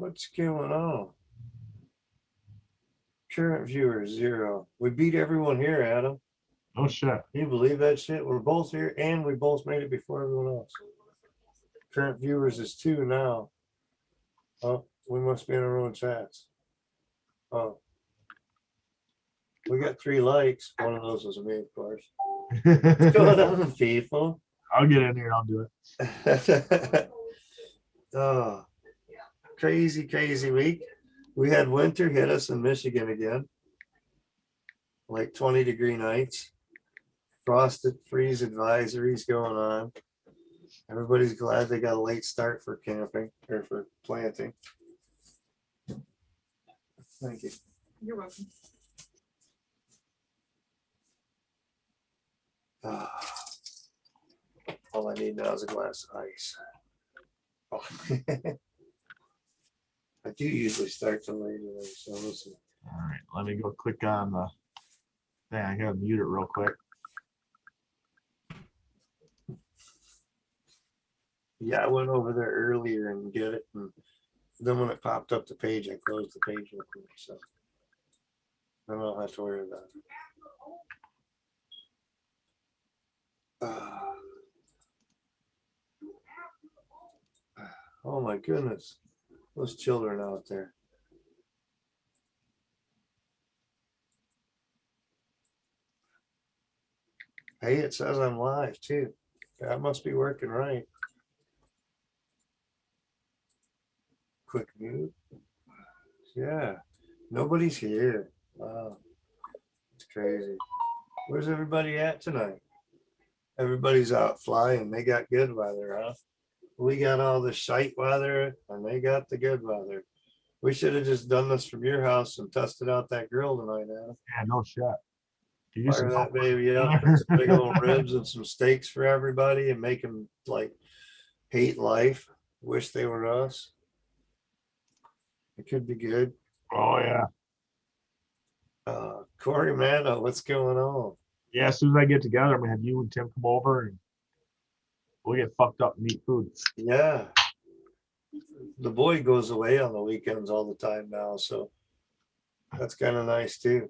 What's going on? Current viewers 0. We beat everyone here, Adam. Oh shit. Can you believe that shit? We're both here and we both made it before everyone else. Current viewers is 2 now. Oh, we must be in our own chats. Oh. We got 3 likes. One of those was me, of course. What's going on, people? I'll get in here and I'll do it. Oh, crazy week. We had winter hit us in Michigan again. Like 20-degree nights. Frosted freeze advisories going on. Everybody's glad they got a late start for camping or for planting. Thank you. You're welcome. All I need now is a glass of ice. Oh. I do usually start to late today, so we'll see. All right, let me go click on the thing. I gotta mute it real quick. Yeah, I went over there earlier and get it, and then when it popped up the page, I closed the page real quick, so I don't have to worry about it. Oh my goodness, those children out there. Hey, it says I'm live too. That must be working right. Quick mute. Yeah, nobody's here. Wow, it's crazy. Where's everybody at tonight? Everybody's out flying. They got good weather, huh? We got all the shite weather and they got the good weather. We should have just done this from your house and tested out that grill tonight, Adam. Yeah, no shit. Fire that baby up and some big old ribs and some steaks for everybody and make them like hate life. Wish they were us. It could be good. Oh yeah. Corey Mano, what's going on? Yeah, as soon as I get together, I'm gonna have you and Tim come over and we'll get fucked up and eat food. Yeah. The boy goes away on the weekends all the time now, so that's kind of nice too.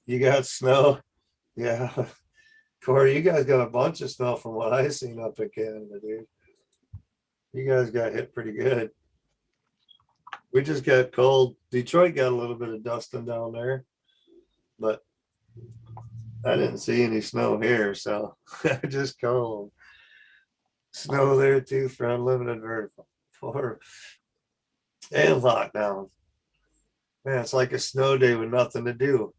You got snow? Yeah. Corey, you guys got a bunch of snow from what I seen up in Canada, dude. You guys got hit pretty good. We just got cold. Detroit got a little bit of dusting down there, but I didn't see any snow here, so just cold. Snow there too for unlimited vertical. And lockdown. Man, it's like a snow day with nothing to do.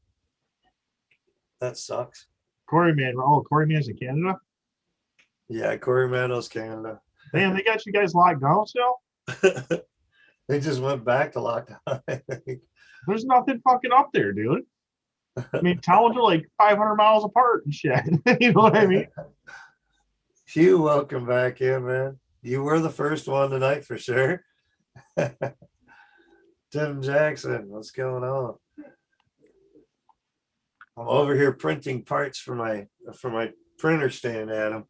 That sucks. Corey Man, oh, Corey Man's in Canada? Yeah, Corey Mano's Canada. Man, they got you guys locked down still? They just went back to lockdown, I think. There's nothing fucking up there, dude. I mean, towns are like 500 miles apart and shit. You know what I mean? Hugh, welcome back in, man. You were the first one tonight for sure. Tim Jackson, what's going on? I'm over here printing parts for my printer stand, Adam.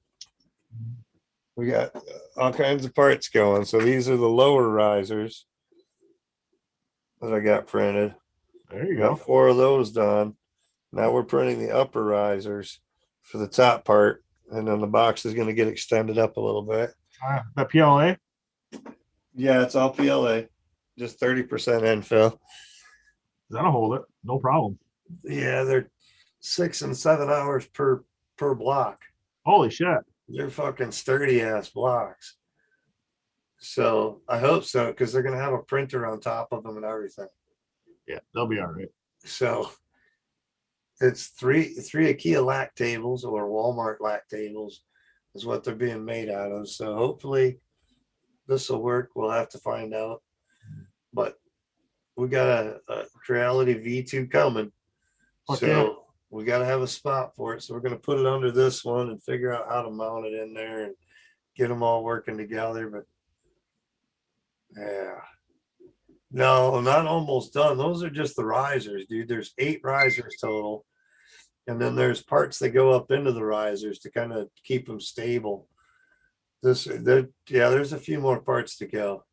We got all kinds of parts going. So these are the lower risers that I got printed. There you go. Got 4 of those done. Now we're printing the upper risers for the top part, and then the box is going to get extended up a little bit. The PLA? Yeah, it's all PLA, just 30% infill. That'll hold it, no problem. Yeah, they're 6 and 7 hours per block. Holy shit. They're fucking sturdy ass blocks. So I hope so, because they're going to have a printer on top of them and everything. Yeah, they'll be all right. So it's three IKEA lac tables or Walmart lac tables is what they're being made out of. So hopefully this will work. We'll have to find out. But we got a Creality V2 coming. Okay. So we got to have a spot for it. So we're going to put it under this one and figure out how to mount it in there and get them all working together. But yeah. No, not almost done. Those are just the risers, dude. There's 8 risers total. And then there's parts that go up into the risers to kind of keep them stable. Yeah, there's a few more parts to go.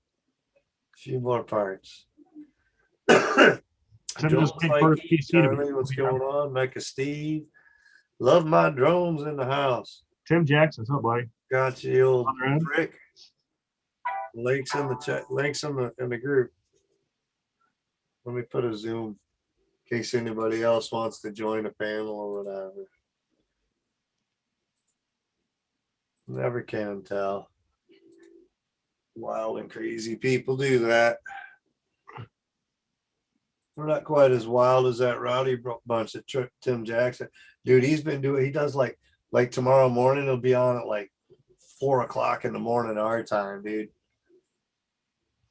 A few more parts. Joel just waiting for his Mikey, PC to be. Charlie, what's going on? Mecha Steve. Love my drones in the house. Tim Jackson's up, buddy. Got you, old Conrad. prick. Links in the chat. Links in the group. Let me put a Zoom in case anybody else wants to join a panel or whatever. Never can tell. Wild and crazy people do that. We're not quite as wild as that rowdy bunch that Tim Jackson. Dude, he's been doing, he does like tomorrow morning, he'll be on at like 4 o'clock in the morning our time, dude.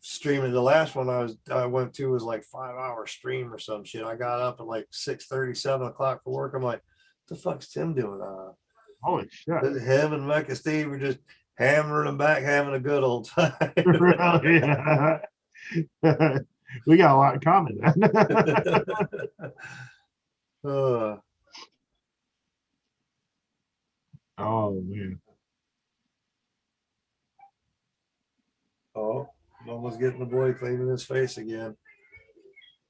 Streaming. The last one I went to was like 5-hour stream or some shit. I got up at like 6:30, 7 o'clock for work. I'm like, what the fuck's Tim doing? Holy shit. Him and Mecha Steve were just hammering them back, having a good old time. Really? Yeah. We got a lot in common then. Oh man. Oh, almost getting the boy cleaning his face again.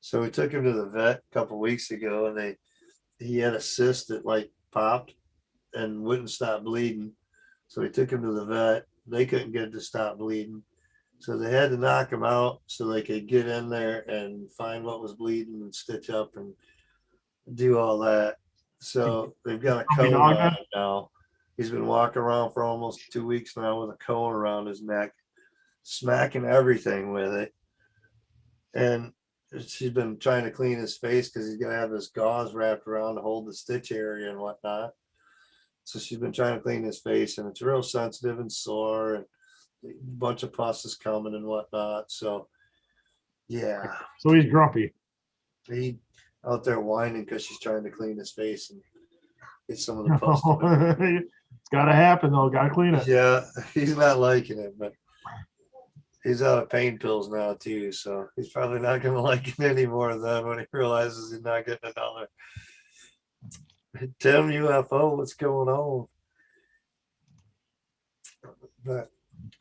So we took him to the vet a couple weeks ago, and he had a cyst that like popped and wouldn't stop bleeding. So we took him to the vet. They couldn't get it to stop bleeding. So they had to knock him out so they could get in there and find what was bleeding and stitch up and do all that. So they've got a cone on him now. He's been walking around for almost 2 weeks now with a cone around his neck, smacking everything with it. And she's been trying to clean his face because he's going to have this gauze wrapped around to hold the stitch area and whatnot. So she's been trying to clean his face, and it's real sensitive and sore, and a bunch of pus is coming and whatnot. So, yeah. So he's grumpy. He out there whining because she's trying to clean his face and get some of the pus. It's got to happen, though. Got to clean it. Yeah, he's not liking it, but he's out of pain pills now, too. So he's probably not going to like it anymore then when he realizes he's not getting another. Tim UFO, what's going on? But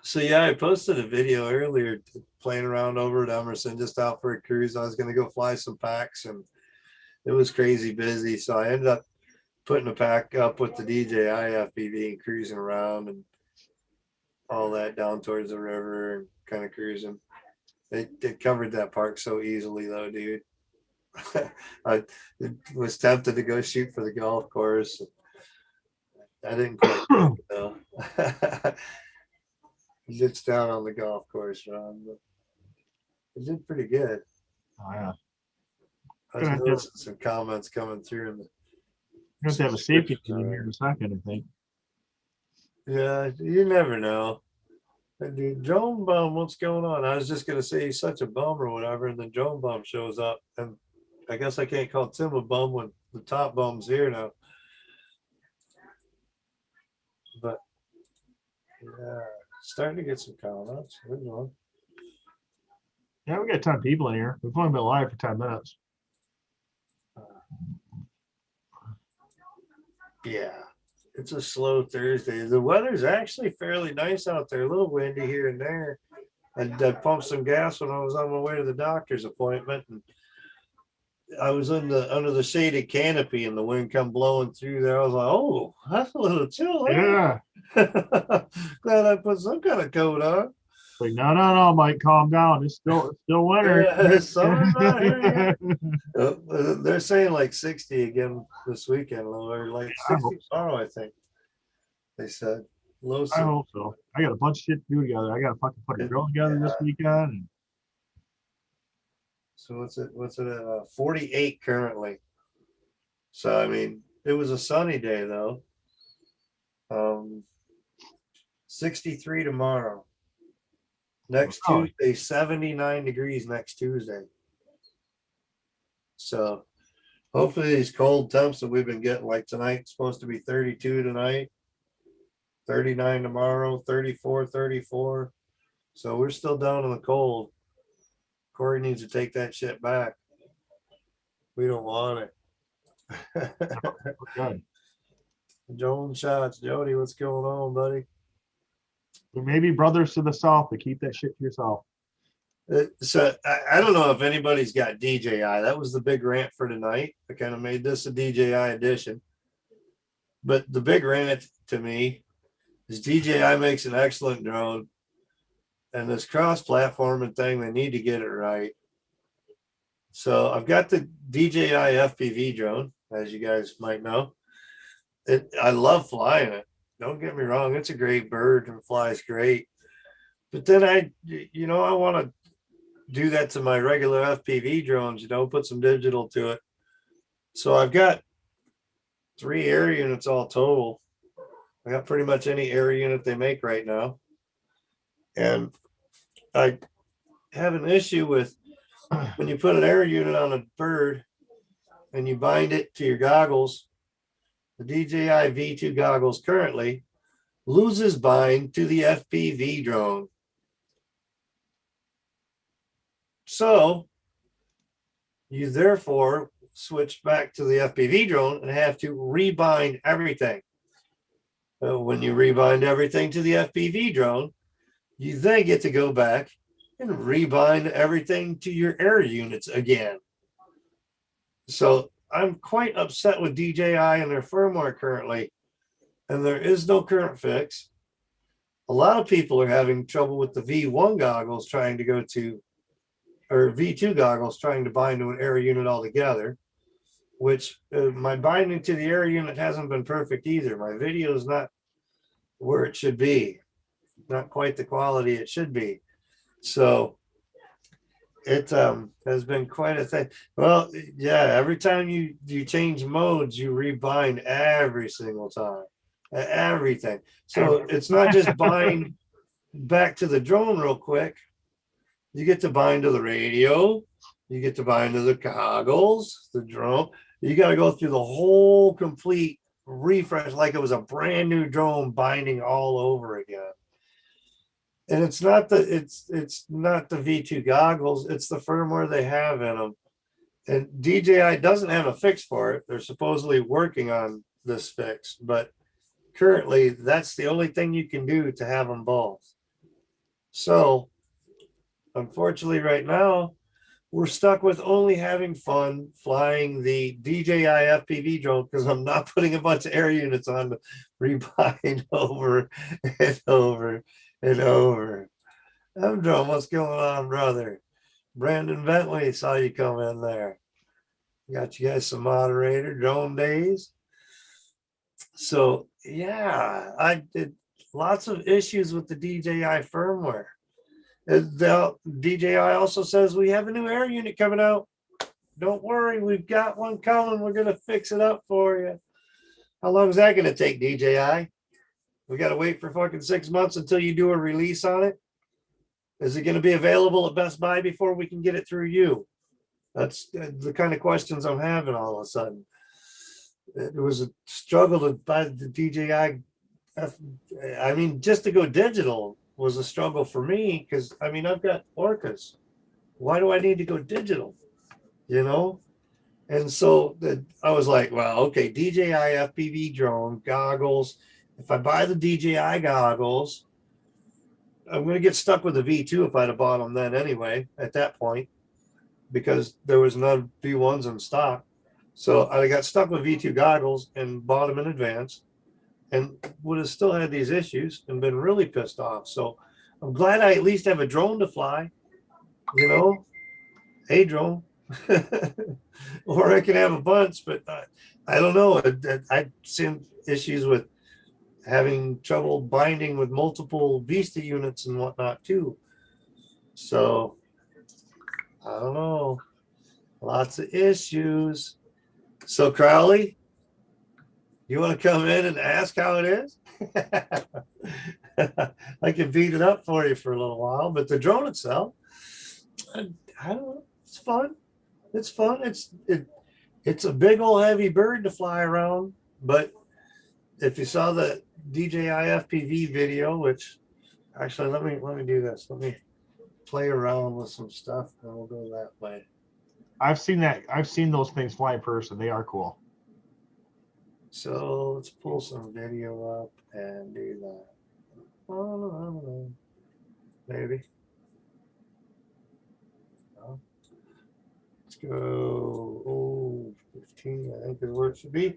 so yeah, I posted a video earlier playing around over at Emerson, just out for a cruise. I was going to go fly some packs, and it was crazy busy. So I ended up putting a pack up with the DJI FPV and cruising around and all that down towards the river and kind of cruising. They covered that park so easily though, dude. I was tempted to go shoot for the golf course. I didn't quite do it, though. It's down on the golf course, Ron, but it did pretty good. Oh yeah. I was noticing some comments coming through in the. You have to have a safety in here in a second, I think. Yeah, you never know. Dude, Drone Bum, what's going on? I was just gonna say he's such a bum or whatever, and then Drone Bum shows up, and I guess I can't call Tim a bum when the top bum's here now. But yeah, starting to get some comments. Yeah, we got 10 people in here. We've only been live for 10 minutes. Yeah, it's a slow Thursday. The weather's actually fairly nice out there. A little windy here and there. I pumped some gas when I was on my way to the doctor's appointment, and I was under the shaded canopy, and the wind come blowing through there. I was like, "Oh, that's a little chill." Yeah. Glad I put some kind of coat on. Like, no, Mike, calm down. It's still winter. Yeah, summer's not here yet. They're saying like 60 again this weekend, or like 60 tomorrow, I think. They said low. I hope so. I got a bunch of shit to do together. I got to fucking put a drill together this weekend. So what's it at 48 currently? So I mean, it was a sunny day though. 63 tomorrow. Next Tuesday, 79 degrees next Tuesday. So hopefully these cold temps that we've been getting, like tonight, supposed to be 32 tonight, 39 tomorrow, 34, 34. So we're still down in the cold. Corey needs to take that shit back. We don't want it. Good. Joan Shots. Jody, what's going on, buddy? Maybe brothers to the south, but keep that shit to yourself. So I don't know if anybody's got DJI. That was the big rant for tonight. I kind of made this a DJI edition. But the big rant to me is DJI makes an excellent drone. And this cross-platforming thing, they need to get it right. So I've got the DJI FPV drone, as you guys might know. I love flying it. Don't get me wrong. It's a great bird and flies great. But then I want to do that to my regular FPV drones, put some digital to it. So I've got 3 air units all total. I got pretty much any air unit they make right now. And I have an issue with when you put an air unit on a bird and you bind it to your goggles, the DJI V2 goggles currently loses bind to the FPV drone. So you therefore switch back to the FPV drone and have to rebind everything. When you rebind everything to the FPV drone, you then get to go back and rebind everything to your air units again. So I'm quite upset with DJI and their firmware currently, and there is no current fix. A lot of people are having trouble with the V1 goggles trying to go to, or V2 goggles trying to bind to an air unit altogether, which my binding to the air unit hasn't been perfect either. My video is not where it should be, not quite the quality it should be. So it has been quite a thing. Well, yeah, every time you change modes, you rebind every single time, everything. So it's not just bind back to the drone real quick. You get to bind to the radio, you get to bind to the goggles, the drone. You got to go through the whole complete refresh like it was a brand new drone, binding all over again. And it's not the V2 goggles, it's the firmware they have in them. And DJI doesn't have a fix for it. They're supposedly working on this fix, but currently that's the only thing you can do to have them both. So unfortunately right now we're stuck with only having fun flying the DJI FPV drone because I'm not putting a bunch of air units on to rebind over and over and over. I'm drone, what's going on, brother? Brandon Bentley, saw you come in there. Got you guys some moderator drone days. So yeah, I did lots of issues with the DJI firmware. The DJI also says we have a new air unit coming out. Don't worry, we've got one coming. We're going to fix it up for you. How long is that going to take, DJI? We got to wait for fucking 6 months until you do a release on it? Is it going to be available at Best Buy before we can get it through you? That's the kind of questions I'm having all of a sudden. It was a struggle to buy the DJI. I mean, just to go digital was a struggle for me because, I mean, I've got Orcas. Why do I need to go digital? And so I was like, well, okay, DJI FPV drone, goggles. If I buy the DJI goggles, I'm going to get stuck with the V2 if I'd have bought them then anyway, at that point, because there was no V1s in stock. So I got stuck with V2 goggles and bought them in advance and would have still had these issues and been really pissed off. So I'm glad I at least have a drone to fly, a drone. Or I can have a bunch, but I don't know. I've seen issues with having trouble binding with multiple Vista units and whatnot too. So I don't know. Lots of issues. So Crowley, you want to come in and ask how it is? I can beat it up for you for a little while, but the drone itself, I don't know. It's fun. It's fun. It's a big old heavy bird to fly around. But if you saw the DJI FPV video, which actually let me do this. Let me play around with some stuff and we'll go that way. I've seen that. I've seen those things fly in person. They are cool. So let's pull some video up and do that. I don't know. Maybe. No. Let's go. Oh, 15, I think is where it should be.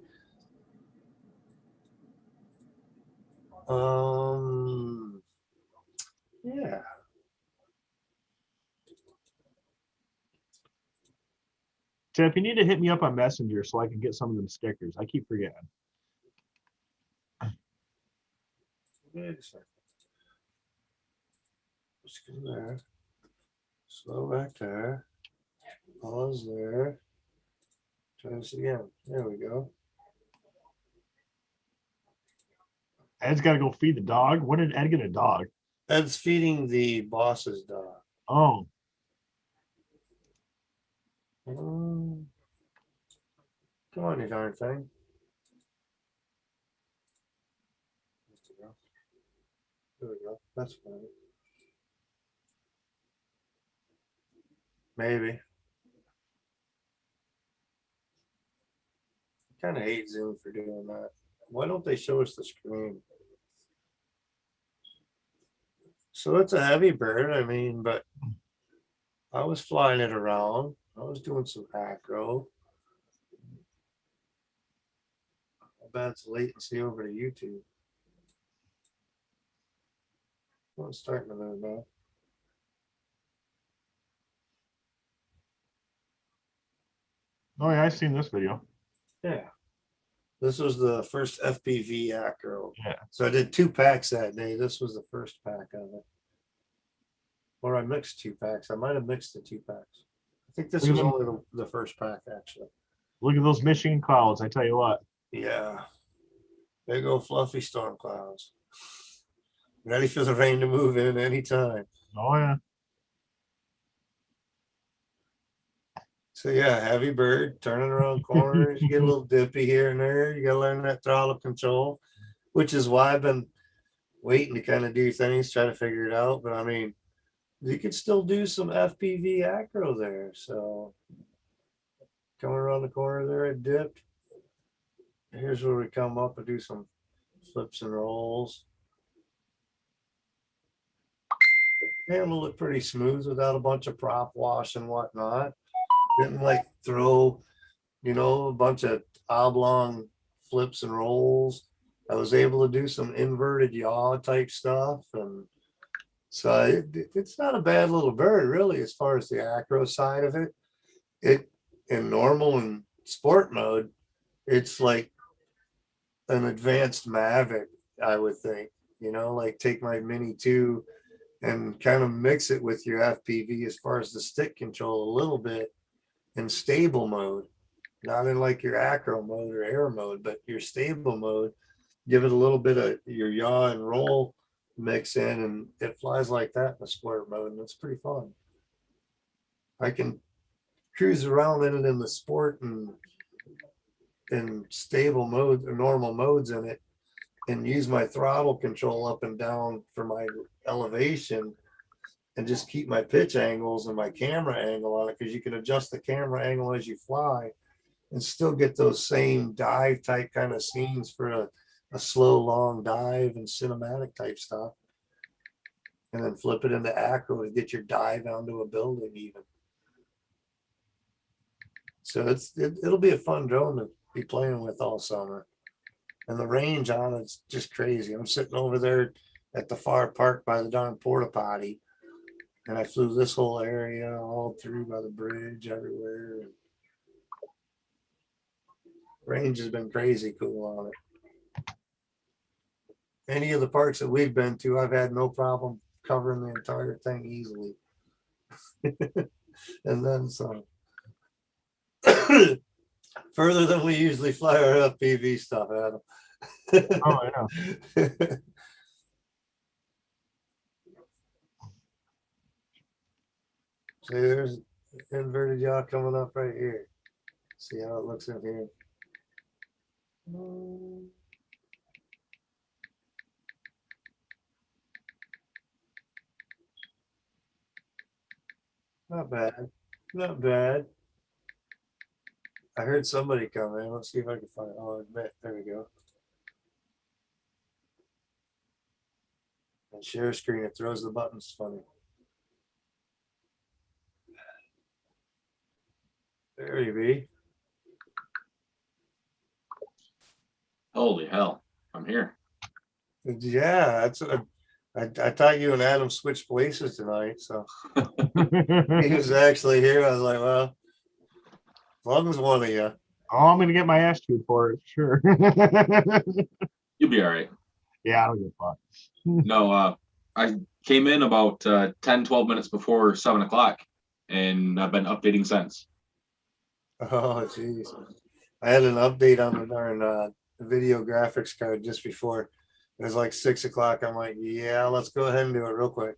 Yeah. Tip, you need to hit me up on Messenger so I can get some of them stickers. I keep forgetting. Wait a second. Let's go there. Slow back there. Pause there. Try this again. There we go. Ed's got to go feed the dog. When did Ed get a dog? Ed's feeding the boss's dog. Oh, Come on, you darn thing. There we go. That's fine. Maybe. I kind of hate Zoom for doing that. Why don't they show us the screen? So it's a heavy bird, I mean, but I was flying it around. I was doing some acro. How bad's latency over to YouTube? Well, it's starting to move now. oh yeah, I've seen this video. Yeah. This was the first FPV acro. Yeah. So I did 2 packs that day. This was the first pack of it. Or I mixed 2 packs. I might have mixed the 2 packs. I think this was only the first pack, actually. Look at those Michigan clouds. I tell you what. Yeah. Big old fluffy storm clouds. Ready for the rain to move in anytime. Oh yeah. So yeah, heavy bird, turning around corners, you get a little dippy here and there. You gotta learn that throttle control, which is why I've been waiting to kind of do things, try to figure it out. But I mean, you could still do some FPV acro there. So coming around the corner there, it dipped. Here's where we come up and do some flips and rolls. Handled it pretty smooth without a bunch of prop wash and whatnot. Didn't like throw, you know, a bunch of oblong flips and rolls. I was able to do some inverted yaw type stuff. And so it's not a bad little bird, really, as far as the acro side of it. It in normal and sport mode, it's like an advanced Mavic, I would think. You know, like take my Mini 2 and kind of mix it with your FPV as far as the stick control a little bit in stable mode, not in like your acro mode or air mode, but your stable mode. Give it a little bit of your yaw and roll mix in, and it flies like that in the sport mode, and it's pretty fun. I can cruise around in it in the sport and in stable mode or normal modes in it, and use my throttle control up and down for my elevation, and just keep my pitch angles and my camera angle on it, because you can adjust the camera angle as you fly and still get those same dive type kind of scenes for a slow, long dive and cinematic type stuff. And then flip it into acro to get your dive onto a building even. So it'll be a fun drone to be playing with all summer. And the range on it's just crazy. I'm sitting over there at the far park by the darn porta potty, and I flew this whole area all through by the bridge everywhere. And range has been crazy cool on it. Any of the parks that we've been to, I've had no problem covering the entire thing easily. And then some. Further than we usually fly our FPV stuff, Adam. Oh, I know. See, there's inverted yaw coming up right here. See how it looks in here. Not bad. Not bad. I heard somebody come in. Let's see if I can find. Oh, there we go. And share screen, it throws the buttons funny. There you be. Holy hell, I'm here. Yeah, that's I thought you and Adam switched places tonight, so he was actually here. I was like, well, as long as one of you. Oh, I'm gonna get my ass chewed for it, sure. You'll be all right. Yeah, I don't give a fuck. No, I came in about 10, 12 minutes before 7 o'clock, and I've been updating since. Oh, jeez. I had an update on the darn video graphics card just before. It was like 6 o'clock. I'm like, yeah, let's go ahead and do it real quick.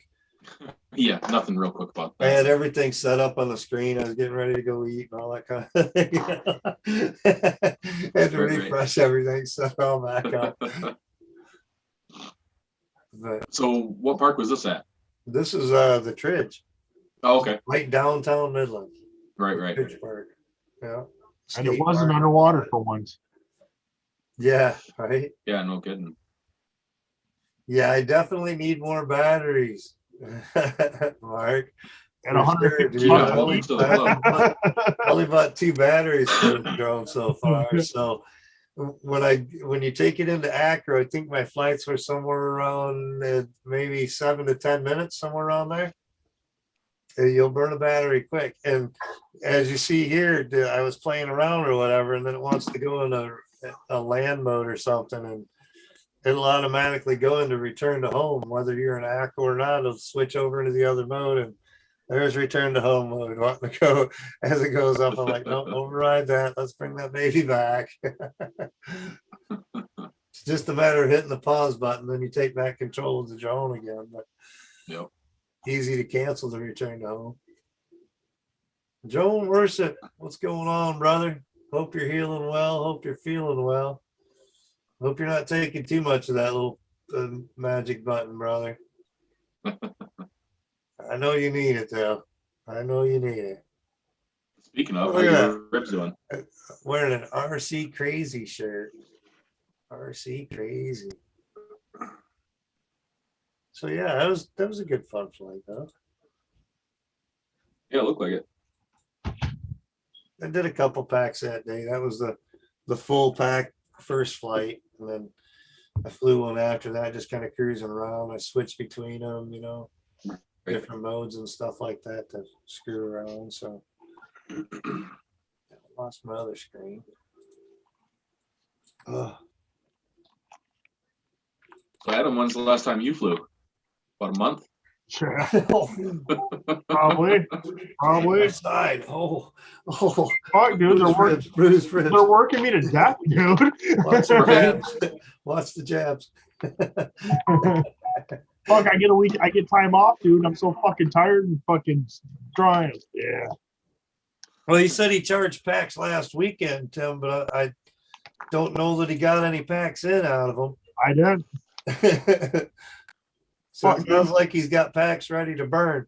Yeah, nothing real quick about I that. had everything set up on the screen. I was getting ready to go eat and all that kind of thing. Had to refresh everything, set it all back up. But So what park was this at? this is the Tridge, Oh, okay. right downtown Midland. Right. Tridge Park. Yeah. And it Skate wasn't park. underwater for once. Yeah, right. Yeah, no kidding. Yeah, I definitely need more batteries, Mark. At For 150 dude. Yeah, I welcome to the club. only bought 2 batteries for the drone so far. So when you take it into ACRO, I think my flights were somewhere around maybe 7 to 10 minutes, somewhere around there. You'll burn a battery quick. And as you see here, I was playing around or whatever, and then it wants to go in a land mode or something, and it'll automatically go into return to home, whether you're in ACRO or not. It'll switch over into the other mode, and there's return to home mode wanting to go as it goes up. I'm like, nope, override that. Let's bring that baby back. It's just a matter of hitting the pause button, then you take back control of the drone again. But Yep. easy to cancel the return to home. Joan Worship, what's going on, brother? Hope you're healing well. Hope you're feeling well. Hope you're not taking too much of that little magic button, brother. I know you need it, though. I know you need it. Speaking of, Look how at your ribs doing? Wearing an RC Crazy shirt. RC Crazy. So yeah, that was a good fun flight, though. Yeah, it looked like it. I did a couple packs that day. That was the full pack first flight, and then I flew one after that, just kind of cruising around. I switched between them, you know, different modes and stuff like that to screw around. So I lost my other screen. Ugh. So Adam, when's the last time you flew? About a month? Yeah, probably. Side. Oh. Fuck, dude, Bruce. they're working me to death, dude. Watch the jabs. Watch the jabs. Fuck, I get a week, I get time off, dude. I'm so fucking tired and fucking dry. Yeah. Well, he said he charged packs last weekend, Tim, but I don't know that he got any packs in out of them. I did. So it sounds like he's got packs ready to burn.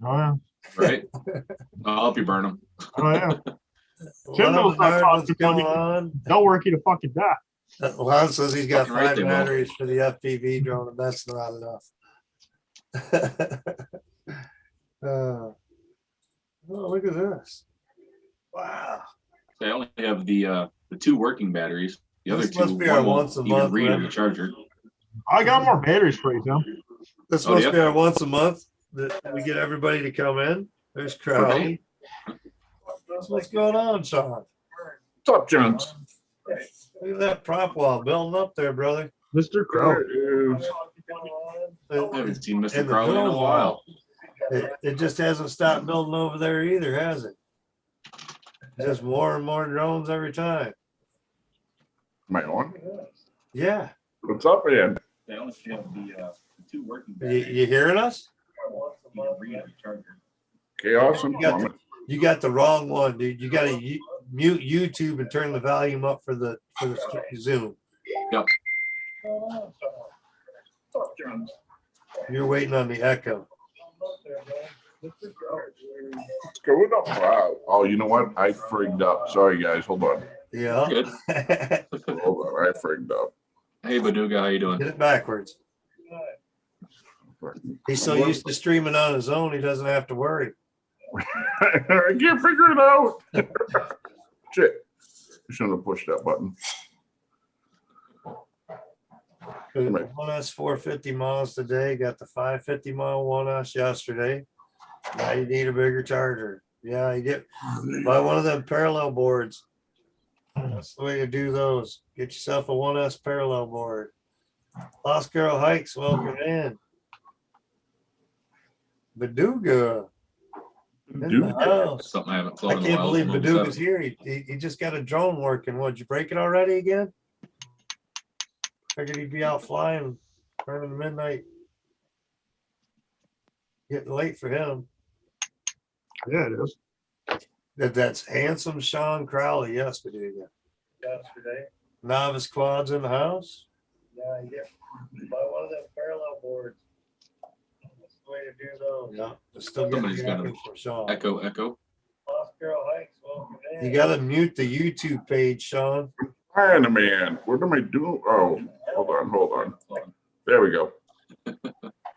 Oh yeah. Right. I'll help you burn them. Oh yeah. Tim knows what's going on. They'll work you to fucking death. Lon says he's got Fucking right, 5 they will. batteries for the FPV drone, and that's not enough. Oh, look at this. Wow. I only have the 2 working batteries. The other This 2 must be our one won't once a even month, read on right? the charger. I got more batteries for you, Tim. This Oh, must yeah? be our once a month that we get everybody to come in. There's Crowley. What's going on, Sean? What's up, Jones? Look at that prop wall building up there, brother. Mr. Crow. I haven't seen Mr. And the Crowley in a drone while. It just hasn't stopped building over there either, has it? Just more and more drones every time. Am I on? Yeah. What's up, Ian? They only have the 2 working You hearing us? You can read on the charger. Okay, awesome. You got the wrong one, dude. You got to mute YouTube and turn the volume up for the Zoom. Yep. You're waiting on the echo. What's going on? Wow. Oh, you know what? I frigged up. Sorry, guys. Hold on. Yeah. Good. Hold on. I frigged up. Hey, Baduga, how you doing? Get it backwards. He's so used to streaming on his own, he doesn't have to worry. I can't figure it out. Shit. I shouldn't have pushed that button. 1S 450 miles today, got the 550 mile 1S yesterday. Now you need a bigger charger. Yeah, you get buy one of them parallel boards. That's the way to do those. Get yourself a 1S parallel board. Lost Girl Hikes, welcome in. Baduga. In the house. Something I haven't I flown in a can't while. believe Mobile Baduga's 7. here. He just got a drone working. What, did you break it already again? Figured he'd be out flying, turning midnight. Getting late for him. Yeah, it is. That's handsome Sean Crowley. Yes, Baduga. Yesterday. Novice quads in the house. Yeah, yeah. Buy one of them parallel boards. That's the way to do those. Yeah, just still Somebody's getting got the from Sean. Echo. Lost Girl Hikes, welcome in. You gotta mute the YouTube page, Sean. Iron Man. What am I doing? Oh, hold on. There we go.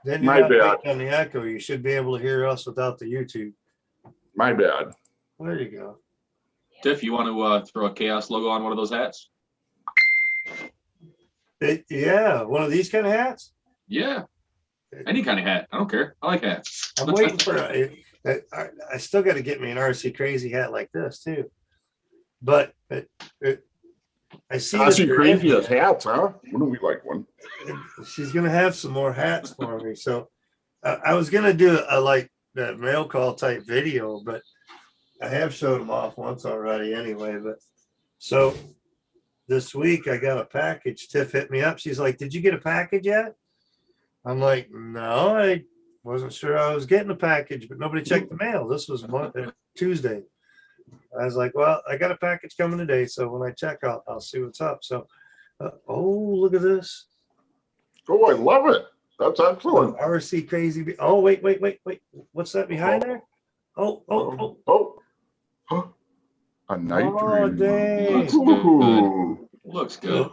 Then My you're bad. not on the echo. You should be able to hear us without the YouTube. My bad. There you go. Tiff, you want to throw a Chaos logo on one of those hats? Yeah, one of these kind of hats. Yeah. Any kind of hat. I don't care. I like hats. I'm waiting for. I still got to get me an RC crazy hat like this too. But I see. I that see they're crazy in as hats, huh? Wouldn't we like one? She's gonna have some more hats for me. So I was gonna do a like that mail call type video, but I have showed them off once already anyway. But so this week I got a package. Tiff hit me up. She's like, "Did you get a package yet?" I'm like, "No, I wasn't sure I was getting a package, but nobody checked the mail. This was Tuesday." I was like, "Well, I got a package coming today, so when I check, I'll see what's up." So, oh, look at this. Oh, I love it. That's excellent. RC crazy. Oh, wait. What's that behind there? Oh. A night Oh, dream. dang. Ooh. Looks good.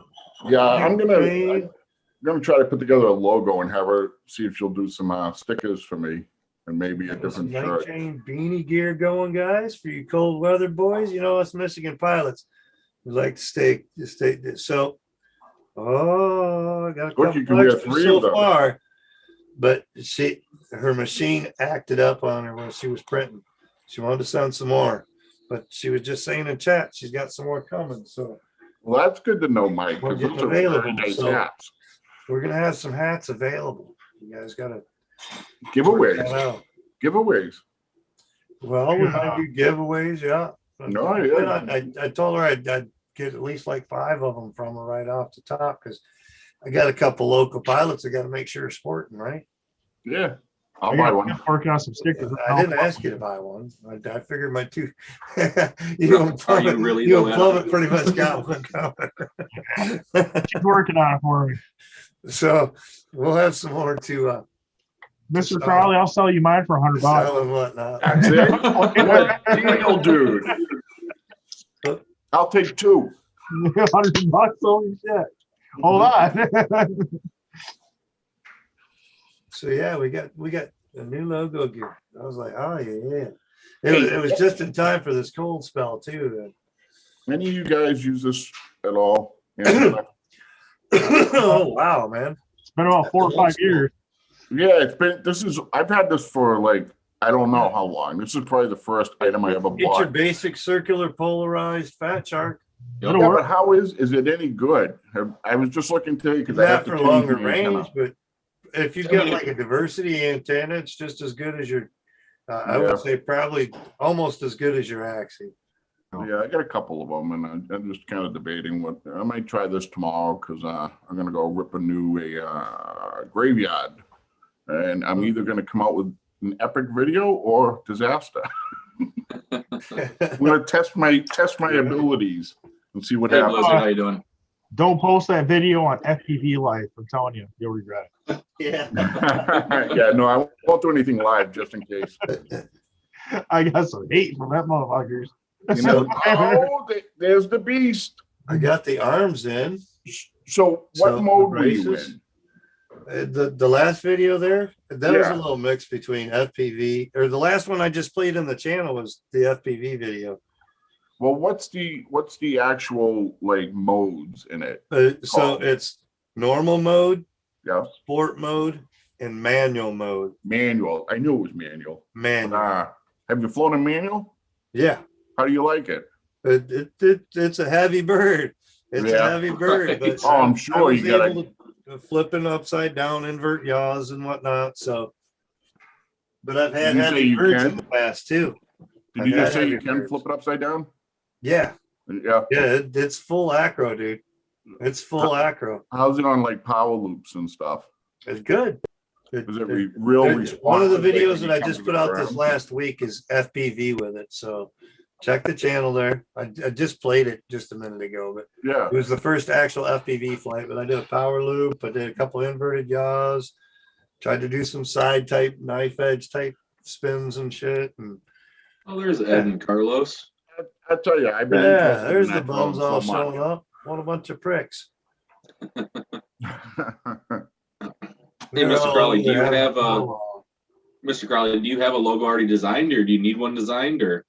Yeah, I'm gonna try to put together a logo and have her see if she'll do some stickers for me and maybe a different Night shirt. train beanie gear going, guys, for you cold weather boys. You know us Michigan pilots. We like to stay. So, I got a What, you couple can get extras 3 so of them. far, but her machine acted up on her when she was printing. She wanted to send some more, but she was just saying in chat she's got some more coming. So, Well, that's good to know, Mike, We're because getting those are very available, nice so- hats. we're gonna have some hats available. You guys gotta check that Giveaways. out. Giveaways. Well, we might do giveaways, yeah. No, yeah. I told her I'd get at least like 5 of them from her right off the top because I got a couple local pilots. I got to make sure are sporting, right? Yeah. I'll buy one. Working on some stickers. I didn't ask you to buy one. I figured my two. you and Are you really you though, and Adam? Plummet pretty much got one coming. She's working on it for me. So we'll have some more to Mr. Crowley, I'll sell you mine for $100. sell and whatnot. That's it. What deal, dude. I'll take 2. $100, holy shit. Hold on. So yeah, we got a new logo gear. I was like, oh yeah. It was just in time for this cold spell too. Any of you guys use this at all? Oh wow, man. It's been about 4 or 5 years. Yeah, I've had this for like, I don't know how long. This is probably the first item I ever Get your bought. basic circular polarized fat shark. Yep. Yeah, but how is it any good? I was just looking today because I have Not to for change longer my antenna. range, but if you've got like a diversity antenna, it's just as good as your. I Yeah. would say probably almost as good as your AXI. Yeah, I got a couple of them, and I'm just kind of debating what I might try this tomorrow because I'm gonna go rip a new graveyard, and I'm either gonna come out with an epic video or disaster. I'm gonna test my abilities and see what Hey, happens. Blizzard, how you doing? Don't post that video on FPV Life. I'm telling you, you'll regret it. Yeah. Yeah, no, I won't do anything live just in case. I got some hate from that motherfuckers. You know, there's the beast. I got the arms in. So what So, mode were you braces? in? The last video there, that was a Yeah. little mix between FPV, or the last one I just played in the channel was the FPV video. Well, what's the actual like modes in it? So it's normal mode, Yeah, sport mode, and manual mode. manual. I knew it was manual. Manual. Have you flown a manual? Yeah. How do you like it? It's a heavy bird. It's Yeah. a heavy bird. Right. But Oh, I'm I sure was you gotta. able to flipping upside down, invert yaws and whatnot. So, but I've had Did you say heavy you birds can? in the past too. Did I've you just had say you heavy can birds. flip it upside down? Yeah. Yeah. Yeah. It's full acro, dude. It's full acro. How's it on like power loops and stuff? It's good. Is it real responsive? One of the like, videos when that you I come just to put the out this ground? last week is FPV with it. So check the channel there. I just played it just a minute ago, but Yeah. it was the first actual FPV flight. But I did a power loop. I did a couple inverted yaws. Tried to do some side type, knife edge type spins and shit. And Oh, there's Ed and Carlos. I tell you, I've been yeah, interested there's in the that bums drone all so showing up. What a bunch of pricks. Hey, Mr. Crowley, do you have Oh, Mr. Crowley, do you have a logo already designed, or do you need one designed, or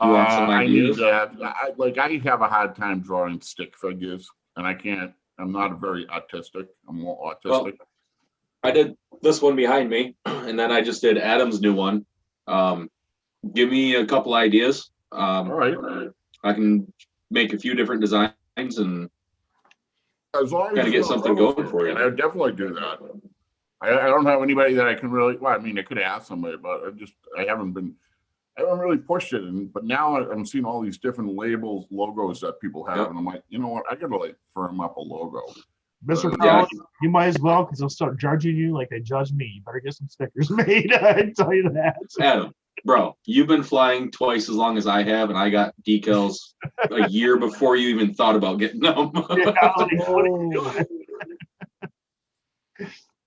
you want some I ideas? need that. I have a hard time drawing stick figures, and I can't. I'm not very artistic. I'm more autistic. I did this one behind me, and then I just did Adam's new one. Give me a couple ideas. All right. I can make a few different designs and As long as Gotta you get don't something know, going for you. and I would definitely do that. I don't have anybody that I can really. Well, I mean, I could ask somebody, but I haven't really pushed it. But now I'm seeing all these different labels, logos that people have, Yep. and I'm like, you know what? I gotta like firm up a logo. Mr. Yeah. Crowley, you might as well, because they'll start judging you like they judge me. You better get some stickers made. I tell you that. Adam, bro, you've been flying twice as long as I have, and I got decals a year before you even thought about getting them. Yeah, like, what are you doing?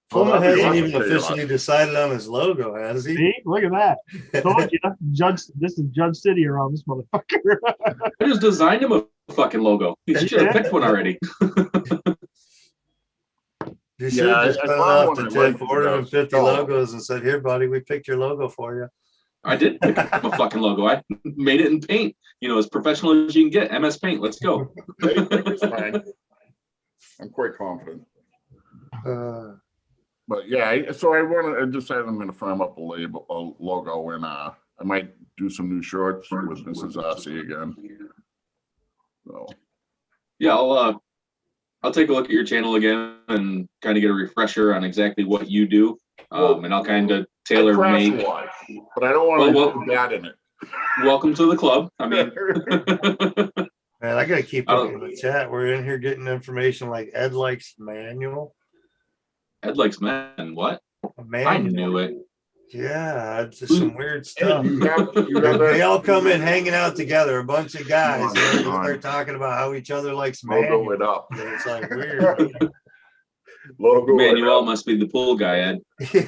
Fulman that'd be hasn't awesome, even chaos. officially decided on his logo, has he? See, look at that. Told you, Judge. This is Judge City around this motherfucker. I just designed him a fucking logo. You should have picked one already. You should have just I put found off one to I liked 450 about- logos and said, "Here, buddy, we picked your logo for you." I did pick up a fucking logo. I made it in paint. You know, as professional as you can get. MS Paint. Let's go. It's fine. I'm quite confident. But yeah, so I decided I'm going to firm up a logo, and I might do some new shorts with Mrs. RC again. So Yeah, I'll take a look at your channel again and kind of get a refresher on exactly what you do. And I'll kind of tailor crash make. watch, but I don't want to Well, put that in it. Welcome to the club. I mean, Man, I gotta keep I up don't- in the chat. We're in here getting information like Ed likes manual. Ed likes men. What? A I manual. knew it. Yeah, it's just some weird stuff. You have They that all come in hanging out together, a bunch of guys, Come on, and they come on. start talking about how each other likes logo manual. it up. And it's like weird. Logo it Manuel up. must be the pool guy, Ed. Yeah.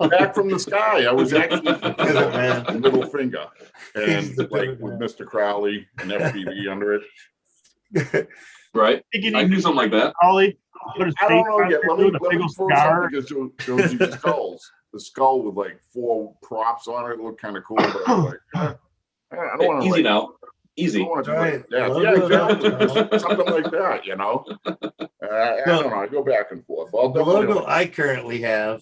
Back from the sky. I was actually Pivot man. middle finger, He's and the like pivot with man. Mr. Crowley and FPV under it. Right? I I can do something like that. Crowley, put his I face don't know on yet. there, Let me do a big old throw scar. something because shows you the skulls. The skull with like 4 props on it looked kind of cool, but I was like, I don't want to Easy like, now. I Easy. don't want to Right. yeah, Logo it up, exactly. Something like that, you know. I don't know. I go back and forth. I'll The definitely logo I currently have,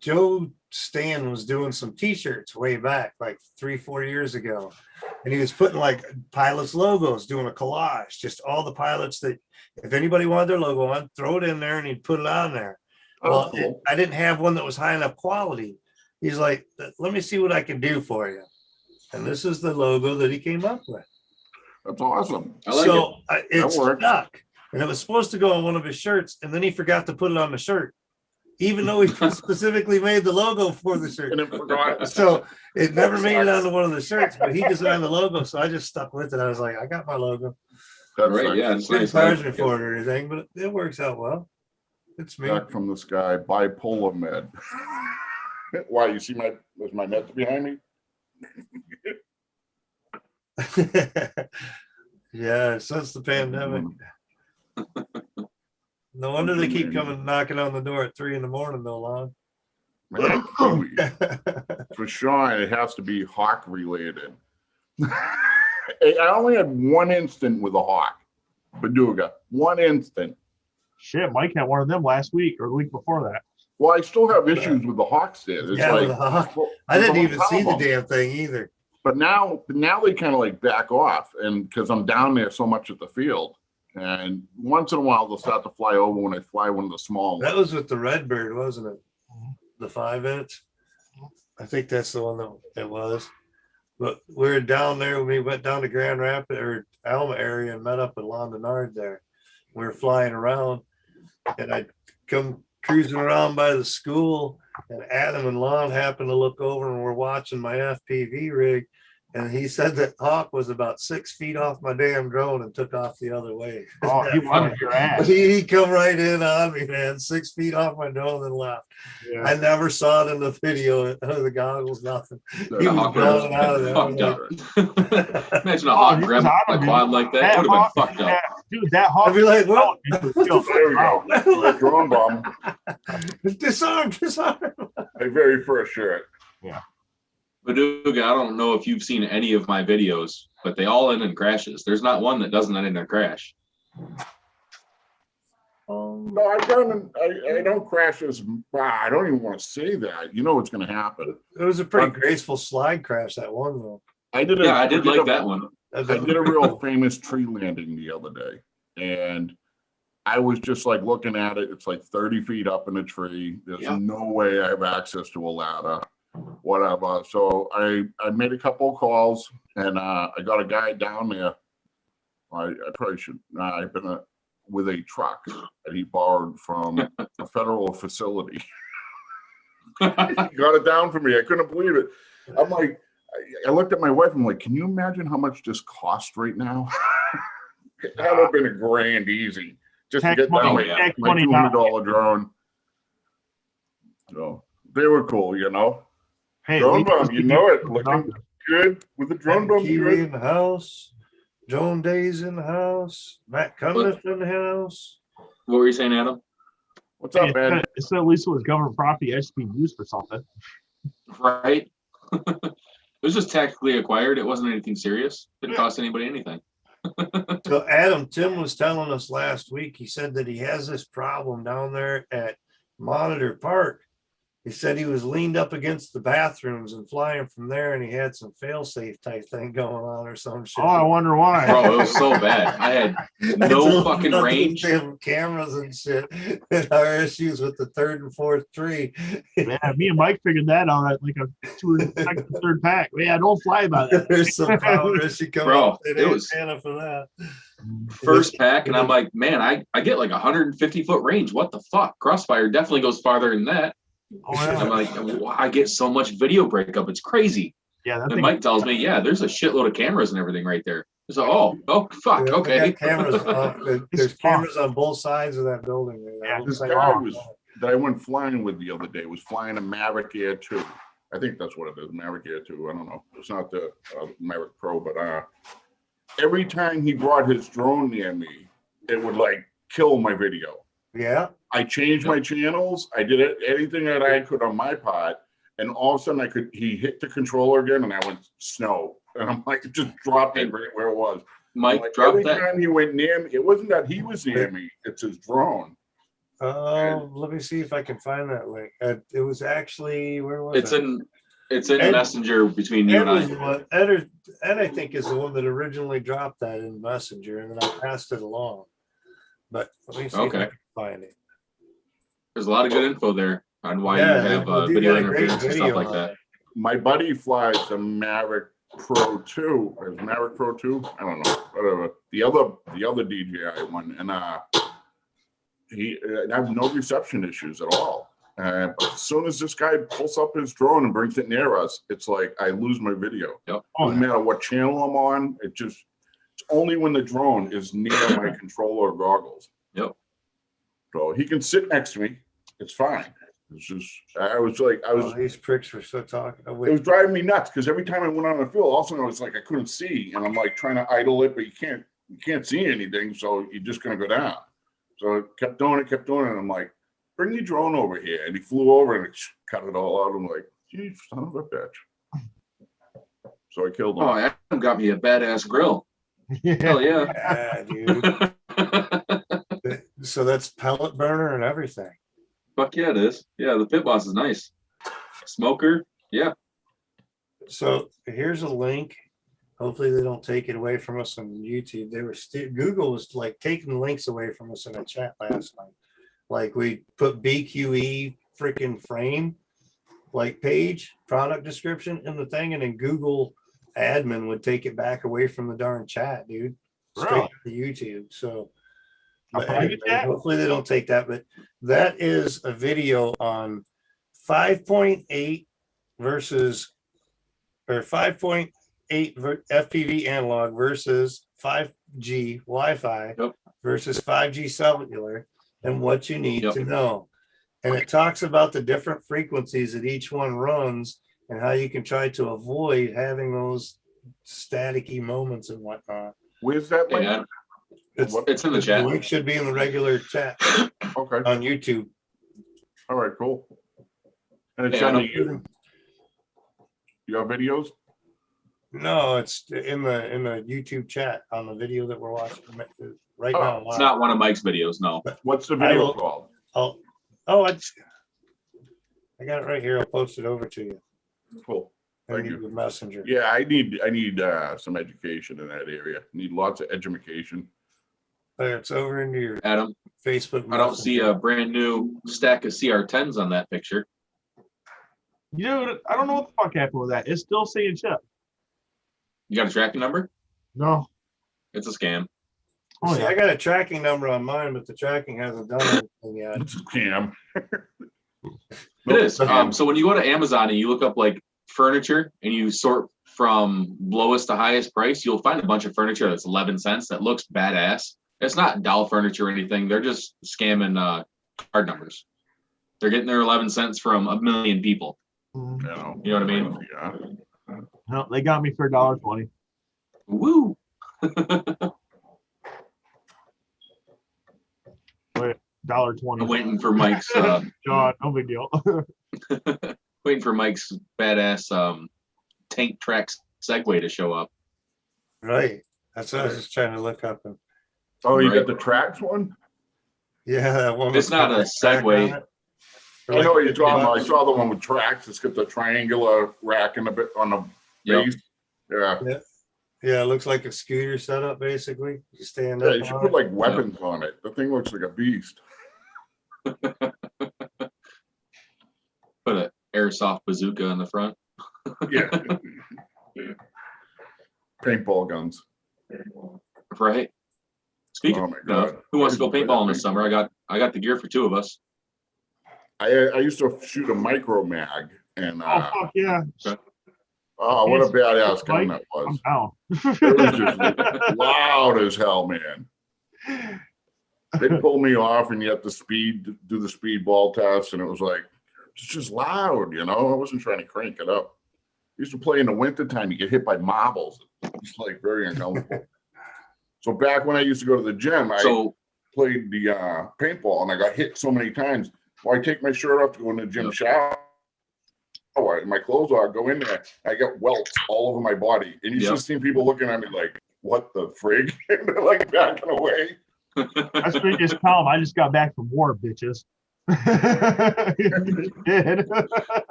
Joe Stan was doing some t-shirts way back, like 3-4 years ago. And he was putting like pilots logos, doing a collage, just all the pilots that if anybody wanted their logo on, throw it in there and he'd put it on there. Oh, Well, cool. I didn't have one that was high enough quality. He's like, let me see what I can do for you. And this is the logo that he came up with. That's awesome. I like So it That works. stuck. And it was supposed to go on one of his shirts. And then he forgot to put it on the shirt, even though he specifically made the logo for the shirt. And then forgot. So it never made it onto one of the shirts, but he designed the logo. So I just stuck with it. I was like, I got my logo. That's Right, like yeah, it's Didn't nice. charge me for it or anything, but it works out well. It's me. Back from the sky, bipolar med. Why, you see there's my meds behind me? Yeah, since the pandemic. No wonder they keep coming knocking on the door at 3 in the morning, though, Lon. Man, kiwi. For sure, it has to be hawk related. I only had one instant with a hawk, Beduga. One instant. Shit, Mike had one of them last week or the week before that. Well, I still have issues with the hawks there. It's Yeah, like, with the hawk. well, I didn't there's a even whole see the ton of them. damn thing either. But now they kind of like back off, and because I'm down there so much at the field, and once in a while they'll start to fly over when I fly one of the small That ones. was with the Redbird, wasn't it? The 5-inch. I think that's the one that it was. But we were down there when we went down to Grand Rapids or Alma area and met up with Lon Denard there. We were flying around, and I come cruising around by the school, and Adam and Lon happened to look over and we're watching my FPV rig. And he said that hawk was about 6 feet off my damn drone and took off the other way. Oh, he wanted your ass. He come right in on me, man, 6 feet off my drone and left. Yeah. I never saw it in the video. The goggles, nothing. The He was hawk blowing out of there. I was fucked like, up. Imagine a Oh, hawk he grabbing was a on him, quad like that. That Would have hawk- been fucked up. that- Dude, that hawk. I'd be like, well, Into what the the There we go. That drone bomb. disarm. My very first shirt. Beduga, I don't know if you've seen any of my videos, but they all end in crashes. There's not one that doesn't end in a crash. No, I've done. I don't crash as. I don't even want to say that. You know what's going to happen. It was a pretty graceful slide crash, that one though. I did. Yeah, I did like that one. I did a real famous tree landing the other day, and I was just like looking at it. It's like 30 feet up in a tree. There's Yeah. no way I have access to a ladder, whatever. So I made a couple of calls, and I got a guy down there. I probably should. I've been with a truck that he borrowed from a federal facility. He got it down for me. I couldn't believe it. I'm like, I looked at my wife. I'm like, can you imagine how much this cost right now? That would have been $1,000 easy just to Tax get money, down Oh, yeah. tax my money $200 drone. So they were cool, you know. Hey, Drone we bomb, just you keep know it it, looking good with the drone Drone bomb. Kiwi Good. in the house. Joan Day's in the house. Matt Cundiff in the house. What were you saying, Adam? What's up, Hey, Ed? it's at least it was government property. It should be used for something. Right? It was just tactically acquired. It wasn't anything serious. Didn't cost anybody anything. So Adam, Tim was telling us last week, he said that he has this problem down there at Monitor Park. He said he was leaned up against the bathrooms and flying from there, and he had some fail-safe type thing going on or some shit. Oh, I wonder why. Bro, it was so bad. I had no fucking range. Cameras and shit. And our issues with the third and fourth tree. Man, me and Mike figured that out at like a third pack. Yeah, don't fly by that. There's some power issue coming Bro, up. It it ain't was- Santa for that. First pack, and I'm like, man, I get like 150-foot range. What the fuck? Crossfire definitely goes farther than that. Oh, yeah. I'm like, wow, I get so much video breakup. It's crazy. Yeah, that And thing. Mike tells me, yeah, there's a shitload of cameras and everything right there. So, oh, fuck, Yeah, they okay. got cameras off. There's cameras on both sides of that building. There. That Yeah, looks This like- guy that I went flying with the other day was flying a Maverick Air 2. I think that's what it is, Maverick Air 2. I don't know. It's not the Maverick Pro, but every time he brought his drone near me, it would like kill my video. Yeah. I changed my channels. I did anything that I could on my part, and all of a sudden he hit the controller again, and I went snow, and I'm like, it just dropped it right where it was. Mike, Like, drop every that. time he went near me, it wasn't that he was near me; it's his drone. Let me see if I can find that link. It was actually, where was It's it? in Ed- Messenger between you Ed and was I. the one. Ed, I think, is the one that originally dropped that in Messenger, and then I passed it along. But let me see if I Okay. can find it. There's a lot of good info there on why Yeah, you have they do video got a great interference and video stuff like on that. it. My buddy flies a Maverick Pro 2. Is it Maverick Pro 2? I don't know. Whatever. The other DJI one, and I have no reception issues at all. But as soon as this guy pulls up his drone and brings it near us, it's like I lose my video. Yep. Doesn't matter what channel I'm on. It's only when the drone is near my controller goggles. Yep. So he can sit next to me. It's fine. It's just Oh, these pricks were so talking. it was driving me nuts because every time I went on the field, all of a sudden I was like, I couldn't see, and I'm like trying to idle it, but you can't see anything, so you're just gonna go down. So it kept doing it, and I'm like, bring your drone over here. And he flew over and it cut it all out. I'm like, geez, son of a bitch. So I killed him. Oh, Adam got me a badass grill. Hell yeah. Yeah, dude. So that's pellet burner and everything. Fuck yeah, it is. Yeah, the Pit Boss is nice. Smoker, yeah. So here's a link. Hopefully they don't take it away from us on YouTube. They were Google was like taking links away from us in a chat last night. Like we put BQE freaking frame like page product description in the thing, and then Google admin would take it back away from the darn chat, dude. Straight to YouTube. So but anyway, hopefully they don't take that, but that is a video on 5.8 versus or 5.8 FPV analog versus 5G Wi-Fi versus 5G cellular and what you need to know. And it talks about the different frequencies that each one runs and how you can try to avoid having those staticky moments and whatnot. Where's that link? Yeah. It's in the chat. The link should be in the regular chat Okay. on YouTube. All right, cool. And it's on the your videos? No, it's in the YouTube chat on the video that we're watching right now. It's not one of Mike's videos, no. What's the video called? I got it right here. I'll post it over to you. Cool. Thank you. The messenger. Yeah, I need some education in that area. Need lots of education. It's over into your Adam, Facebook. I don't see a brand new stack of CR10s on that picture. Dude, I don't know what the fuck happened with that. It's still saying ship. You got a tracking number? No. It's a scam. Oh, See, yeah. I got a tracking number on mine, but the tracking hasn't done anything yet. It's a scam. It is. So when you go to Amazon and you look up like furniture and you sort from lowest to highest price, you'll find a bunch of furniture that's 11 cents that looks badass. It's not doll furniture or anything. They're just scamming card numbers. They're getting their 11 cents from a million people. Mm. You know what I mean? Yeah. No, they got me for $1.20. Woo! Wait, $1.20. I'm waiting for Mike's God, no big deal. waiting for Mike's badass tank track Segway to show up. Right. That's what I was just trying to look up. Oh, you Right. got the tracks one? Yeah, that one. It's not a Segway. I know what you're talking about. I saw the one with tracks. It's got the triangular rack in the bit on the base. Yeah. Yeah, it looks like a scooter setup basically. You stand Yeah, up. you should on put it. like weapons on it. The thing looks like a beast. Put an airsoft bazooka in the front. Yeah. Paintball guns. Right. Speaking Oh my of, God. who wants to go paintballing this summer? I got the gear for two of us. I used to shoot a micro mag and Oh, fuck yeah. oh, what a badass gun that I'm was. down. It was just loud as hell, man. They pulled me off and you have to do the speed ball test, and it was like, it's just loud, you know? I wasn't trying to crank it up. Used to play in the wintertime, you get hit by marbles. It's like very uncomfortable. So back when I used to go to the gym, I played the paintball and I got hit so many times. Well, I take my shirt off to go in the gym shower. And my clothes are, go in there. I get welts all over my body. And you just see people looking at me like, what the frig? And they're like backing away. I straight just tell them I just got back from war, bitches. Did.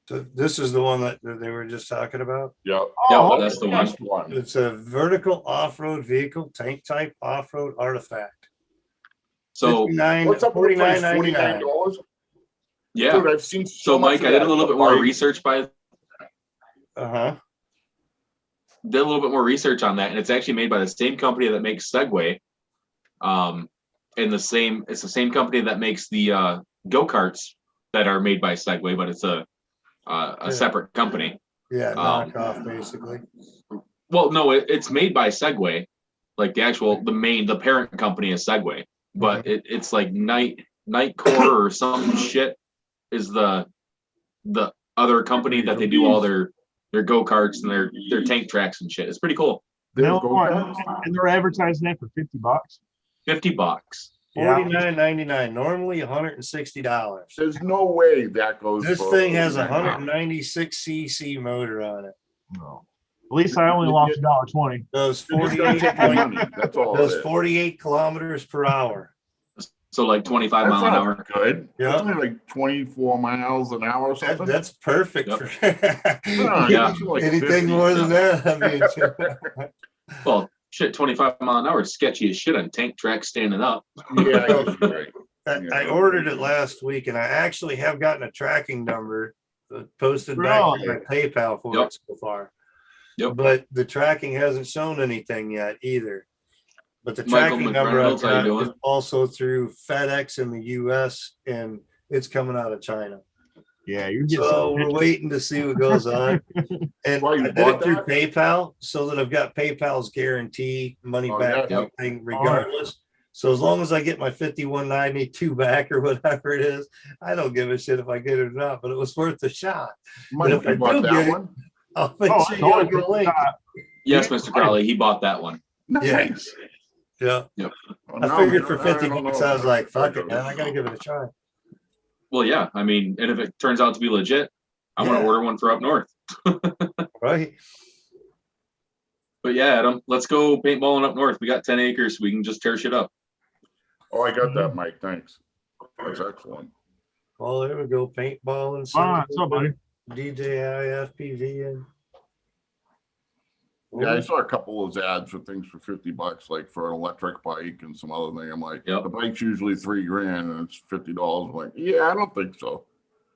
So this is the one that they were just talking about. Yeah. Yeah, that's the one. It's a vertical off-road vehicle, tank type off-road artifact. So what's up with the price? $49? yeah. Dude, I've seen So much Mike, of I did that. a little bit more research did a little bit more research on that, and it's actually made by the same company that makes Segway. It's the same company that makes the go-karts that are made by Segway, but it's a separate company. Yeah, knockoff basically. Well, no, it's made by Segway, like the parent company is Segway, but it's like Nightcore or some shit is the other company that they do all their go-karts and their tank tracks and shit. It's pretty cool. And they're advertising that for $50. $50. $49.99. Normally $160. There's no way that goes. This for thing has a $49. 196cc motor on it. No. At least I only lost $1.20. Does You're just gonna 48 take the money. That's all. it does is. 48 kilometers per hour. So like 25 That's mile an not hour. good. Yeah. That's only like 24 miles an hour or something. That's perfect. Yep. For Yeah. Like anything 50, more than that. I mean, Well, shit, 25 mile an hour is sketchy as shit on tank tracks standing up. Yeah, I guess you're right. I ordered it last week, and I actually have gotten a tracking number posted back to my PayPal for it so far. Yep. But the tracking hasn't shown anything yet either. But the Michael tracking number I've McReynolds, how you got doing? is also through FedEx in the US, and it's coming out of China. Yeah, you're getting So we're waiting to see what goes on. And Well, you I did bought it through that? PayPal so that I've got PayPal's guarantee money Oh, back yeah. thing regardless. So as long as I get my 51.92 back or whatever it is, I don't give a shit if I get it or not, but it was worth a shot. Mike, if I you bought do that get it- one? I'll make Oh, sure it's you always have the worth a link. shot. Yes, Mr. Crowley, he bought that one. Nice. Yeah. Well, I no, figured man, for I 50 don't bucks, know. I was like, fuck it, man. I got to give it a try. Well, yeah, I mean, and if it turns out to be legit, I want Yeah. to order one for up north. Right. But yeah, Adam, let's go paintballing up north. We got 10 acres. We can just tear shit up. Oh, I got that, Mike. Thanks. That's excellent. Well, there we go. Paintball and What's up, buddy? DJI FPV and. Yeah, I saw a couple of those ads for things for $50, like for an electric bike and some other thing. I'm like, Yep. the bike's usually $3,000 and it's $50. I'm like, yeah, I don't think so.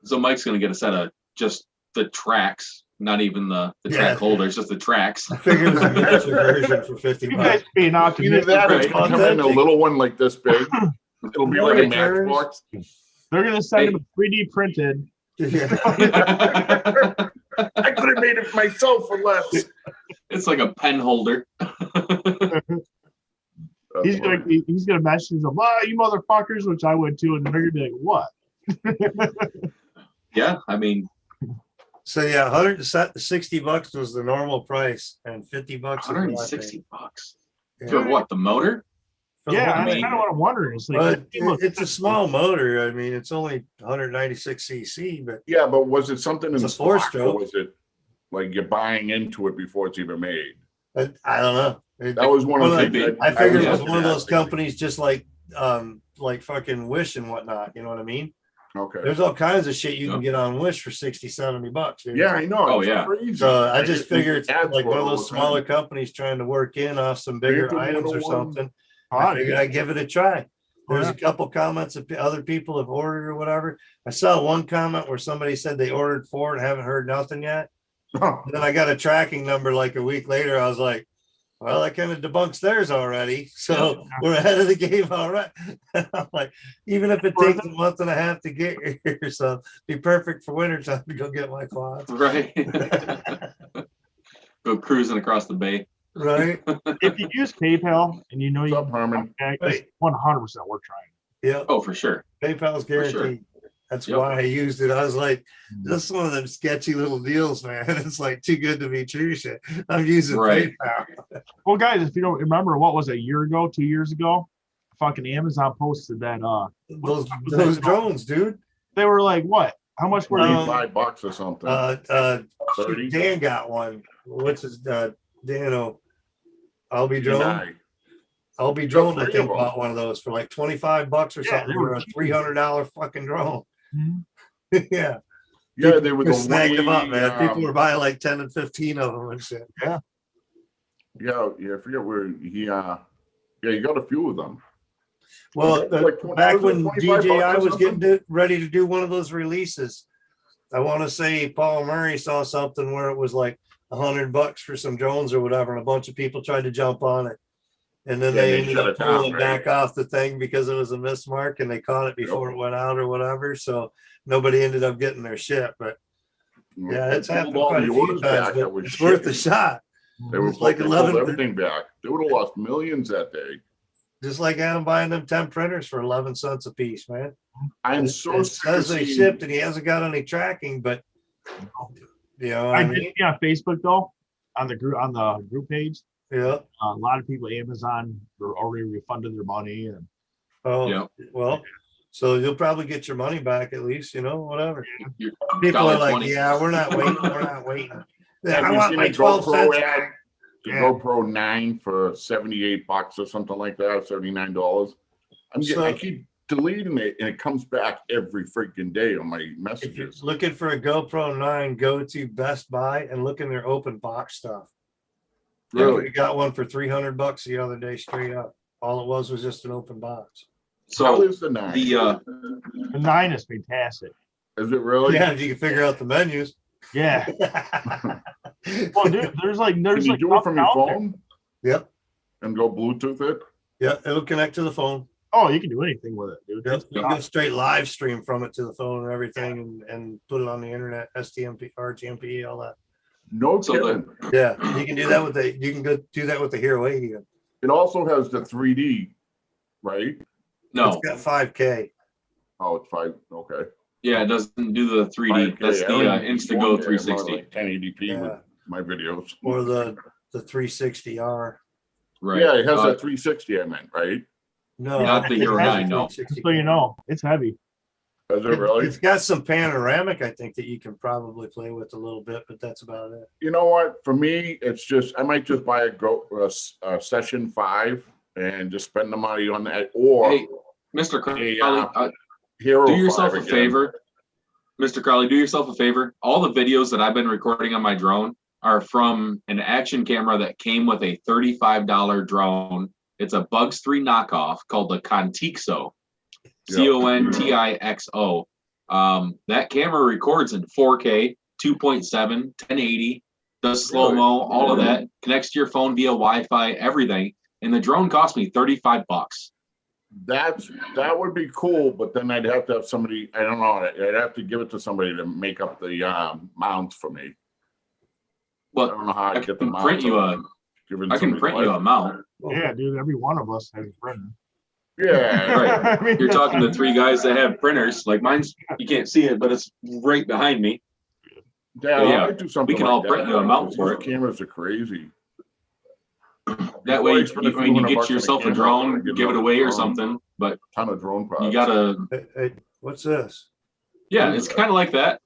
So Mike's going to get a set of just the tracks, not even the Yeah. track holders, just the tracks. I figured it was a miniature version for 50 You guys bucks. being Either optimistic. that or it's Right. gonna come in a Authentic. little one like this big. It'll be like a matchbox. They're gonna send Hey. them 3D printed. Yeah. I could have made it myself for less. It's like a pen holder. He's gonna message them, you motherfuckers, which I would too, and they're gonna be like, what? Yeah, I mean, So yeah, $160 was the normal price, and $50 is what I paid. $160. Yeah. For what, the motor? For the Yeah, whole I thing. kind of what I'm wondering. It's like, But hey, look, it's a small motor. I mean, it's only 196 cc, but Yeah, but was it something in It's a stock, four-stroke. or was it like you're buying into it before it's even made? I don't know. That was one of the Well, things. I figured it was Yeah. one of those companies just like fucking Wish and whatnot. You know what I mean? Okay. There's all kinds of shit you can Yeah. get on Wish for $60-70. Dude. Yeah, I know. Oh, It's yeah. crazy. So I just figure it's ads like for one it of all those the time. smaller companies trying to work in off some bigger Phantom items or 101. something. I fine. figured I'd give it a try. There's Yeah. a couple comments that other people have ordered or whatever. I saw one comment where somebody said they ordered 4 and haven't heard nothing yet. And then I got a tracking number like a week later. I was like, well, that kind of debunks theirs already. So we're ahead of the game. All right. I'm like, even if it takes a month and a half to get here, so be perfect for winter time to go get my quads. Right. Go cruising across the bay. Right. If you use PayPal and you know What's you up, Herman? it's 100% worth trying. Yeah. Oh, for sure. PayPal's For sure. guaranteed. That's Yep. why I used it. I was like, this is one of them sketchy little deals, man. It's like too good to be true shit. I'm using Right. PayPal. Well, guys, if you don't remember, what was it, a year ago, 2 years ago? Fucking Amazon posted that Those drones, dude. they were like, what? How much were they? $5 or something. 30. Dan got one. What's his Dano? I'll be drone. Deny. I'll be drone. I three think of 'em. bought one of those for like $25 or Yeah, something. they They were were a cheap. $300 fucking drone. Mhm. Yeah, Yeah, they were the snagged them up, way, man. People were buying like 10 and 15 of them and shit. Yeah, I forget where he. Yeah, you got a few of them. Well, Like back was it when 25 DJI bucks or was getting something? ready to do one of those releases, I want to say Paul Murray saw something where it was like $100 for some drones or whatever, and a bunch of people tried to jump on it. And then Yeah, they they ended shut up it down, pulling right? back off the thing because it was a mismark and they caught it before it went out or whatever. So nobody ended up getting their shit. But yeah, it's They pulled happened all quite the a few orders times. back But that was it's worth a shipping. shot. They were It's like pulled 11 everything back. They would have lost millions that day. Just like Adam buying them 10 printers for 11 cents a piece, man. I'm It so sick of says they seeing- shipped and he hasn't got any tracking, but you know what I I did mean? see on Facebook though, on the group page, Yeah. A lot of people, Amazon, they're already refunded their money, and Oh, Yeah. well, so you'll probably get your money back at least, whatever. You're People are like, $1.20. yeah, we're not waiting. We're not waiting. Yeah, Have I you want seen my a 12 GoPro cents ad? back. The Yeah. GoPro 9 for $78 or something like that, $79. I keep deleting it and it comes back every freaking day on my If you're messages. looking for a GoPro 9, go to Best Buy and look in their open box stuff. Really? We got one for $300 the other day straight up. All it was just an open box. How So is the 9? the 9 is fantastic. Is it really? Yeah, if you can figure out the menus. Yeah. Well, dude, there's Can you like do it from your nothing out there. phone Yep. and go Bluetooth it? Yeah, it'll connect to the phone. Oh, you can do anything with it, dude. Yep. It's You can go straight live stream from it to the phone and everything and put it on the internet, STMP, RTMP, all that. No So kidding. Yeah, you can do that with you can go do that with the Hero 8 even. It also has the 3D, right? no, It's got 5K. Oh, it's 5. Okay. yeah, it doesn't do the 3D. 5K. That's I the don't even Instago want that. I'm on 360. like 1080p Yeah. with my videos. Or the 360R. Right. Yeah, it has a 360, I meant, right? No, Not the it Hero has a 9, no. 360. so you know, it's heavy. Is it really? It's got some panoramic, I think, that you can probably play with a little bit, but that's about it. You know what? For me, it's just I might just buy a Session 5 and just spend the money on that, or Hey, Mr. Crowley, Hero. do yourself 5 a again. favor. Mr. Crowley, do yourself a favor. All the videos that I've been recording on my drone are from an action camera that came with a $35 drone. It's a Bugs 3 knockoff called the Contixo. Contixo. That camera records in 4K, 2.7, 1080, does slow-mo, all of that, connects to your phone via Wi-Fi, everything. And the drone cost me $35. That would be cool, but then I'd have to have somebody. I don't know. I'd have to give it to somebody to make up the mounts for me. I But don't know how I I'd get the can mounts. print you I can somebody print you a mount. Yeah, dude. Every one of us has a printer. Yeah. Right. I mean, You're talking to 3 guys that have printers. Like mine's, you can't see it, but it's right behind me. Yeah, Yeah, I might do something we can like all that. print you a mount for Those it. cameras are crazy. That way, I spend a few when you $100 get on a yourself a camera, drone, I get give it another away or drone. something. But Ton of drone parts. you gotta, Hey, what's this? yeah, it's kind of like that.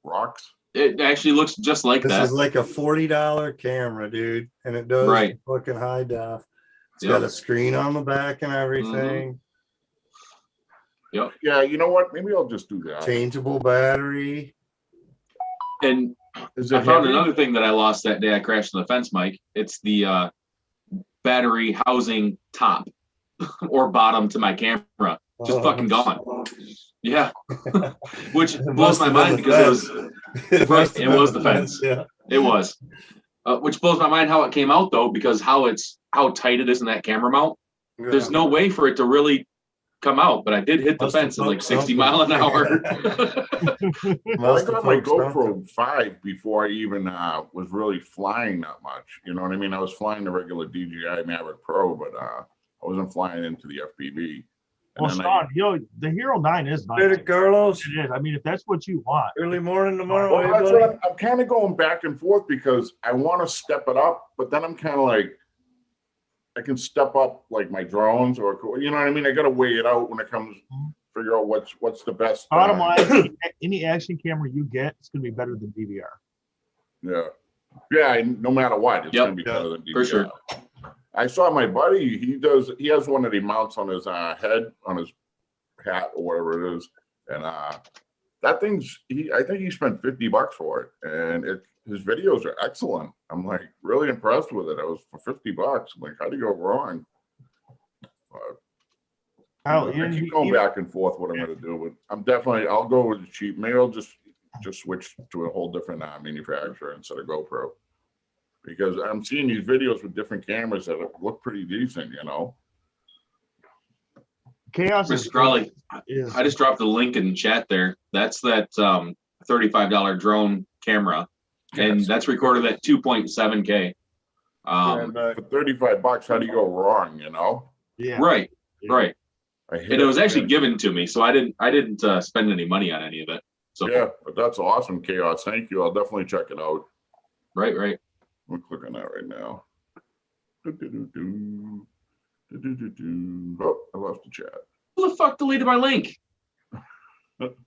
Rocks. It actually looks just like This that. is like a $40 camera, dude, and it does Right. fucking high def. It's Yep. got a screen on the back and everything. Yeah, you know what? Maybe I'll just do that. Changeable battery. And Is I it found heavy? another thing that I lost that day I crashed on the fence, Mike. It's the battery housing top or bottom to my camera. Just fucking gone. Yeah. Which It blows must my have been mind the because fence. Right, must have it been was the fence. Yeah. it was. Which blows my mind how it came out though, because how tight it is in that camera mount. There's no way for it to really come out, but I did hit the Must have fence at like poked 60 something. mile an hour. Well, I Must have got my poked something. GoPro 5 before I even was really flying that much. You know what I mean? I was flying the regular DJI Mavic Pro, but I wasn't flying into the FPV. And well, then Sean, the Hero 9 is nice. Did it, Carlos? It is. I mean, if that's what you want. Early morning tomorrow, Well, eh, that's buddy? what I'm kind of going back and forth because I want to step it up, but then I'm kind of like, I can step up like my drones or, you know what I mean? I got to weigh it out when it comes, figure out what's the best. Bottom line, any action camera you get, it's going to be better than DVR. Yeah. Yeah. No matter what, it's Yep. going to be better than DJI. For sure. I saw my buddy, he has one of the mounts on his head, on his hat or whatever it is. And that thing's, I think he spent $50 for it. And his videos are excellent. I'm like really impressed with it. I was for $50. I'm like, how do you go wrong? Oh, I keep going back and forth what I'm going to do, but I'll go with the cheap. Maybe I'll just switch to a whole different manufacturer instead of GoPro. Because I'm seeing these videos with different cameras that look pretty decent, you know. Chaos is Mr. Crowley, is I just dropped the link in chat there. That's that $35 drone camera. And Yes. that's recorded at 2.7K. For $35, how do you go wrong, you know? yeah. Right, Yeah. right. I hate And it was actually and- given to me, so I didn't spend any money on any of it. So Yeah, but that's awesome, Chaos. Thank you. I'll definitely check it out. right. I'm clicking that right now. Oh, I lost the chat. Who the fuck deleted my link?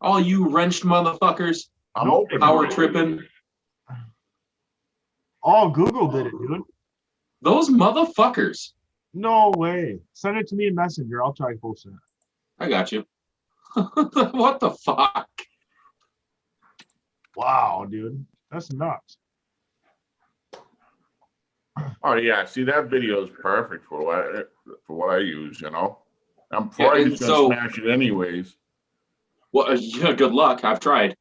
All you wrenched motherfuckers. I'm Nope. open. Power tripping. Oh, Google did it, dude. Those motherfuckers. No way. Send it to me in Messenger. I'll try posting it. I got you. What the fuck? Wow, dude. That's nuts. Oh yeah, see that video is perfect for what I use. You know, I'm probably just gonna smash it anyways. Well, yeah, good luck. I've tried.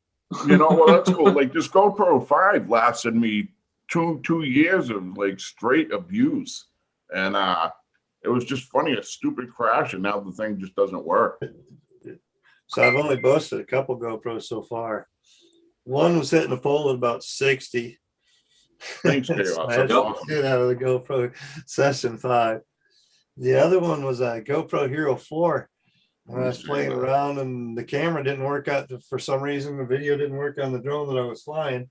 You know, well that's cool. Like this GoPro 5 lasted me two years of like straight abuse, and it was just funny, a stupid crash, and now the thing just doesn't work. So I've only busted a couple GoPros so far. One was hitting a pole at about 60. Thanks, Chaos. So I had to get out of the GoPro Session 5. The other one was a GoPro Hero 4. And I was playing around and the camera didn't work out for some reason. The video didn't work on the drone that I was flying.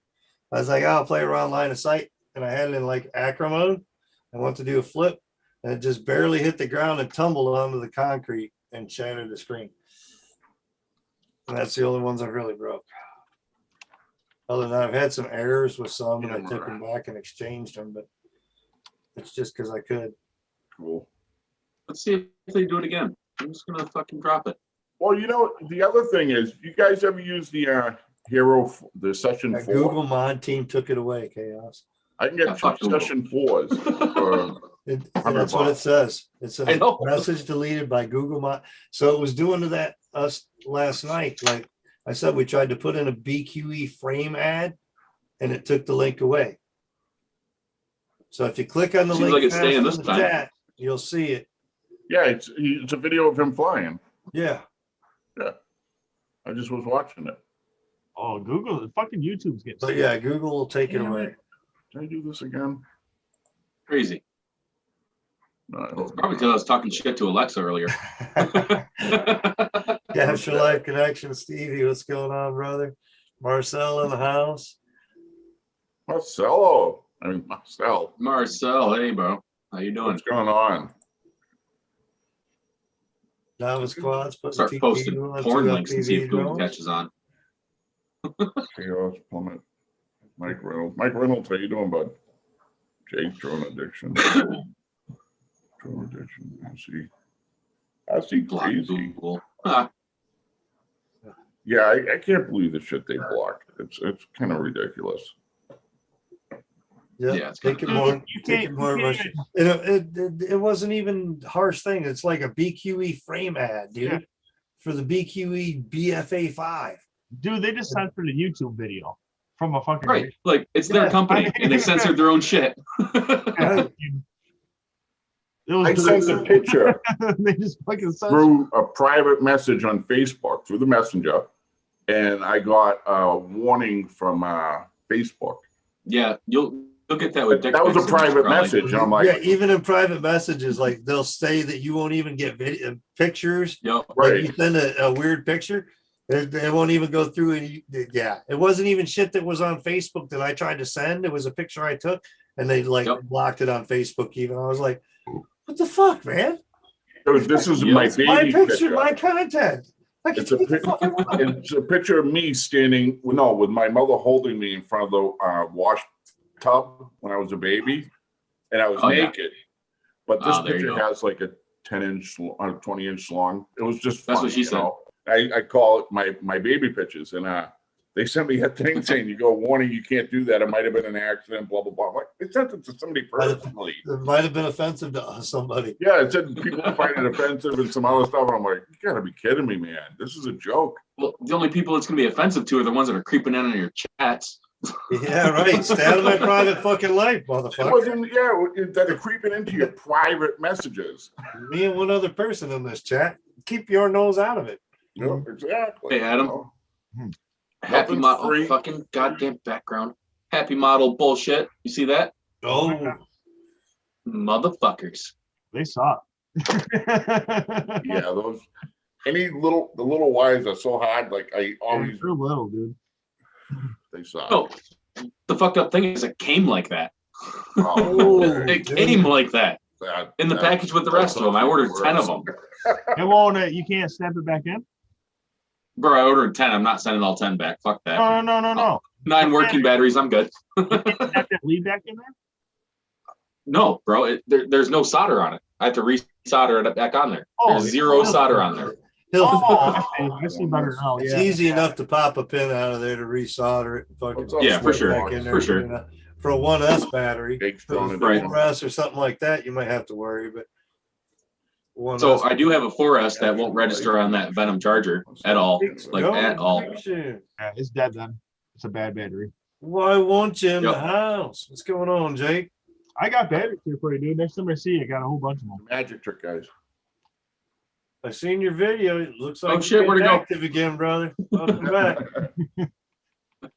I was like, I'll play around line of sight. And I had it in like acro mode. I went to do a flip and it just barely hit the ground and tumbled onto the concrete and shattered the screen. And that's the only ones I really broke. Other than that, I've had some errors with some and I took them back and exchanged them, but it's just because I could. Cool. Let's see if they do it again. I'm just gonna fucking drop it. Well, you know, the other thing is, you guys ever use the Hero, the Session 4? Google mod team took it away, Chaos. I can get two Session 4s. For That's what it says. It says I know. message deleted by Google mod. So it was doing to that us last night. Like I said, we tried to put in a BQE frame ad and it took the link away. So if you click on the Seems link like it's fast staying in this the time. chat, you'll see it. Yeah, it's a video of him flying. Yeah. Yeah, I just was watching it. Oh, Google, fucking YouTube's getting. But yeah, Google will take it Damn away. it. Can I do this again? Crazy. No, I It's hope probably not. because I was talking shit to Alexa earlier. Capture Life Connection, Stevie. What's going on, brother? Marcel in the house. Marcelo. Marcel. Marcel, hey bro, how you doing? What's going on? Novice Quads. Start posting porn links and see if Google catches on. Chaos Plummet. Mike Reynolds. Mike Reynolds, how you doing, bud? Jake, Drone Addiction. Drone Addiction. I see Block crazy. Google. Ah, Yeah, I can't believe the shit they block. It's kind of ridiculous. Yeah, Yeah, it's take it kinda- more. You Take it can't- more. you Rush. can't- It wasn't even harsh thing. It's like a BQE frame ad, dude, Yeah. for the BQE BFA 5. Dude, they just censored a YouTube video from a fucking. right, like it's their Yeah, company and they censored their own shit. Right. It was I sent a picture they just fucking censored. through a private message on Facebook, through the messenger, and I got a warning from Facebook. Yeah, you'll get that with dick That was a pics, private probably. message, and I'm like, Yeah, even in private messages, like they'll say that you won't even get video pictures. Yep. Like right. you send a weird picture, it won't even go through. And yeah, it wasn't even shit that was on Facebook that I tried to send. It was a picture I took, and they like Yep. blocked it on Facebook. Even I was like, "What the fuck, man? This is Yeah, my it's My baby picture, picture. my content. I can It's a take the pic- fuck I want." It's a picture of me standing, with my mother holding me in front of the wash tub when I was a baby, and I was Oh, yeah. naked. But this Oh, there you picture go. has like a 10-inch, 20-inch long. It was just That's fun, what she said. I call it my baby pictures, and they sent me a thing saying, "You go warning, you can't do that. It might have been an accident." Blah blah blah. I'm like, they sent it to somebody personally. It might have been offensive to somebody. Yeah, it said people find it offensive and some other stuff. And I'm like, you gotta be kidding me, man. This is a joke. Well, the only people it's gonna be offensive to are the ones that are creeping in on your chats. Yeah, right. Stay out of my private fucking life, It motherfucker. wasn't, that are creeping into your private messages. Me and one other person in this chat. Keep your nose out of it. Yeah, exactly. Hey, Adam. Happy Nothing's model, free. fucking goddamn background. Happy model bullshit. You see that? Oh, Motherfuckers. They suck. Yeah, those the little wires are so hard. Like I always, They're little, dude. they suck. Oh, the fucked up thing is it came like that. Oh, It came like that in the package with the rest of them. I ordered 10 of them. It won't. You can't snap it back in. Bro, I ordered 10. I'm not sending all 10 back. Fuck that. No. 9 working batteries. I'm good. Snap that lead back in there. No, bro. There's no solder on it. I have to re-solder it back on there. There's zero solder on there. I see better now. It's Yeah. easy enough to pop a pin out of there to resolder it. And fucking Yeah, for sure. back in there, For sure. you know. For a 1S battery, Big for a strong Right. 4S or something like that, you might have to worry. But 1S, So I do have a 4S that won't register on that Venom charger at all. Like at all. Yeah, it's dead then. It's a bad battery. Why won't you in the Yep. house? What's going on, Jake? I got batteries here for you, dude. Next time I see you, I got a whole bunch of them. Magic trick, guys. I seen your video. It looks like Oh, shit, you're where'd it getting go? active again, brother. Welcome back.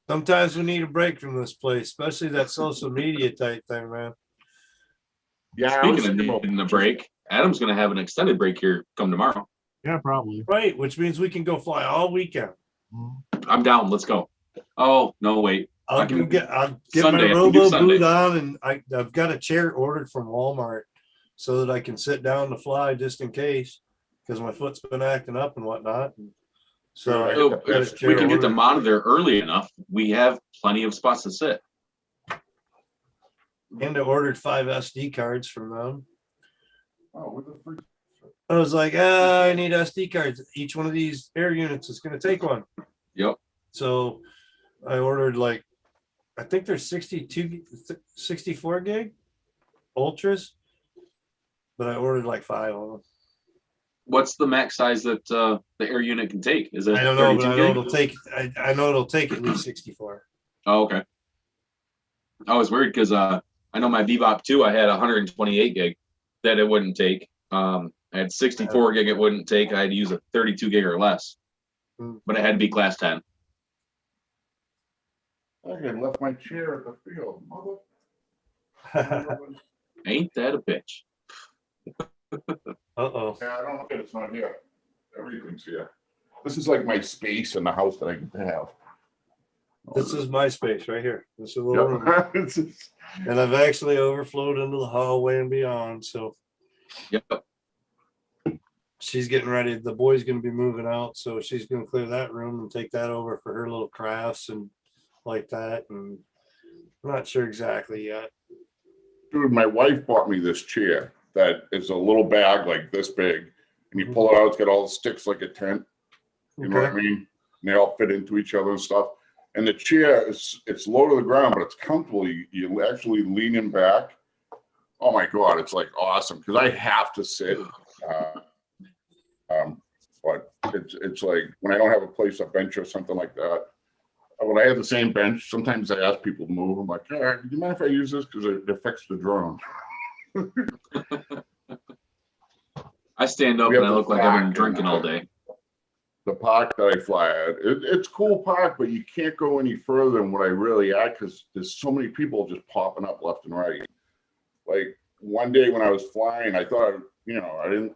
Sometimes we need a break from this place, especially that social media type thing, man. Yeah, I was Speaking of thinking about- needing a break, Adam's going to have an extended break here come tomorrow. Yeah, probably. Right, which means we can go fly all weekend. I'm down. Let's go. Oh, no, wait. I'll I can- get Sunday, I my can do robo Sunday. boot on, and I've got a chair ordered from Walmart so that I can sit down to fly just in case, because my foot's been acting up and whatnot. So I So got a if chair we can get the ordered. monitor early enough, we have plenty of spots to sit. And I ordered 5 SD cards from them. Oh, what the freak? I was like, I need SD cards. Each one of these air units is going to take one. Yep. So I ordered like, I think there's 64 gig ultras, but I ordered like 5 of them. What's the max size that the air unit can take? Is it I don't know, but 32 I know gig? it'll take. I know it'll take at least 64. Oh, okay. I was worried because I know my Bebop 2, I had 128 gig that it wouldn't take. I had 64 gig it wouldn't take. I had to use a 32 gig or less, but it had to be class 10. I left my chair at the field, mother. Ain't that a bitch? Uh-oh. Yeah, I don't know if it's not here. Everything's here. This is like my space in the house that I can have. This is my space right here. This is a little room. Yep. It's just- And I've actually overflowed into the hallway and beyond. So Yep. she's getting ready. The boy's going to be moving out. So she's going to clear that room and take that over for her little crafts and like that. And I'm not sure exactly yet. Dude, my wife bought me this chair that is a little bag like this big, and you pull it out, it's got all the sticks like a tent. You know what I mean? And they all fit into each other and stuff. And the chair it's low to the ground, but it's comfortable. You actually leaning back. Oh my God, it's like awesome because I have to sit. But it's like when I don't have a place to bench or something like that. When I have the same bench, sometimes I ask people to move. I'm like, do you mind if I use this? Because it affects the drone. I stand up We and have I to look like I've been park drinking and- all day. The park that I fly at, it's cool park, but you can't go any further than what I really at because there's so many people just popping up left and right. Like one day when I was flying, I thought, I didn't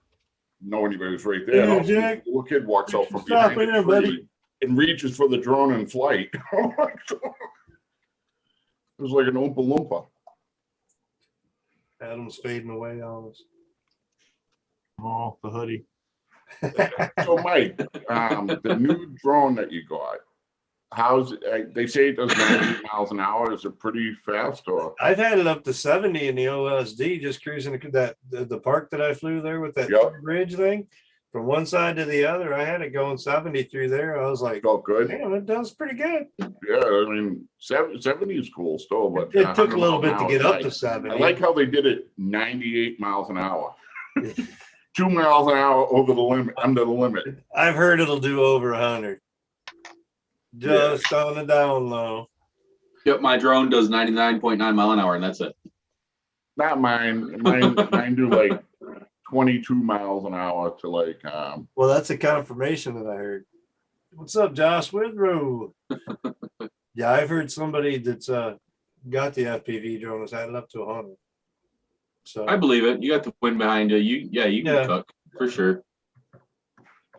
know anybody was right there. Hey, And Jack. a little kid walks out from Stop behind here, a buddy. tree and reaches for the drone in flight. Oh my God. It was like an Oompa Loompa. Adam's fading away on us. Oh, the hoodie. So Mike, the new drone that you got, they say it does 90 miles an hour. Is it pretty fast or? I've had it up to 70 in the OSD, just cruising the park that I flew there with that Yep. bridge thing. From one side to the other, I had it going 70 through there. I was like, Felt good. damn, it does pretty good. Yeah, I mean, 70 is cool still, but It took 100 a little bit miles to an get hour up is to nice. 70. I like how they did it 98 miles an hour. 2 miles an hour over the limit, under the limit. I've heard it'll do over 100. Just on the down low. Yep, my drone does 99.9 mile an hour, and that's it. Not mine. Mine do like 22 miles an hour to like Well, that's a confirmation that I heard. What's up, Josh Withrow? Yeah, I've heard somebody that's got the FPV drone has had it up to 100. So I believe it. You got the wind behind you. You can Yeah. cook for sure.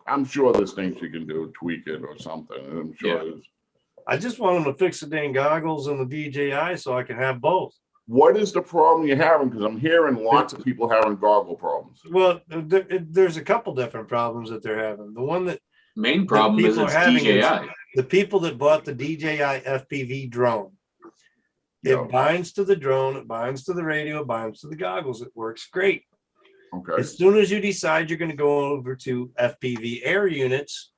I'm sure there's things you can do, tweak it or something. I'm sure Yeah. there's I just want them to fix the dang goggles and the DJI so I can have both. What is the problem you're having? Because I'm hearing lots of people having goggle problems. Well, there's a couple different problems that they're having. The one that Main problem is people it's are having is DJI. the people that bought the DJI FPV drone. Yeah. It binds to the drone, it binds to the radio, it binds to the goggles. It works great. Okay. As soon as you decide you're going to go over to FPV air units,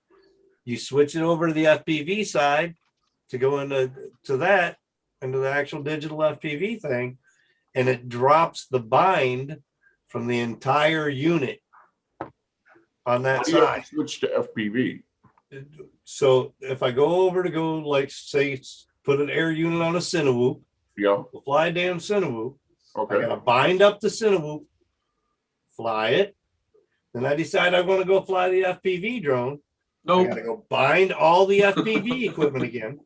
you switch it over to the FPV side to go into the actual digital FPV thing, and it drops the bind from the entire unit on that How do you have side. to switch to FPV? So if I go over to go, like, say, put an air unit on a Cinewoop, Yeah. we'll fly a damn Cinewoop. I Okay. gotta bind up the Cinewoop, fly it. Then I decide I want to go fly the FPV drone. I Nope. gotta go bind all the FPV equipment again.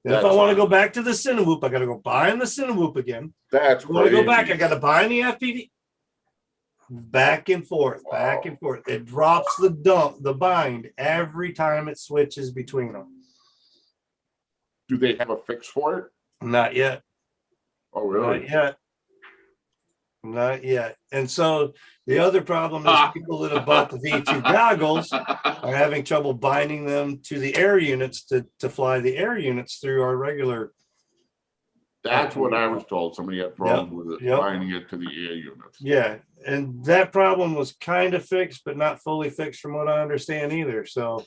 Then if I That's want to right. go back to the Cinewoop, I gotta go bind the Cinewoop again. That's When I go back, I crazy. gotta bind the FPV. Back and forth, back and forth. It drops the bind every time it switches between them. Do they have a fix for it? Not yet. Oh, really? Not yet. Not yet. And so the other problem is people that have bought the V2 goggles are having trouble binding them to the air units to fly the air units through our regular. That's what I was told. Somebody had problems with it, Yep. binding it to the air units. Yeah. And that problem was kind of fixed, but not fully fixed from what I understand either. So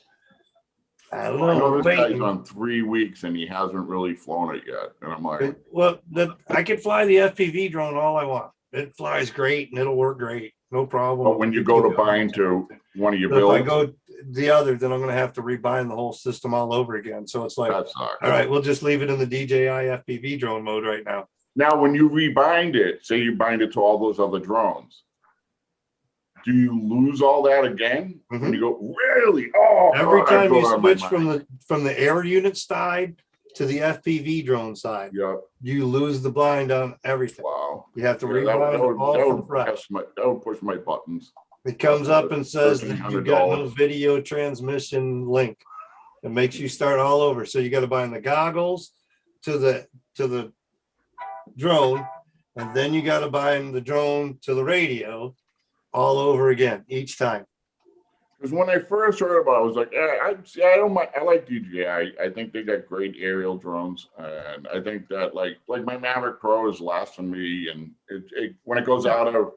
I don't know. I know We're this guy's waiting. on 3 weeks and he hasn't really flown it yet. And I'm like, Well, I can fly the FPV drone all I want. It flies great and it'll work great. No problem. but when you go to bind to one of your But if I builds, go the other, then I'm going to have to rebind the whole system all over again. So it's like, that sucks. all right, we'll just leave it in the DJI FPV drone mode right now. Now, when you rebind it, say you bind it to all those other drones, do you lose all that again? When you go, really? Oh, Every God, time that you goes out of my switch mind. from the air unit side to the FPV drone side, Yeah, you lose the bind on everything. wow. You have to Yeah, rebind that all from would fresh. that would push my buttons. It comes up and says that you've got no $1,300. video transmission link. It makes you start all over. So you got to bind the goggles to the drone, and then you got to bind the drone to the radio all over again each time. Because when I first heard about it, I was like, I don't mind. I like DJI. I think they got great aerial drones, and I think that like my Maverick Pro is lasting me, and it when it goes out of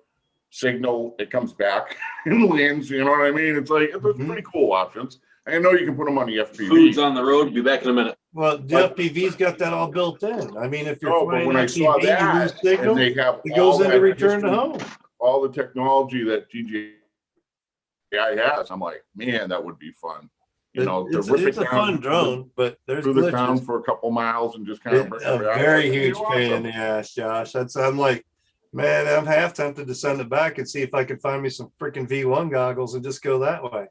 signal, it comes back and lands. You know what I mean? It's like it's pretty cool options. I know you can put them on the FPV. Food's on the road. Be back in a minute. Well, the FPV's got that all built in. I mean, if you're No, but flying when I saw FPV, you lose that, signal, and they have it goes all into that return to history, home. all the technology that DJI has, I'm like, man, that would be fun. You know, to rip It's it a down fun drone, but there's through the town glitches. for a couple miles and just kind of It's bring a it back. very That'd be huge pain in awesome. the ass, Josh. I'm like, man, I'm half tempted to send it back and see if I can find me some freaking V1 goggles and just go that way.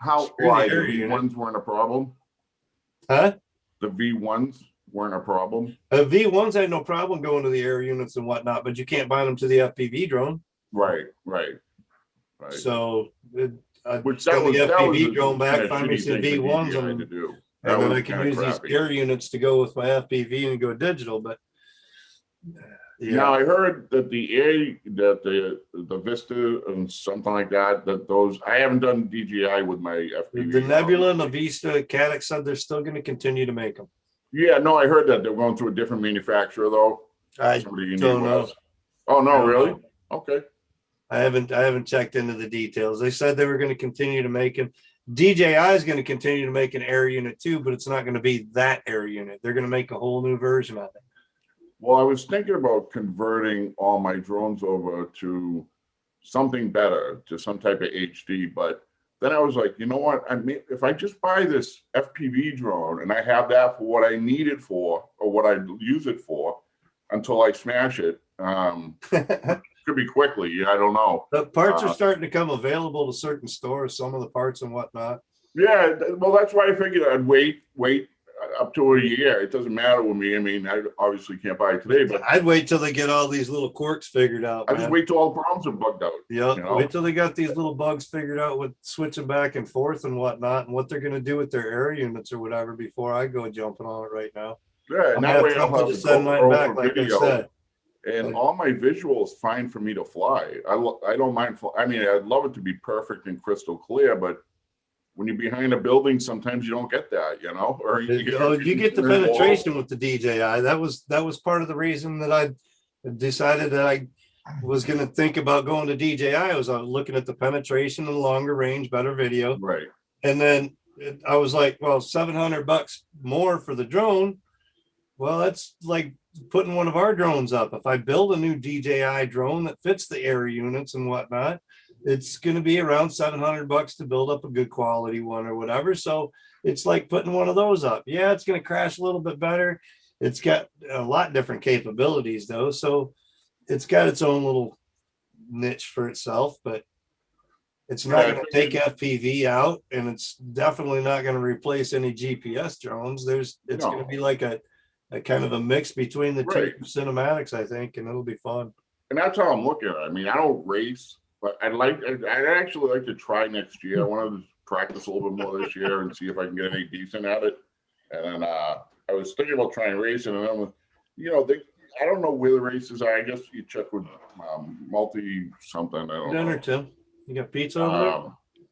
How Screw the why the air unit. V1s weren't a problem? Huh? The V1s weren't a problem. V1s had no problem going to the air units and whatnot, but you can't bind them to the FPV drone. Right. So Which send that the was FPV a drone back, kinda find me shitty some thing for V1s, DJI and to do. That then was I can kinda use crappy. these air units to go with my FPV and go digital. But Now I heard that the Vista and something like that, those I haven't done DJI with my FPV. the Nebula and the Vista, Caddx said they're still going to continue to make them. Yeah, no, I heard that they're going through a different manufacturer though. I Somebody in don't the know. US. Oh I no, don't really? know. Okay. I haven't checked into the details. They said they were going to continue to make them. DJI is going to continue to make an air unit too, but it's not going to be that air unit. They're going to make a whole new version of it. Well, I was thinking about converting all my drones over to something better, to some type of HD, but then I was like, you know what? I mean, if I just buy this FPV drone and I have that for what I need it for, or what I use it for until I smash it, could be quickly. I don't know. The parts are starting to come available to certain stores, some of the parts and whatnot. Yeah, well, that's why I figured I'd wait up to a year. It doesn't matter with me. I mean, I obviously can't buy it today, but I'd wait till they get all these little quirks figured out. I just wait till all the problems are bugged out. Yeah, you know? wait till they got these little bugs figured out with switching back and forth and whatnot, and what they're going to do with their air units or whatever before I go jumping on it right now. Yeah, and I'm that way gonna I'll have have to the send mine GoPro back, for like I video. said. And all my visuals fine for me to fly. I don't mind. I mean, I'd love it to be perfect and crystal clear, but when you're behind a building, sometimes you don't get that, you know. Or You get the penetration with the DJI. That was part of the reason that I decided that I was going to think about going to DJI. I was looking at the penetration and longer range, better video. Right. And then I was like, well, $700 more for the drone. Well, that's like putting one of our drones up. If I build a new DJI drone that fits the air units and whatnot, it's going to be around $700 to build up a good quality one or whatever. So it's like putting one of those up. Yeah, it's going to crash a little bit better. It's got a lot different capabilities though. So it's got its own little niche for itself, but it's not going to take FPV out, and it's definitely not going to replace any GPS drones. It's going to be like a kind of a mix between the two cinematics, I think, and it'll be fun. And that's how I'm looking at it. I mean, I don't race, but I'd actually like to try next year. I wanted to practice a little bit more this year and see if I can get any decent at it. And then I was thinking about trying racing, and then, you know, I don't know where the races are. I guess you check with multi something. I don't know. Dinner, Tim. You got pizza over there?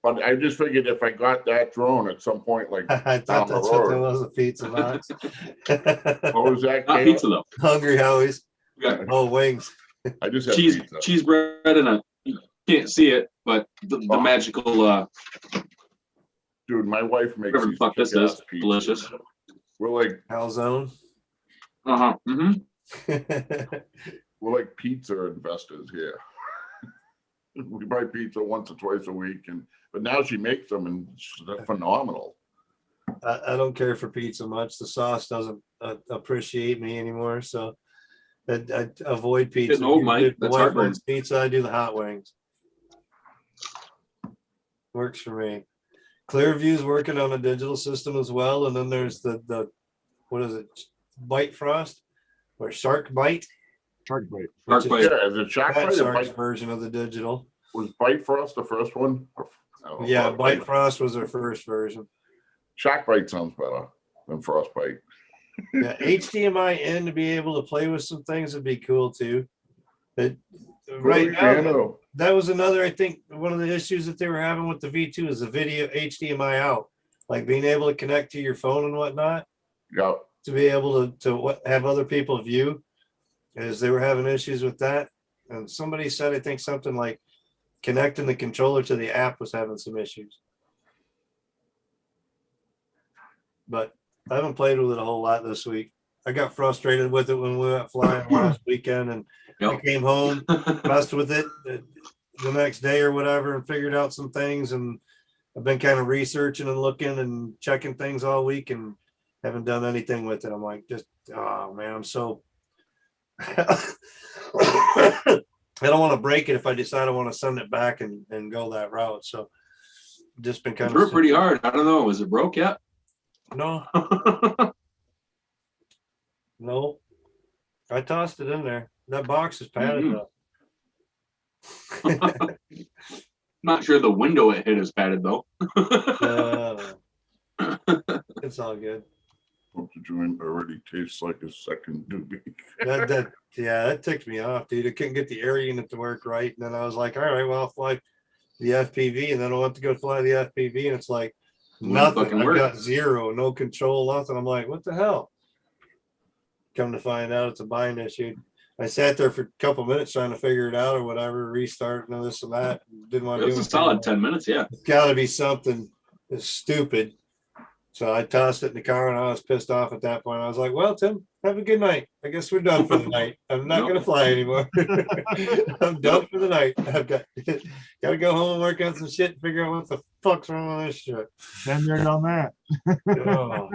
But I just figured if I got that drone at some point, like I thought that's what there was, a pizza box. What was that? Not pizza though. Hungry Howie's. Yeah. Oh, wings. I just had pizza. Cheese bread and you can't see it, but the magical dude, my wife makes whatever the fuck this is. Delicious. We're like Calzone. We're like pizza investors here. We buy pizza once or twice a week, but now she makes them and they're phenomenal. I don't care for pizza much. The sauce doesn't appreciate me anymore, so I avoid pizza. Getting old, Mike. That's heartburn. Pizza. I do the hot wings. Works for me. Clearview's working on a digital system as well, and then there's the what is it? Bite Frost or Shark Bite? Shark Bite. Yeah, is it Shark Bite? Shark's version of the digital. Was Bite Frost the first one? Yeah, Bite Frost was their first version. Shark Bite sounds better than Frostbite. Yeah, HDMI in to be able to play with some things would be cool too. But right now, that was another, I think, one of the issues that they were having with the V2 is the video HDMI out, like being able to connect to your phone and whatnot. Yeah. To be able to have other people view, as they were having issues with that. And somebody said, I think something like connecting the controller to the app was having some issues. But I haven't played with it a whole lot this week. I got frustrated with it when we went flying last weekend, and I came home, messed with it the next day or whatever, and figured out some things. And I've been kind of researching and looking and checking things all week, and haven't done anything with it. I'm like, oh man, I'm so I don't want to break it if I decide I want to send it back and go that route. So just been kind of pretty hard. I don't know. Was it broke yet? No. No. I tossed it in there. That box is padded up. Not sure the window it hit is padded though. It's all good. Hope the joint already tastes like a second doobie. That ticked me off, dude. I couldn't get the air unit to work right. And then I was like, all right, well, I'll fly the FPV, and then I went to go fly the FPV, and it's like nothing. I got zero, no control, nothing. I'm like, what the hell? Come to find out it's a bind issue. I sat there for a couple minutes trying to figure it out or whatever, restart and this and that. Didn't want to do it. It was a solid 10 minutes, yeah. It's got to be something that's stupid. So I tossed it in the car, and I was pissed off at that point. I was like, well, Tim, have a good night. I guess we're done for the night. I'm not going to fly anymore. I'm done for the night. I've got to go home and work on some shit and figure out what the fuck's wrong with this shit. Then you're on that. Oh.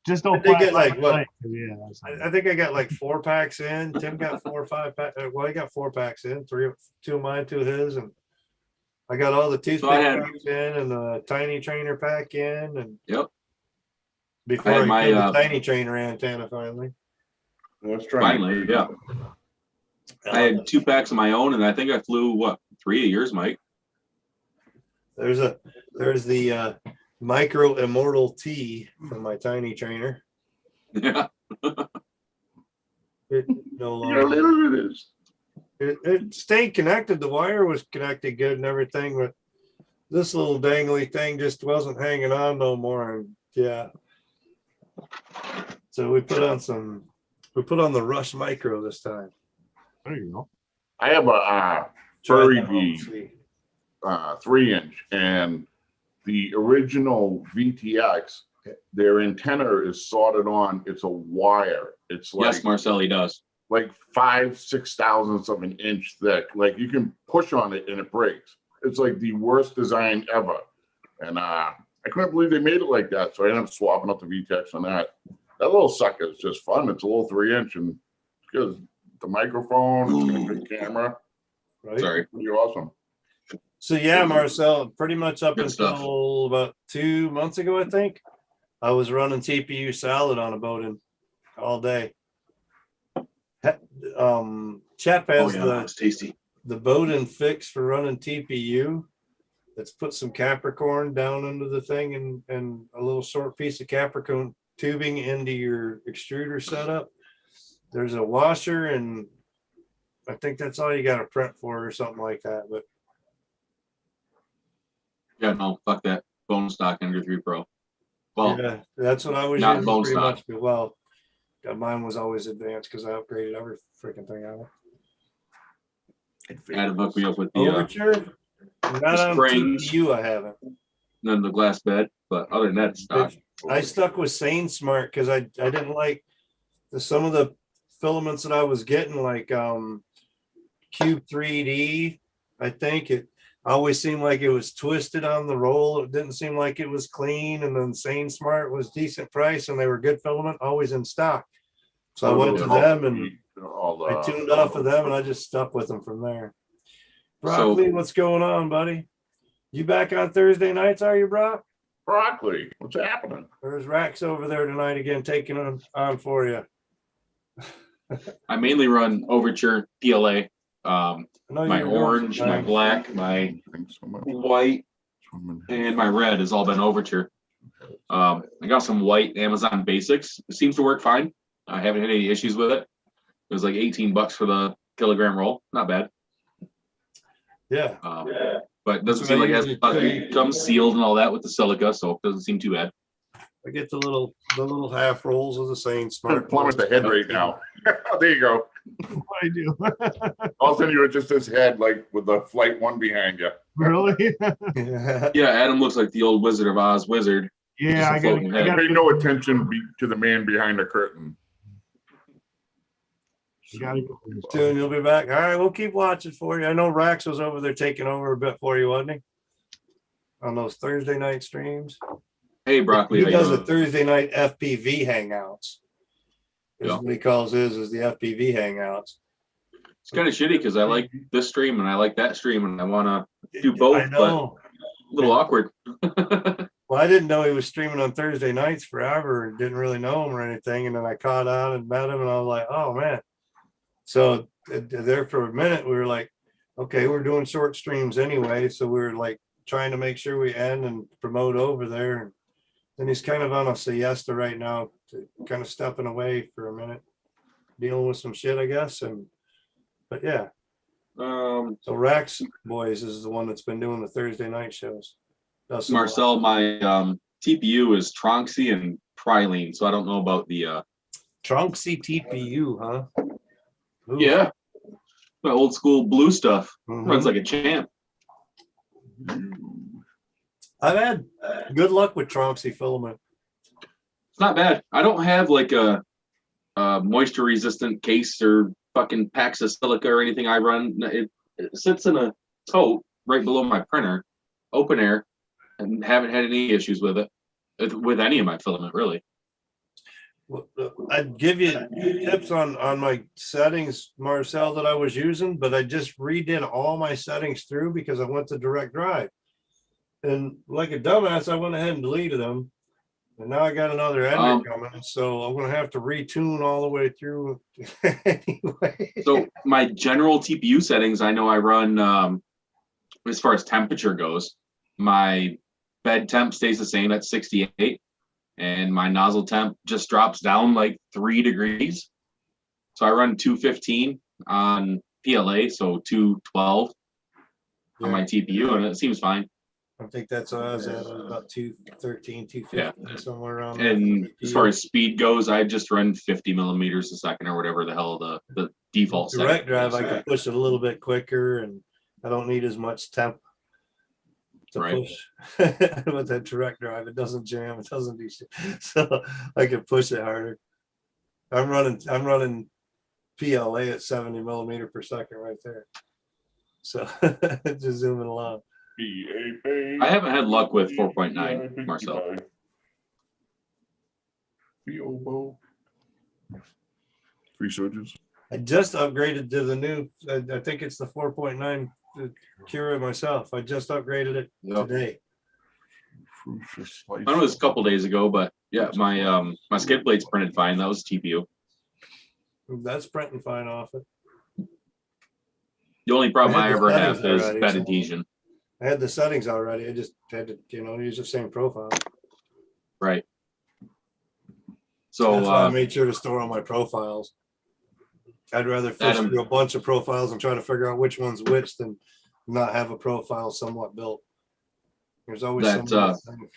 Just don't get like what? Yeah, I think I got like 4 packs in. Tim got 4 or 5 packs. Well, he got 4 packs in. 2 of mine, 2 of his, and I got all the toothpick packs in and the tiny trainer pack in, and before I my the tiny trainer antenna finally. Let's try. Finally, yeah. I had 2 packs of my own, and I think I flew 3 of yours, Mike. There's the Micro Immortal T from my tiny trainer. Yeah. It It no You got a longer. little of this. It stayed connected. The wire was connected good and everything, but this little dangly thing just wasn't hanging on no more. And yeah. So we put on the Rush Micro this time. There you go. I have a Furry V 3-inch, and the original VTX, their antenna is soldered on. It's a wire. It's like, Yes, Marcel, he does. like 5-6 thousandths of an inch thick. Like you can push on it and it breaks. It's like the worst design ever. And I couldn't believe they made it like that. So I ended up swapping up the VTX on that. That little sucker is just fun. It's a little 3-inch, and because the microphone, it's got a good camera. Right? Sorry. Pretty awesome. So yeah, Marcel, pretty much up Good until stuff. about 2 months ago, I think, I was running TPU salad on a Bowden all day. Chap Oh has yeah, it's tasty. the Bowden fix for running TPU. Let's put some Capricorn down into the thing and a little short piece of Capricorn tubing into your extruder setup. There's a washer, and I think that's all you got to print for or something like that. But Yeah, no, fuck that. Bone stock Ender 3 Pro. Well, yeah, that's what I was not using bone pretty stock. much. But well, mine was always advanced because I upgraded every freaking thing out. Adam hooked me up with the Overture, not on springs. TPU. I haven't. none of the glass bed, but other than that, it's stock. I stuck with Sane Smart because I didn't like some of the filaments that I was getting, like Cube 3D. I think it always seemed like it was twisted on the roll. It didn't seem like it was clean. And then Sane Smart was decent price and they were good filament, always in stock. So I went to them and I tuned off of them and I just stuck with them from there. Broccoli, what's going on, buddy? You back on Thursday nights, are you, Brock? Broccoli, what's happening? There's Rax over there tonight again, taking on for you. I mainly run Overture, PLA, I know my you're doing orange, some my things. black, my Thanks so much. white, and my red has all been Overture. I got some white Amazon Basics. It seems to work fine. I haven't had any issues with it. It was like $18 for the kilogram roll. Not bad. Yeah. But it doesn't That's seem what like I it usually comes sealed and all that with the silica, so it doesn't seem too bad. I get the little half rolls of the Sane I'm Smart. plummet the head right now. There you go. What I do. All of a sudden you were just this head, like with the Flight 1 behind you. Really? Yeah. Yeah, Adam looks like the old Wizard of Oz wizard. Yeah, I got. Pay no attention to the man behind the curtain. You gotta go. Soon you'll be back. All right, we'll keep watching for you. I know Rax was over there taking over a bit for you, wasn't he? On those Thursday night streams. Hey, Broccoli. He how you does doing? a Thursday night FPV hangouts. Is Yeah. what he calls his is the FPV hangouts. It's kind of shitty because I like this stream and I like that stream and I want to do both, I know. a little awkward. Well, I didn't know he was streaming on Thursday nights forever and didn't really know him or anything. And then I caught on and met him and I was like, oh man. So there for a minute, we were like, okay, we're doing short streams anyway. So we were like trying to make sure we end and promote over there. And then he's kind of on a siesta right now, kind of stepping away for a minute, dealing with some shit, I guess. But yeah. So Rax Boys is the one that's been doing the Thursday night shows. Marcel, my TPU is Tronxy and Prilene, so I don't know about the Tronxy TPU, huh? Ooh. yeah, my old school blue stuff. Mhm. Runs like a champ. I've had good luck with Tronxy filament. It's not bad. I don't have like a moisture resistant case or fucking packs of silica or anything. I run it sits in a tote right below my printer, open air, and haven't had any issues with it with any of my filament really. Well, I'd give you tips on my settings, Marcel, that I was using, but I just redid all my settings through because I went to direct drive. And like a dumbass, I went ahead and deleted them. And now I got another editor coming, so I'm going to have to retune all the way through anyway. So my general TPU settings, I know I run as far as temperature goes. My bed temp stays the same at 68, and my nozzle temp just drops down like 3 degrees. So I run 215 on PLA, so 212 on my TPU, and it seems fine. I think that's what I was at, about 213, 215, somewhere around there. And as far as speed goes, I just run 50 millimeters a second or whatever the hell the default direct drive, is. I can push it a little bit quicker, and I don't need as much temp to push with that direct drive. It doesn't jam, it doesn't do shit, so I can push it harder. I'm running PLA at 70 millimeter per second right there, so just zooming along. I haven't had luck with 4.9, Marcel. Free surges. I just upgraded to the new, I think it's the 4.9 Cura myself. I just upgraded it today. I know it was a couple days ago, but yeah, my skid plate's printed fine. That was TPU. That's printing fine off it. The only problem I ever have is already, bed so- adhesion. I had the settings already. I just had to, use the same profile. Right. So That's why I made sure to store all my profiles. I'd rather fish through a bunch of profiles and try to figure out which one's which than not have a profile somewhat built. There's always that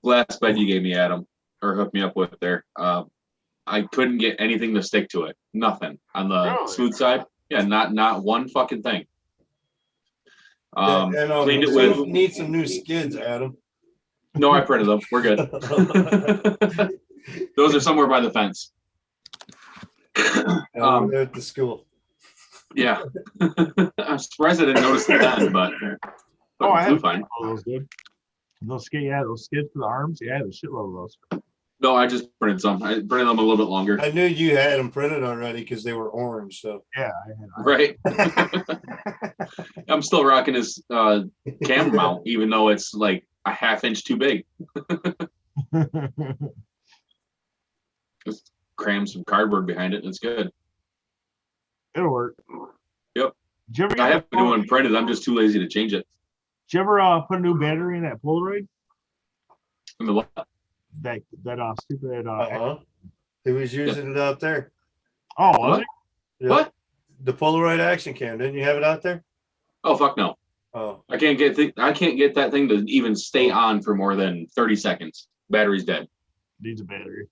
last bed you gave me, Adam, or hooked me up with there. I couldn't get anything to stick to it. Nothing on the smooth side. Yeah, not one fucking thing. Cleaned it with. Need some new skids, Adam. No, I printed them. We're good. Those are somewhere by the fence. At the school. Yeah. I'm surprised I didn't notice it then, but I flew have fine. those good. Those skids for the arms. Yeah, there's a shitload of those. No, I just printed some. I printed them a little bit longer. I knew you had them printed already because they were orange. So Yeah, right. I'm still rocking his camera mount, even though it's like a ½ inch too big. Just cram some cardboard behind it, and it's good. It'll work. Yep. Did you ever I have a new one printed. I'm just too lazy to change it. Did you ever put a new battery in that Polaroid? In the what? That stupid. He was using it out there. Oh, was What? it? Yep. What? The Polaroid action cam. Didn't you have it out there? Oh fuck no! Oh, I can't get that thing to even stay on for more than 30 seconds. Battery's dead. Needs a battery.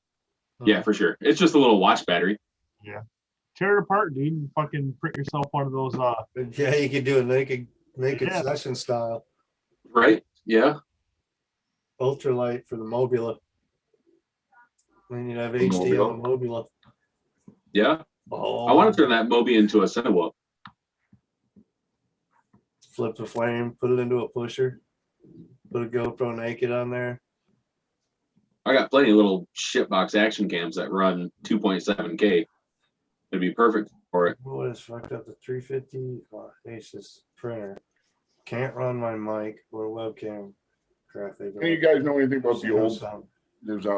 Yeah, for sure. It's just a little watch battery. Yeah. Tear it apart, dude. And fucking print yourself one of those. yeah, you could do a naked Yeah. session style. Right? Yeah. Ultralight for the Mobula. And you'd have HD on the Mobula. Yeah. Oh, I want to turn that Mobi into a Cinewhoop. flip the flame, put it into a pusher, put a GoPro naked on there. I got plenty of little shitbox action cams that run 2.7K. It'd be perfect for it. What is fucked up? The 350 Asus printer can't run my mic or webcam. Crap, they Hey, you guys know anything about the old? sound. There's a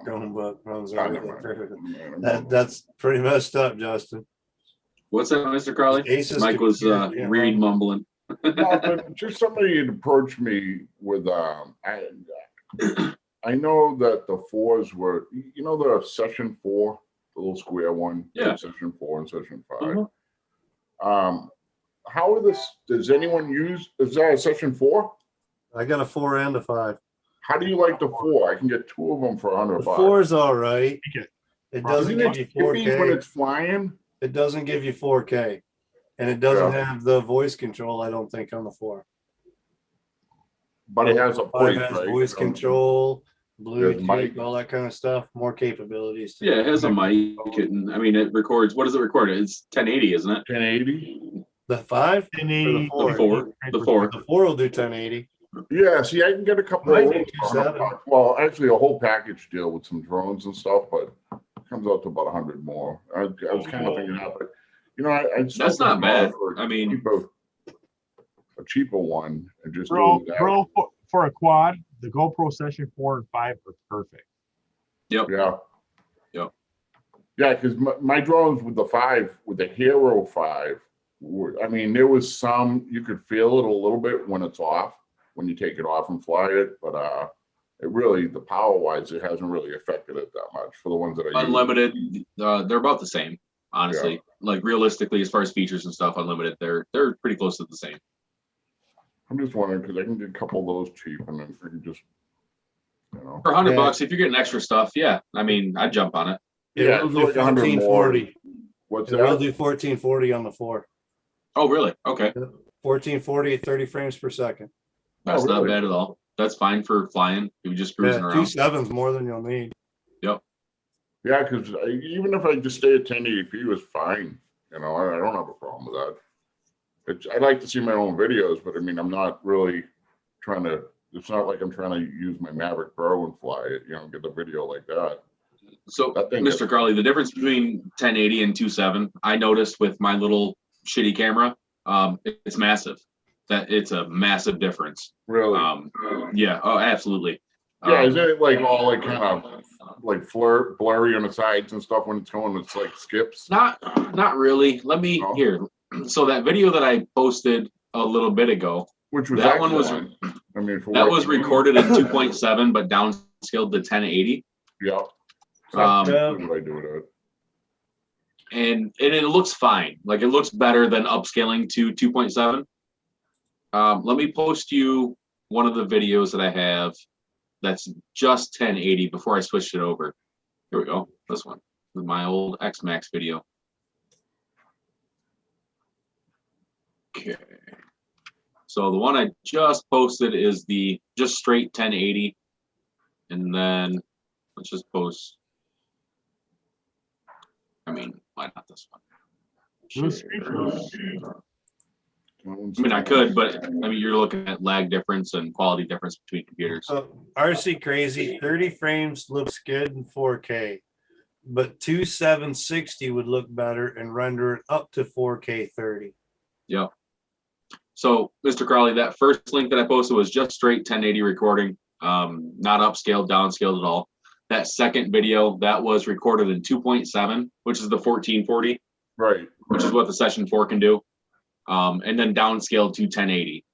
Chromebook runs God, everything never perfectly. mind. That's pretty messed up, Justin. What's that, Mr. Crowley? Asus Mike was computer can't read run. mumbling. No, but just somebody had approached me with I know that the fours were, the session 4, the little square one. Yeah. Session 4 and session 5. Mhm. How are this? Does anyone use? Is that a session 4? I got a 4 and a 5. How do you like the 4? I can get 2 of them for The $100. 4 is all right. Okay. It doesn't Isn't give it you skippy when 4K. it's flying? It doesn't give you 4K. And it doesn't Yeah. have the voice control, I don't think, on the 4. But it has a Five voice, has right? voice control, There's mic. Bluetooth, all that kind of stuff. More capabilities. Yeah, it has a mic. It records. What does it record? It's 1080, isn't it? 1080. The 5? Or 1080. the 4? The 4. The 4. The 4 will do 1080. Yeah, see, I can get a couple Mine of do those for 270. $100. Well, actually, a whole package deal with some drones and stuff, but it comes out to about 100 more. I was kind of thinking that, but That's not bad. I mean, a cheaper one and just Bro, do that. for a quad, the GoPro Session 4 and 5 are perfect. yep. Yeah. Yep. Yeah, because my drones with the 5, with the Hero 5, there was some, you could feel it a little bit when it's off, when you take it off and fly it, but it really, the power wise, it hasn't really affected it that much for the ones that I use. Unlimited. They're about the same. honestly. Like realistically, as far as features and stuff, unlimited, they're pretty close to the same. I'm just wondering because I can get a couple of those cheap, and then I can just, you know. For $100, if you're getting extra stuff, yeah, I mean, I'd jump on it. Yeah, we'll do like 100 more. 1440. What's We'll that? do 1440 on the 4. Oh, really? Okay, 1440 at 30 frames per second. that's not really? bad at all. That's fine for flying. You're just cruising Yeah, around. 2.7's more than you'll need. Yep. Yeah, because even if I just stay at 1080p, it was fine. You know, I don't have a problem with that. I like to see my own videos, but I mean, I'm not really trying to. It's not like I'm trying to use my Mavic Pro and fly it. You know, get the video like that. So, That thing Mr. Carley, the difference between 1080 and 2.7, I noticed with my little shitty camera, it's massive. That it's a massive difference. Really? Yeah. Oh, absolutely. Yeah, is it like all like kind of like blurry on the sides and stuff when it's going? It's like skips. Not really. Let me Oh. here. So that video that I posted a little bit ago, Which was that one was. excellent. I mean, for That what- was recorded in 2.7, but downscaled to 1080. Yeah. Um, That's what I do with it. and it looks fine. Like it looks better than upscaling to 2.7. Let me post you one of the videos that I have that's just 1080 before I switched it over. Here we go. This one with my old X-Max video. Okay. So the one I just posted is the just straight 1080. And then let's just post. I mean, why not this one? Do a screenshot. I mean, I could, but I mean, you're looking at lag difference and quality difference between computers. So RC Crazy, 30 frames looks good in 4K, but 2760 would look better and render it up to 4K 30. Yeah. So, Mr. Crowley, that first link that I posted was just straight 1080 recording, not upscaled, downscaled at all. That second video, that was recorded in 2.7, which is the 1440, Right. which is what the Session 4 can do, and then downscaled to 1080.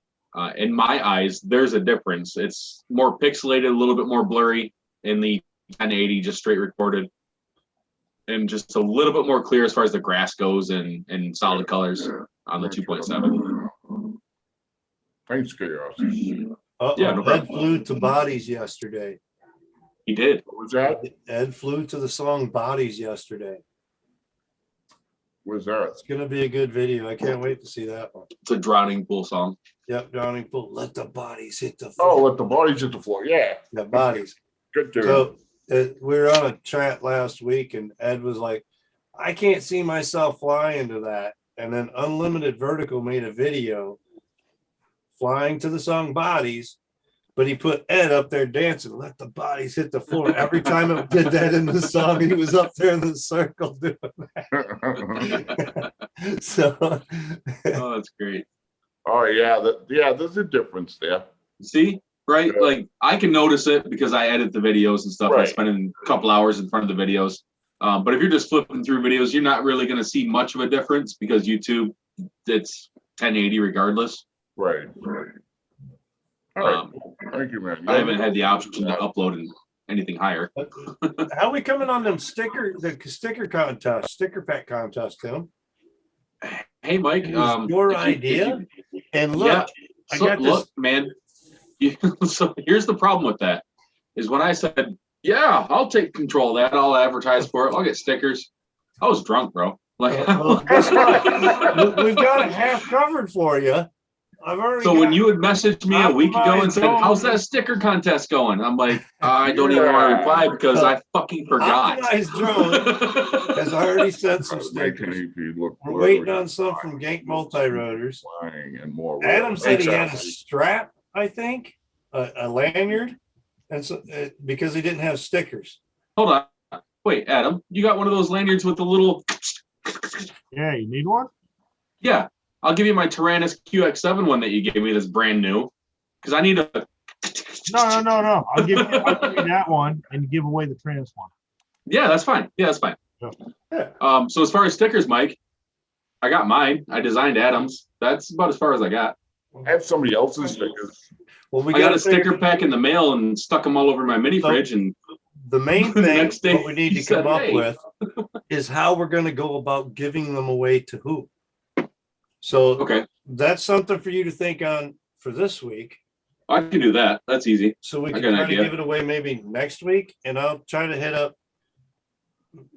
In my eyes, there's a difference. It's more pixelated, a little bit more blurry in the 1080, just straight recorded, and just a little bit more clear as far as the grass goes and solid colors on the 2.7. Thanks, curiosity. Yeah, no problem. Ed flew to Bodies yesterday. He did. What was that? Ed flew to the song Bodies yesterday. Was that? It's gonna be a good video. I can't wait to see that one. It's a drowning pool song. Yep, Drowning Pool. Let the bodies hit the Oh, floor. let the bodies hit the floor. Yeah. The bodies. Good dude. So we were on a chat last week, and Ed was like, "I can't see myself flying to that." And then Unlimited Vertical made a video flying to the song Bodies, but he put Ed up there dancing, let the bodies hit the floor. Every time it did that in the song, he was up there in the circle doing that. So Oh, that's great. Oh yeah, there's a difference there. See, right? Yeah. Like I can notice it because I edit the videos and stuff. I Right. spend a couple hours in front of the videos. But if you're just flipping through videos, you're not really going to see much of a difference because YouTube, it's 1080 regardless. Right. All right. Thank you, man. I haven't had the option to upload anything higher. how we coming on them sticker pack contest, Tim? Hey, Mike. It was your idea? And look, Yeah. I So, got this. look, man. So here's the problem with that is when I said, yeah, I'll take control of that. I'll advertise for it. I'll get stickers. I was drunk, bro. Like, Well, guess what? We've got it half covered for you. I've already. so when you had messaged me a week ago and said, Optimized how's that sticker contest going? I'm like, I don't even want to reply because I fucking forgot. Optimized Drone has already sent some stickers. We're waiting on some from Gank Multi-Rotors. And more. Adam said he had a Exactly. strap, I think, a lanyard, and so because he didn't have stickers. Hold on. Wait, Adam, you got one of those lanyards with the little. Yeah, you need one? Yeah, I'll give you my Tyrannus QX7 one that you gave me that's brand new because I need a. No. I'll give you that one and give away the trans one. Yeah, that's fine. Yeah, that's fine. Yeah. So as far as stickers, Mike, I got mine. I designed Adam's. That's about as far as I got. I have somebody else's stickers. Well, we I got gotta a sticker pack in the mail and stuck them all over my mini So- fridge. And The main The thing next day what we need he to said, come up "Hey." with is how we're going to go about giving them away to who. So Okay, that's something for you to think on for this week. I can do that. That's easy. So we I can got an try to idea. give it away maybe next week, and I'll try to hit up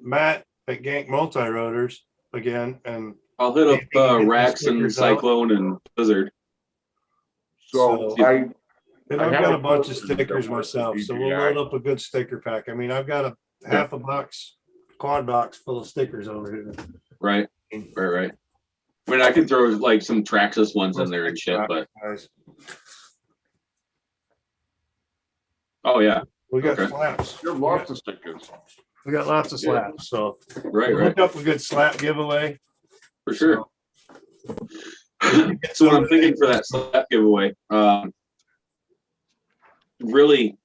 Matt at Gank Multi Rotors again, and I'll hit up Maybe you can get Rax some and stickers out. Cyclone and Blizzard. So So- I and I I've have got a a bunch of person that stickers works at myself, so we'll DJI. load up a good sticker pack. I mean, I've got a half a box, quad box full of stickers over here. Right. I mean, I can throw like some Traxxas ones in there and shit, but Guys, oh yeah, we got Okay. slaps. you have lots of stickers. We got lots of Yeah. slaps, so right, look up a good slap giveaway. for sure. Get So what some- I'm thinking for that slap giveaway, really,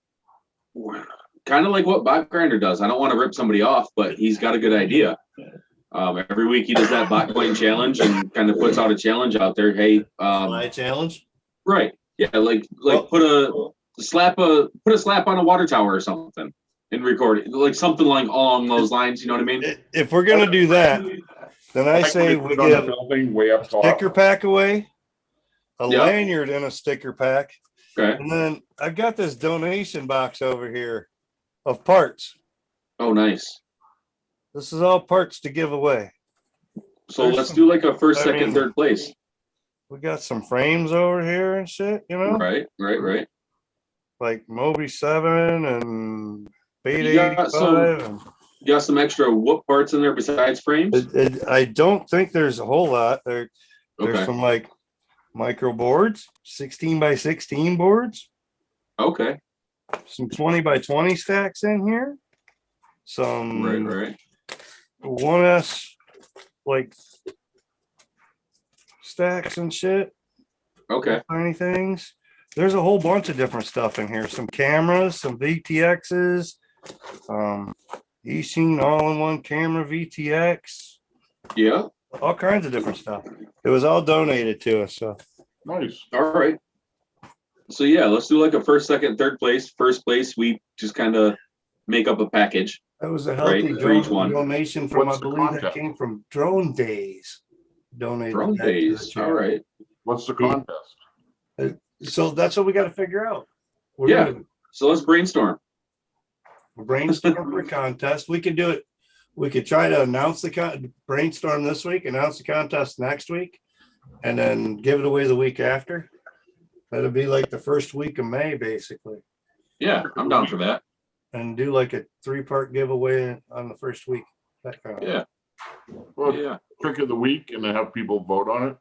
kind of like what Bot Grinder does. I don't want to rip somebody off, but he's got a good idea. Every week he does that bot coin challenge and kind of puts out a challenge out there. Hey, Fly challenge. right, yeah, like put a slap on a water tower or something and record it, like something like along those lines. You know what I mean? If we're gonna do that, then I say we Put it on the give building way up top. sticker pack away, a Yep. lanyard and a sticker pack, Okay. and then I've got this donation box over here of parts. Oh, nice. This is all parts to give away. So There's let's some- do like a first, I second, mean- third place. We got some frames over here and shit, you know, Right. like Moby 7 and Beta You got 85. And You got some extra whoop parts in there besides frames? I don't think there's a whole lot. There's Okay. some like micro boards, 16 by 16 boards, Okay. some 20 by 20 stacks in here, some Right. 1S like stacks and shit, Okay. tiny things. There's a whole bunch of different stuff in here. Some cameras, some VTXs, Xing all-in-one camera VTX, Yeah. all kinds of different stuff. It was all donated to us, so Nice. All right. So yeah, let's do like a first, second, third place. First place, we just kind of make up a package. that was a healthy Right, for each one. donation from, What's I the believe that contest? came from Drone Days. Donated Drone that to the days. channel. All right. What's the contest? So that's what we got to figure out. We're Yeah. gonna So let's brainstorm. brainstorm for a contest. We could do it. We could try to announce the brainstorm this week, announce the contest next week, and then give it away the week after. That'll be like the first week of May, basically, Yeah, I'm down for that. and do like a 3-part giveaway on the first week. That kind of Yeah. Well, Yeah. trick of the week and then have people vote on it.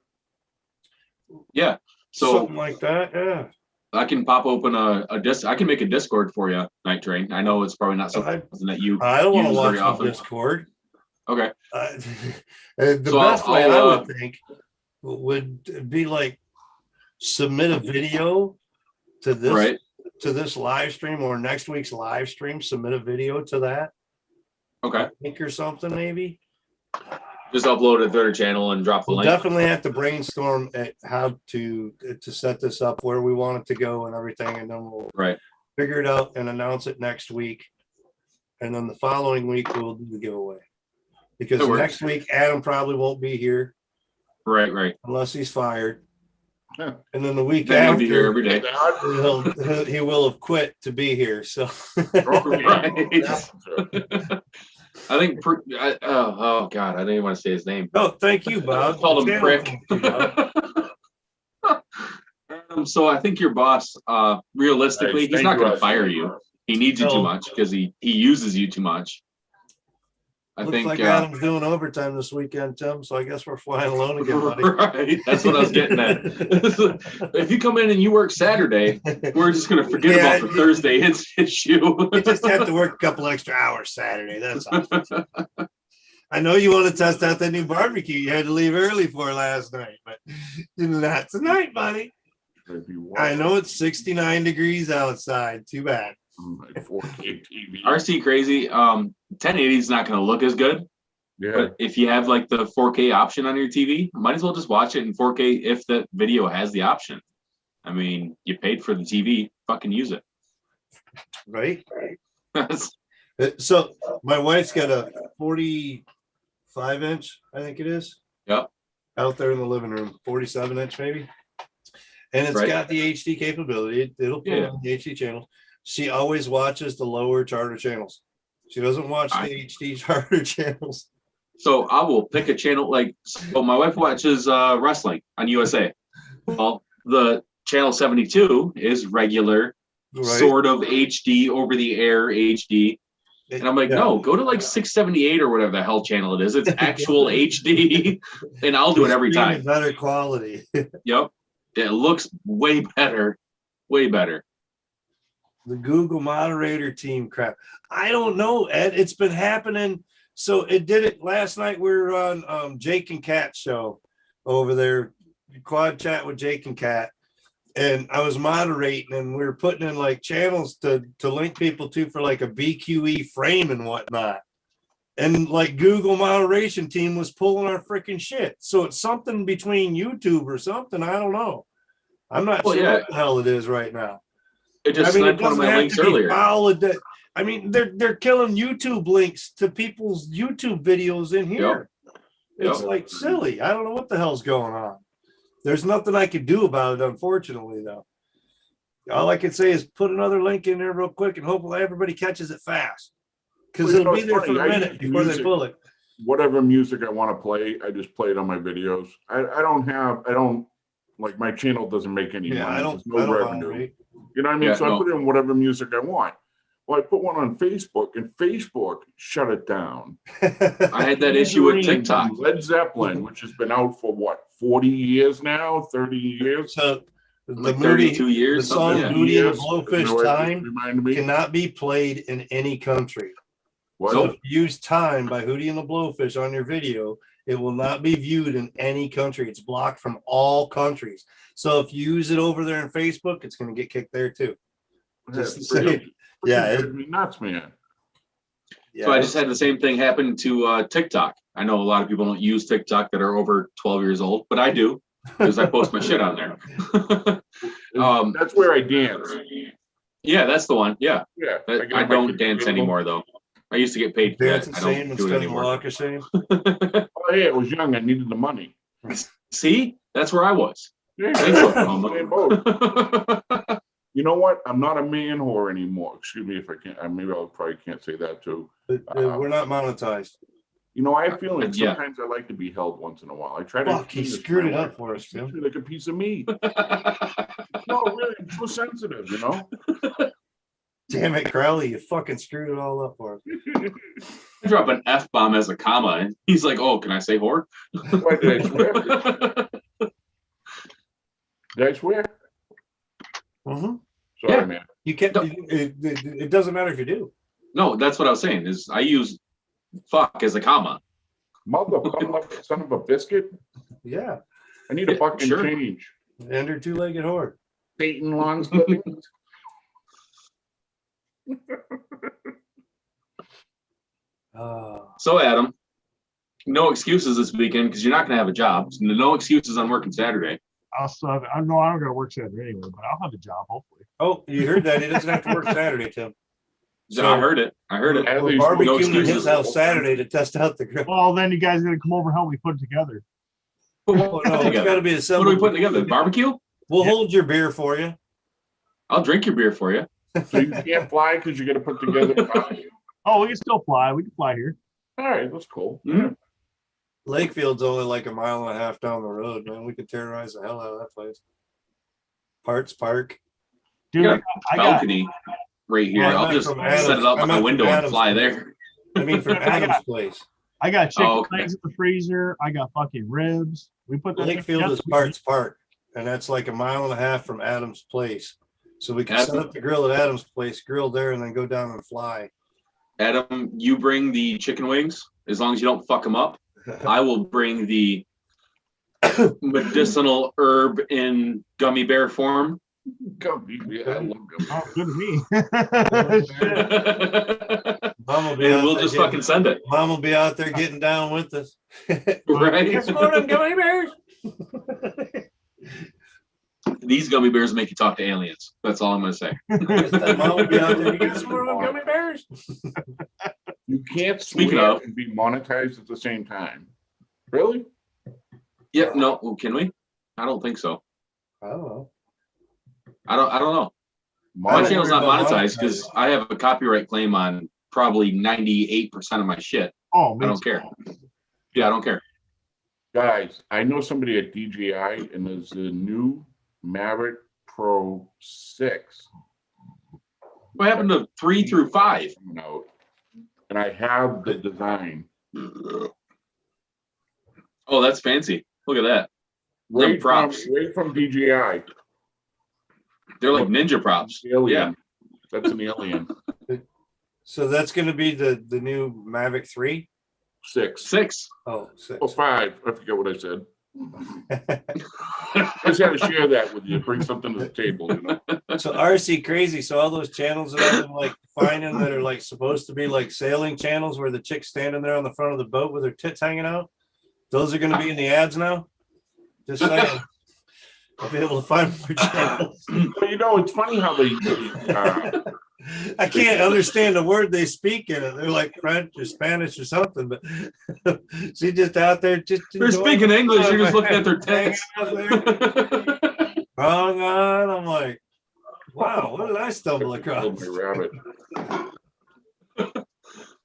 Yeah. So something like that. Yeah. I can pop open a disc. I can make a Discord for you, Night Train. I know it's probably not something that you. I don't want to use watch very the often. Discord. Okay. The So best way I'll, I would think would be like submit a video to this Right. to this live stream or next week's live stream. Submit a video to that Okay. link or something maybe. Just upload it to their channel and drop the We'll link. definitely have to brainstorm at how to set this up, where we want it to go, and everything, and then we'll Right. figure it out and announce it next week. And then the following week we'll do the giveaway. Because That works. next week Adam probably won't be here Right. unless he's fired. Yeah. And then the week Then you'll after be here every day. he will have quit to be here. So Right. I think. Oh God, I didn't even want to say his name. no, thank you, Bob. Called him prick. Thank you, Bob. So I think your boss, realistically, Nice. he's Thank not going to Russ. fire you. He needs you too No. much because he uses you too much. I Looks think. like Adam's doing overtime this weekend, Tim. So I guess we're flying alone again, buddy. Right. That's what I was getting at. If you come in and you work Saturday, we're just going to forget Yeah, about the Thursday. It's you. You just have to work a couple extra hours Saturday. That's all. I know you want to test out that new barbecue you had to leave early for last night, but not tonight, buddy. If you want I know it's 69 degrees outside. Too bad. my 4K TV. RC crazy. 1080 is not going to look as good, Yeah. but if you have like the 4K option on your TV, might as well just watch it in 4K if the video has the option. I mean, you paid for the TV, fucking use it. Right? So my wife's got a 45-inch, I think it is. Yep. Out there in the living room, 47-inch maybe. And it's got the HD capability. It'll pull on the HD channels. She always watches the lower charter channels. She doesn't watch the HD charter channels. So I will pick a channel like, so my wife watches wrestling on USA. Well, the channel 72 is regular, sort of HD, over the air HD. And I'm like, no, go to like 678 or whatever the hell channel it is. It's actual HD, and I'll do it every time. Better quality. Yep. It looks way better. Way better. The Google moderator team crap. I don't know, Ed. It's been happening. So it did it last night. We were on Jake and Kat show over there, quad chat with Jake and Kat. And I was moderating, and we were putting in like channels to link people to for like a BQE frame and whatnot. And like Google moderation team was pulling our freaking shit. So it's something between YouTube or something. I don't know. I'm not sure what the hell it is right now. It just sniped one of my links earlier. I mean, they're killing YouTube links to people's YouTube videos in here. It's like silly. I don't know what the hell's going on. There's nothing I could do about it, unfortunately, though. All I can say is put another link in there real quick, and hopefully everybody catches it fast. Because it'll be there for a minute before they pull it. Whatever music I want to play, I just play it on my videos. I don't like, my channel doesn't make any money. There's no revenue. You know what I mean? Yeah, so I put in whatever music I want. Well, I put one on Facebook, and Facebook shut it down. I had that issue with TikTok. Led Zeppelin, which has been out for what, 40 years now, 30 years? So like 32 years. The song Hootie and the Blowfish Time cannot be played in any country. So if you use Time by Hootie and the Blowfish on your video, it will not be viewed in any country. It's blocked from all countries. So if you use it over there on Facebook, it's going to get kicked there too. Just to say, it'd be nuts, man. So I just had the same thing happen to TikTok. I know a lot of people don't use TikTok that are over 12 years old, but I do because I post my shit on there. That's where I dance. Yeah, that's the one. Yeah. Yeah. I don't dance anymore though. I used to get paid for that. I don't do it anymore. Walk of shame. Oh yeah, it was young. I needed the money. See, that's where I was. Yeah, you know what? I'm not a man whore anymore. Excuse me if I can't. Maybe I probably can't say that too. We're not monetized. You know, I have feelings. Sometimes I like to be held once in a while. I try to. Fuck, he screwed it up for us, Phil. Like a piece of meat. No, really, I'm so sensitive, you know. Damn it, Crowley, you fucking screwed it all up for us. I drop an F-bomb as a comma, and he's like, oh, can I say whore? Why did I swear? Did I swear? Mm-hmm. Sorry, man. You can't. It doesn't matter if you do. No, that's what I was saying. Is I use fuck as a comma. Motherfucker, son of a biscuit. Yeah. I need a fucking change. And her two-legged whore. Satan long sleeves. So Adam, no excuses this weekend because you're not going to have a job. So no excuses on working Saturday. I don't got to work Saturday anyway, but I'll have a job hopefully. Oh, you heard that? He doesn't have to work Saturday, Tim. So I heard it. We're barbecuing at his house Saturday to test out the grill. Well, then you guys got to come over and help me put it together. No, it's got to be a What are we putting together? Barbecue? We'll hold your beer for you. I'll drink your beer for you. So you can't fly because you got to put together. Oh, we can still fly. We can fly here. All right, that's cool. Mm-hmm. Lakefield's only like 1.5 miles down the road, man. We could terrorize the hell out of that place. Parts Park. Dude, I got balcony right here. I'll just set it up on my window and fly there. I mean, from Adam's place. I got chicken legs in the freezer. I got fucking ribs. We put that Lakefield is Parts Park, and that's like 1.5 miles from Adam's place. So we can set up the grill at Adam's place, grill there, and then go down and fly. Adam, you bring the chicken wings as long as you don't fuck them up. I will bring the medicinal herb in gummy bear form. Gummy, I love gummy. Oh, good to me. And we'll just fucking send it. Mom will be out there getting down with us. Right? Good morning, gummy bears. These gummy bears make you talk to aliens. That's all I'm gonna say. That mom would be out there, "You get some more of them gummy bears?" You can't Speaking swear of- and be monetized at the same time. Really? Yeah, no, can we? I don't think so. I don't know. I don't know. My I don't channel's worry not about monetized because I have a copyright claim on probably 98% of my shit. Oh, I don't care. Yeah, I don't care. Guys, I know somebody at DJI and there's a new Maverick Pro 6 What happened to 3 through 5? coming out. And I have the design. Oh, that's fancy. Look at that. Right props. from DJI. They're like ninja props. Alien. That's an alien. So that's going to be the new Mavic 3? 6. 6. Oh, 6. Oh, 5. I forget what I said. I just had to share that with you. Bring something to the table, you know. So RC crazy. So all those channels that I've been like finding that are like supposed to be like sailing channels where the chick's standing there on the front of the boat with her tits hanging out, those are going to be in the ads now. Just saying. I'll be able to find more channels. Well, you know, it's funny how they I can't understand the word they speak in it. They're like French or Spanish or something, but she's just out there just They're enjoying speaking the English. fun, You're just looking man. at their tits. Hanging out there. Wrong on. I'm like, wow, what did I stumble across? my rabbit.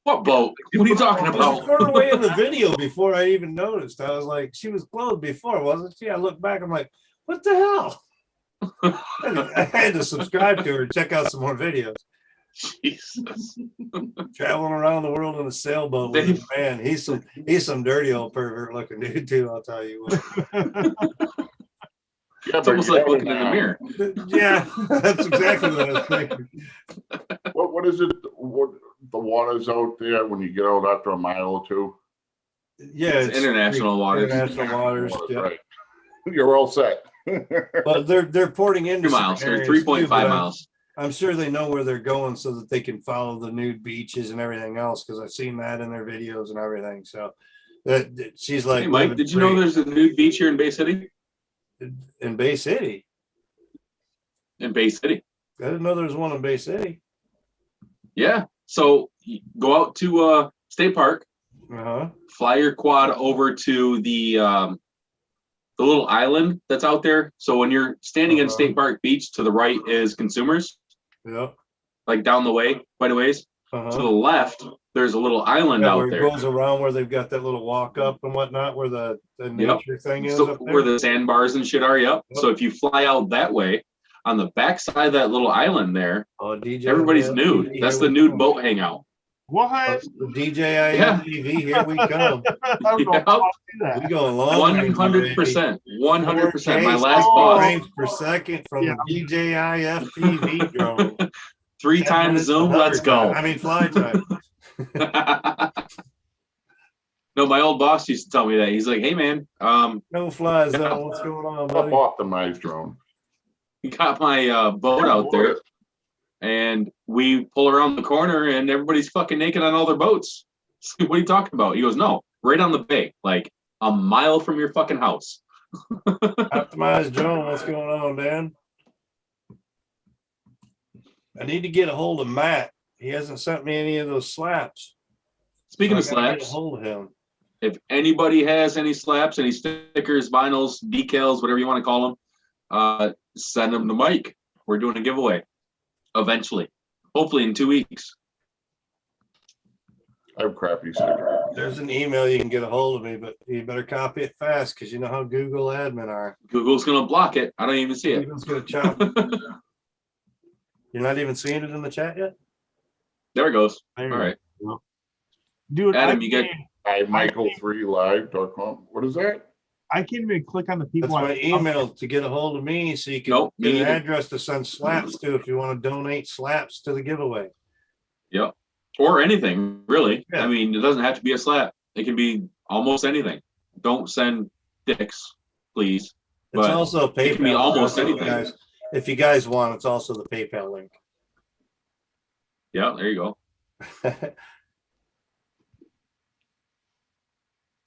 What boat? What are you talking I was about? far away in the video before I even noticed. I was like, she was clothed before, wasn't she? I looked back, I'm like, what the hell? I had to subscribe to her and check out some more videos. Jesus. Traveling around the world in a sailboat with his man. He's some dirty old pervert looking dude too, I'll tell you what. Yeah, It's almost like looking in the mirror. Yeah, that's exactly what I was thinking. What is it? What the water's out there when you get out after a mile or two? Yeah, It's international waters. International waters. Yeah. Right. You're all set. But they're porting into 2 miles or certain areas, 3.5 too, but miles. I'm sure they know where they're going so that they can follow the nude beaches and everything else, because I've seen that in their videos and everything. So that she's like, Hey, Mike, did you know there's a nude beach here in Bay City? in Bay City? In Bay City. I didn't know there was one in Bay City. Yeah. So you go out to State Park, Uh-huh. fly your quad over to the little island that's out there. So when you're standing in State Park Beach, to the right is consumers, Yep. like down the way, quite a ways. To the Uh-huh. left, there's a little island Yeah, out where it there. goes around where they've got that little walk up and whatnot, where the nature thing is So up there. where the sandbars and shit are, yep. Yep. So if you fly out that way, on the back side of that little island there, Oh, DJ, everybody's yeah, nude. here That's we the nude come. boat hangout. What? The DJI Yeah. FPV, here we come. I'm going to do We that. going long. range, baby. 100%. 100%. My 4K last Oh. boss. frames per second from Yeah. the DJI FPV drone. 3 10 times minutes zoom. of Let's hover time. go. I mean, fly time. No, my old boss used to tell me that. He's like, hey man, No flies though. What's going on, buddy? Optimized drone. you got my boat out there and we pull around the corner and everybody's fucking naked on all their boats. What are you talking about? He goes, no, right on the bay, like a mile from your fucking house. Optimized drone. What's going on, Dan? I need to get a hold of Matt. He hasn't sent me any of those slaps. Speaking So of I gotta get a slaps, hold of him. if anybody has any slaps, any stickers, vinyls, decals, whatever you want to call them, send them to Mike. We're doing a giveaway eventually, hopefully in 2 weeks. I have crappy stickers. There's an email you can get a hold of me, but you better copy it fast because you know how Google admin are. Google's going to block it. I don't even see it. Google's gonna chop. You're not even seeing it in the chat yet? There it goes. There you All right. go. Dude, Adam, you get- Michael3live.com. What is that? I can't even click on the That's people. my email to get a hold of me so you can Nope, get me an either. address to send slaps to if you want to donate slaps to the giveaway. Yep. Or anything, really. Yeah. I mean, it doesn't have to be a slap. It can be almost anything. Don't send dicks, please. It's But also a PayPal. it can be almost link, anything. if you guys want, it's also the PayPal link. Yeah, there you go.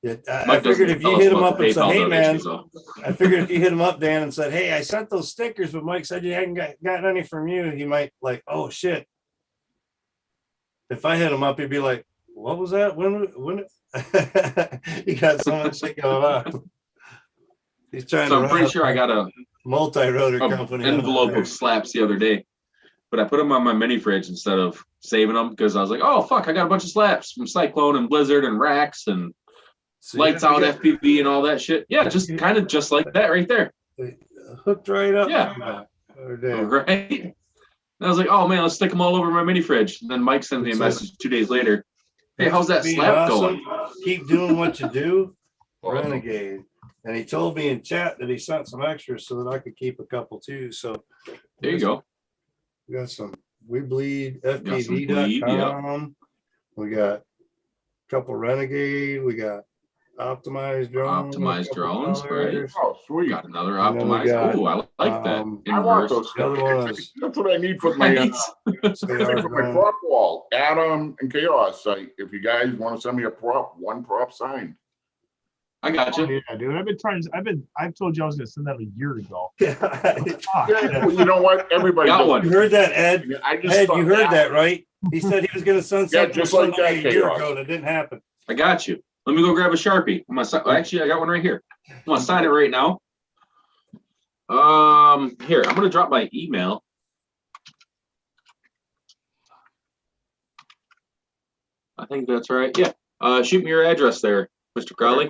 Yeah, I Mike figured doesn't if tell you us hit him about up the and said, PayPal hey, man, donations, though. I figured if you hit him up, Dan, and said, hey, I sent those stickers, but Mike said you hadn't got any from you, he might like, oh, shit. If I hit him up, he'd be like, what was that? When he got so much shit going on. He's trying So to I'm pretty run sure I got a multi-rotor company. envelope of slaps the other day, but I put them on my mini fridge instead of saving them because I was like, oh fuck, I got a bunch of slaps from Cyclone and Blizzard and Racks and So Lights Out FPV and all that shit. Yeah, just kind of just like that right there. Hooked right up. Yeah. Right. Right. And I was like, oh man, let's stick them all over my mini fridge. And then Mike sent me a message 2 days later. Hey, how's that Being slap awesome. going? Keep doing what you do. Renegade. And he told me in chat that he sent some extras so that I could keep a couple too. So There you go. we got some We Bleed Got some bleed, FPV.com. We got a couple Renegade. We got optimized drones. Optimized drones, right? Oh, sweet. Got another And then we optimized. got, Oh, I like that. I want Inverse. those. The other one is That's what I need for my, Right. for my prop wall. Adam and Chaos site. If you guys want to send me a prop, one prop signed. I got you. Yeah, dude. I've told you I was gonna send that a year ago. Yeah. Fuck. Yeah, well, you know what? Everybody Got does. one. You heard that, Ed? I just Ed, thought you heard that, right? He said he was going to send Yeah, something just to like somebody that, a year Chaos. ago. That didn't happen. I got you. Let me go grab a Sharpie. I'm gonna, actually, I got one right here. I'm gonna sign it right now. Here, I'm gonna drop my email. I think that's right. Yeah. Shoot me your address there, Mr. Crowley.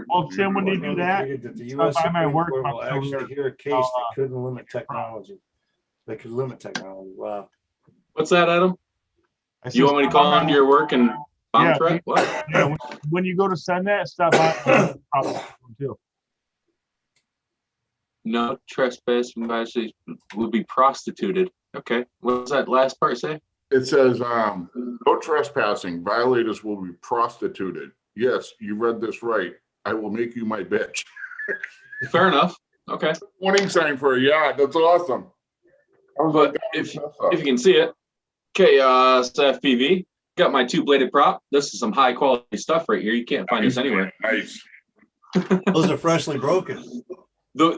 Well, Tim, when you do that, the stop US by my Supreme work Court will box actually over hear a case that couldn't limit technology. They could limit technology. Wow. What's that, Adam? I You want me to call into your work and bomb Yeah, threat? What? Yeah, when you go to send that, stop by too. No trespass violations would be prostituted. Okay. What does that last part say? It says, no trespassing. Violators will be prostituted. Yes, you read this right. I will make you my bitch. Fair enough. Okay. Warning sign for a yacht. That's awesome. I was But like, if you can see it, Chaos FPV, got my 2-bladed prop. This is some high quality stuff right here. You can't find this anywhere. Nice. Those are freshly broken.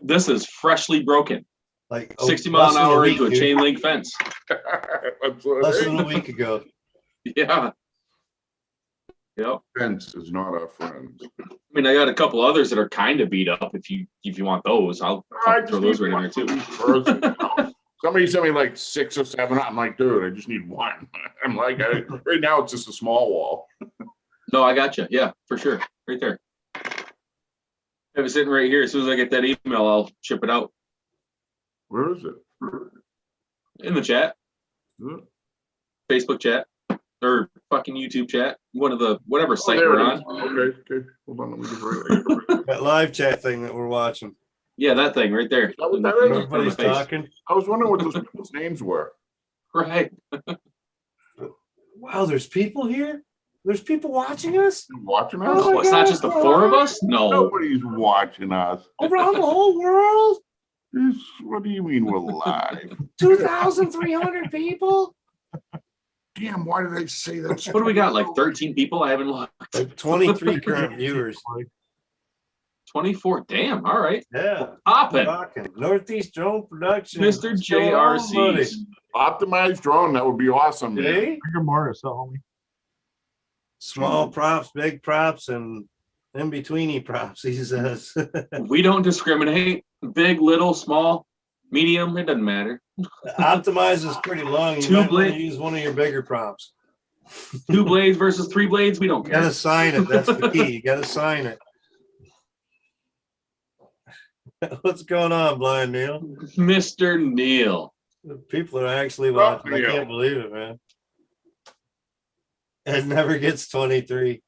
This is freshly broken. Like 60 mile an hour into a chain link fence. That's what Less it than is. a week ago. Yeah. Yep. Fence is not our friend. I mean, I got a couple others that are kind of beat up. If you want those, I'll throw those right in there too. Somebody sent me like 6 or 7. I'm like, dude, I just need one. I'm like, right now it's just a small wall. No, I got you. Yeah, for sure. Right there. I have it sitting right here. As soon as I get that email, I'll ship it out Where is it? in the chat, Facebook chat, or fucking YouTube chat. One of the whatever site there we're it on. is. Okay. Hold on, let me just write it. That live chat thing that we're watching. Yeah, that thing right there. That was that right? Everybody's talking. I was wondering what those people's names were. Right. Wow, there's people here? There's people watching us? You watching us? Oh, Oh, it's not just the 4 of us? No. Nobody's watching us. Around the whole world? What do you mean we're live? 2,300 people? Damn, why did I say that? What do we got? Like 13 people? I haven't looked. Like 23 current viewers. 24. Damn. All right. Yeah. Popping. Rocking. Northeast Drone Production. Mr. What's going on, buddy? JRC. Optimized drone, that would be awesome. man. Hey? Bigger Morris, homie. Small props, big props, and in betweeny props, he says. We don't discriminate. Big, little, small, medium. It doesn't matter. Optimize is pretty long. You Two might want blade- to use one of your bigger props. 2 blades versus 3 blades. We don't You care. gotta sign it. That's the key. You gotta sign it. What's going on, Blind Neil? Mr. Neil. People are actually watching. I Neil. can't believe it, man. It never gets 23.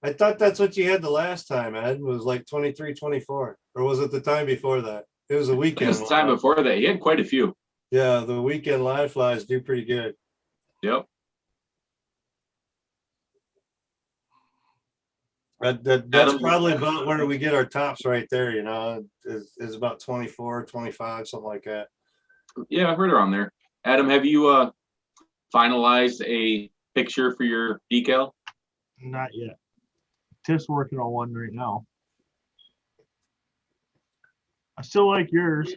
I thought that's what you had the last time, Ed, was like 23, 24. Or was it the time before that? It was a weekend. His time live. before that, he had quite a few. Yeah, the weekend live flies do pretty good. Yep. That's Adam- probably about where we get our tops right there, you know, is about 24, 25, something like that. Yeah, right around there. Adam, have you finalized a picture for your decal? Not yet. Tiff's working on one right now. I still like yours.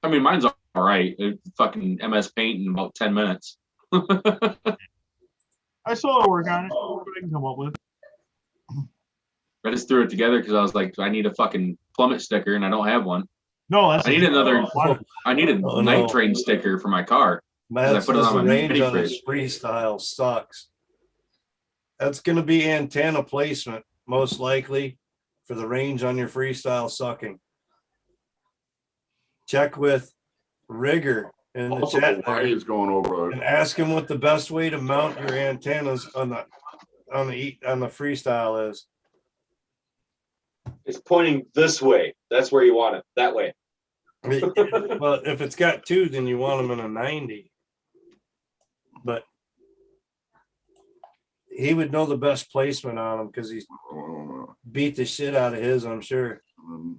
I mean, mine's all right. It's fucking MS Paint in about 10 minutes. I still work on it. What I can come up with. I just threw it together because I was like, I need a fucking plummet sticker and I don't have one. No, that's I need another. Why- I need a Oh, night no. train sticker for my car. Matt I put it says on the my range mini on his fridge. freestyle sucks. That's going to be antenna placement, most likely, for the range on your freestyle sucking. Check with Rigger in the Also, chat the Y there is going over. and ask him what the best way to mount your antennas on the freestyle is. It's pointing this way. That's where you want it. That way. Well, if it's got two, then you want them in a 90. But he would know the best placement on them because he's beat the shit out of his, I'm sure.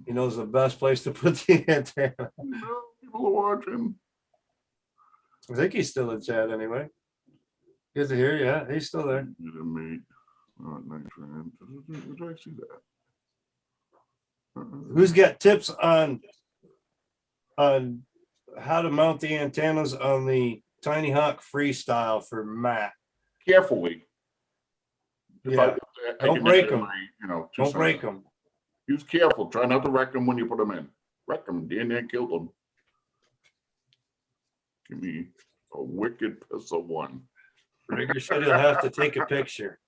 He knows the best place to put the antenna. People are watching. I think he's still in chat anyway. Good to hear. Yeah, he's still there. Did I see that? Who's got tips on how to mount the antennas on the Tiny Hawk Freestyle for Matt? Carefully. Yeah, don't break them. Don't break them. Use careful. Try not to wreck them when you put them in. Wreck them. Dan killed them. Give me a wicked piss of one. Rigger said he'll have to take a picture.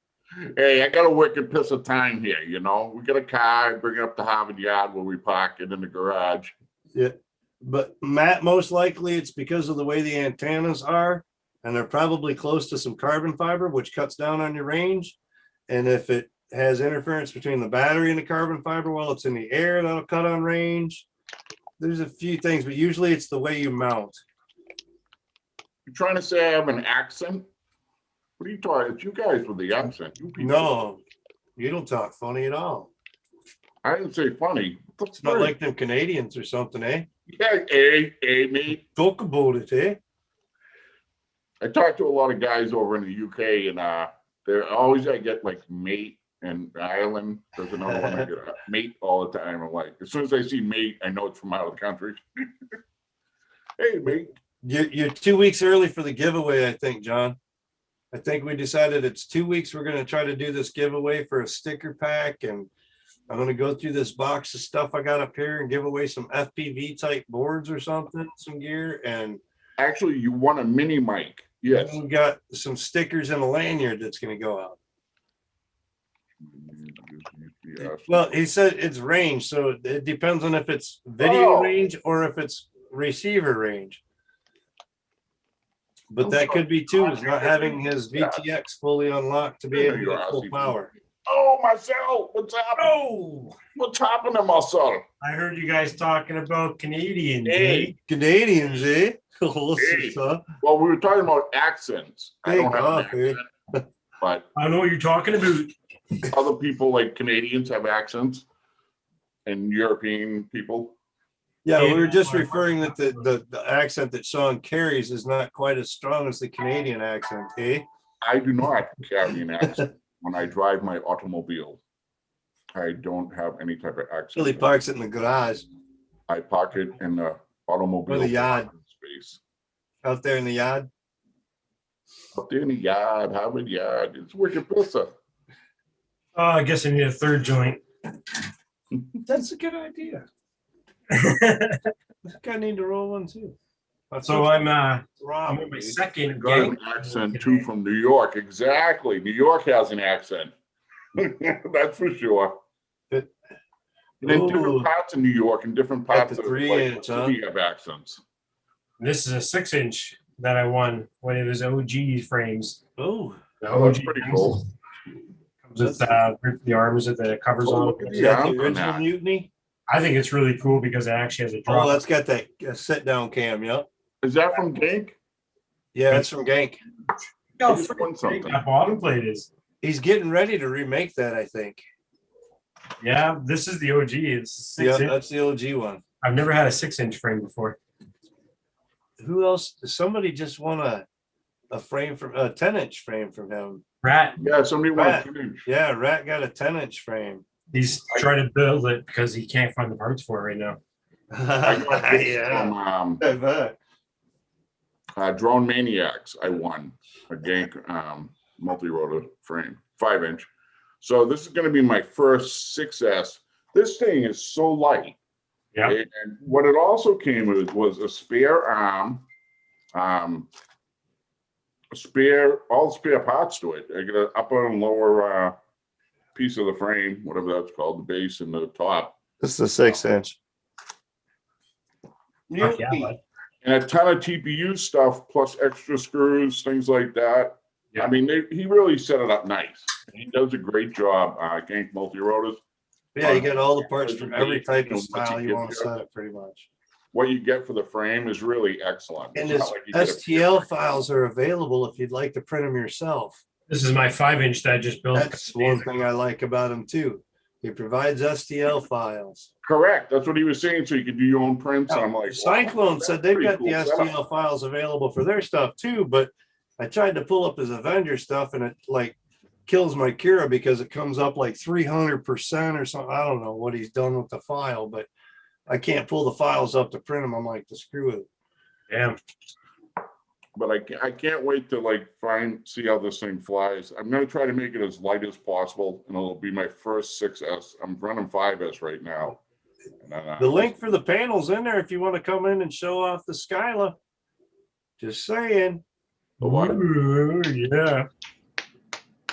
Hey, I got a wicked piss of time here, you know. We got a car, bring it up to Harvard Yard where we park it in the garage. Yeah, but Matt, most likely it's because of the way the antennas are, and they're probably close to some carbon fiber, which cuts down on your range. And if it has interference between the battery and the carbon fiber while it's in the air, that'll cut on range. There's a few things, but usually it's the way you mount. You're trying to say I have an accent? What are you talking? It's you guys with the accent. You people. No, you don't talk funny at all. I didn't say funny. It's not like them Canadians or something, eh? Yeah, mate. Talk about it, eh? I talked to a lot of guys over in the UK, and they're always I get like mate and Ireland. There's another one I get mate all the time. I'm like, as soon as I see mate, I know it's from out of the country. Hey, mate. You're 2 weeks early for the giveaway, I think, John. I think we decided it's 2 weeks. We're going to try to do this giveaway for a sticker pack, and I'm going to go through this box of stuff I got up here and give away some FPV type boards or something, some gear. And actually, you won a mini mic. Yes. We got some stickers and a lanyard that's going to go out. Well, he said it's range, so it depends on if it's video range or if it's receiver range. But that could be too, is not having his VTX fully unlocked to be able to get full power. Oh, Marcel, what's happening? Oh, What's happening, Marcel? I heard you guys talking about Canadians. Hey. Canadians, eh? Well, we were talking about accents. I don't have an accent, but I know what you're talking about. other people like Canadians have accents and European people. Yeah, we were just referring that the accent that Sean carries is not quite as strong as the Canadian accent, eh? I do not carry an accent when I drive my automobile. I don't have any type of accent. Billy parks it in the garage. I park it in the automobile Or the yard. space. Out there in the yard. Up there in the yard, Harvard Yard. It's wicked pizza. Oh, I guess I need a third joint. That's a good idea. I think I need to roll one too. So I'm on Rob, my second Got gig. an accent too from New York. Exactly. New York has an accent. That's for sure. And in different parts of New York and different parts of the inch, huh? city have accents. This is a 6-inch that I won when it was OG frames. Oh, The Oh, that's OG pretty frames cool. Comes with the arms with the covers Oh, on look at it. is that the Yeah, original nah. Mutiny? I think it's really cool because it actually has a drop. Oh, that's got that sit down cam, yep. Is that from Gank? Yeah, that's from Gank. I just won something. That bottom plate is. He's getting ready to remake that, I think. Yeah, this is the OG. It's a Yeah, 6-inch. that's the OG one. I've never had a 6-inch frame before. Who else? Somebody just won a frame from a 10-inch frame from him. Rat, Yeah, somebody Right. wants 10-inch. Yeah, Rat got a 10-inch frame. he's trying to build it because he can't find the parts for it right now. I got this Yeah. from I bet. Drone Maniacs. I won a Gank multi-rotor frame, 5-inch. So this is going to be my first 6S. This thing is so light. Yeah. And what it also came with was a spare arm, all spare parts to it. I get an upper and lower piece of the frame, whatever that's called, the base and the top. This is a 6-inch. Fuck yeah, bud. And a ton of TPU stuff, plus extra screws, things like that. Yeah. I mean, he really set it up nice. He does a great job. Gank multi-rotors. Yeah, you get all the parts from every type You know, of style what you you want to get- set it, pretty much. What you get for the frame is really excellent. And It's his not like you get a- STL files are available if you'd like to print them yourself. This is my 5-inch that I just built. That's one thing I like about him too. He provides STL files. Correct. That's what he was saying. So you can do your own prints. And I'm like, wow, Cyclone that's said they've pretty got cool the setup. STL files available for their stuff too, but I tried to pull up his Avenger stuff and it like kills my Kira because it comes up like 300% or something. I don't know what he's done with the file, but I can't pull the files up to print them. I'm like, to screw with it. Damn. But I can't wait to like see how this thing flies. I'm going to try to make it as light as possible, and it'll be my first 6S. I'm running 5S right now. And then, The link for the panel's in there if you want to come in and show off the Skyla. Just saying. The what? Ooh, yeah.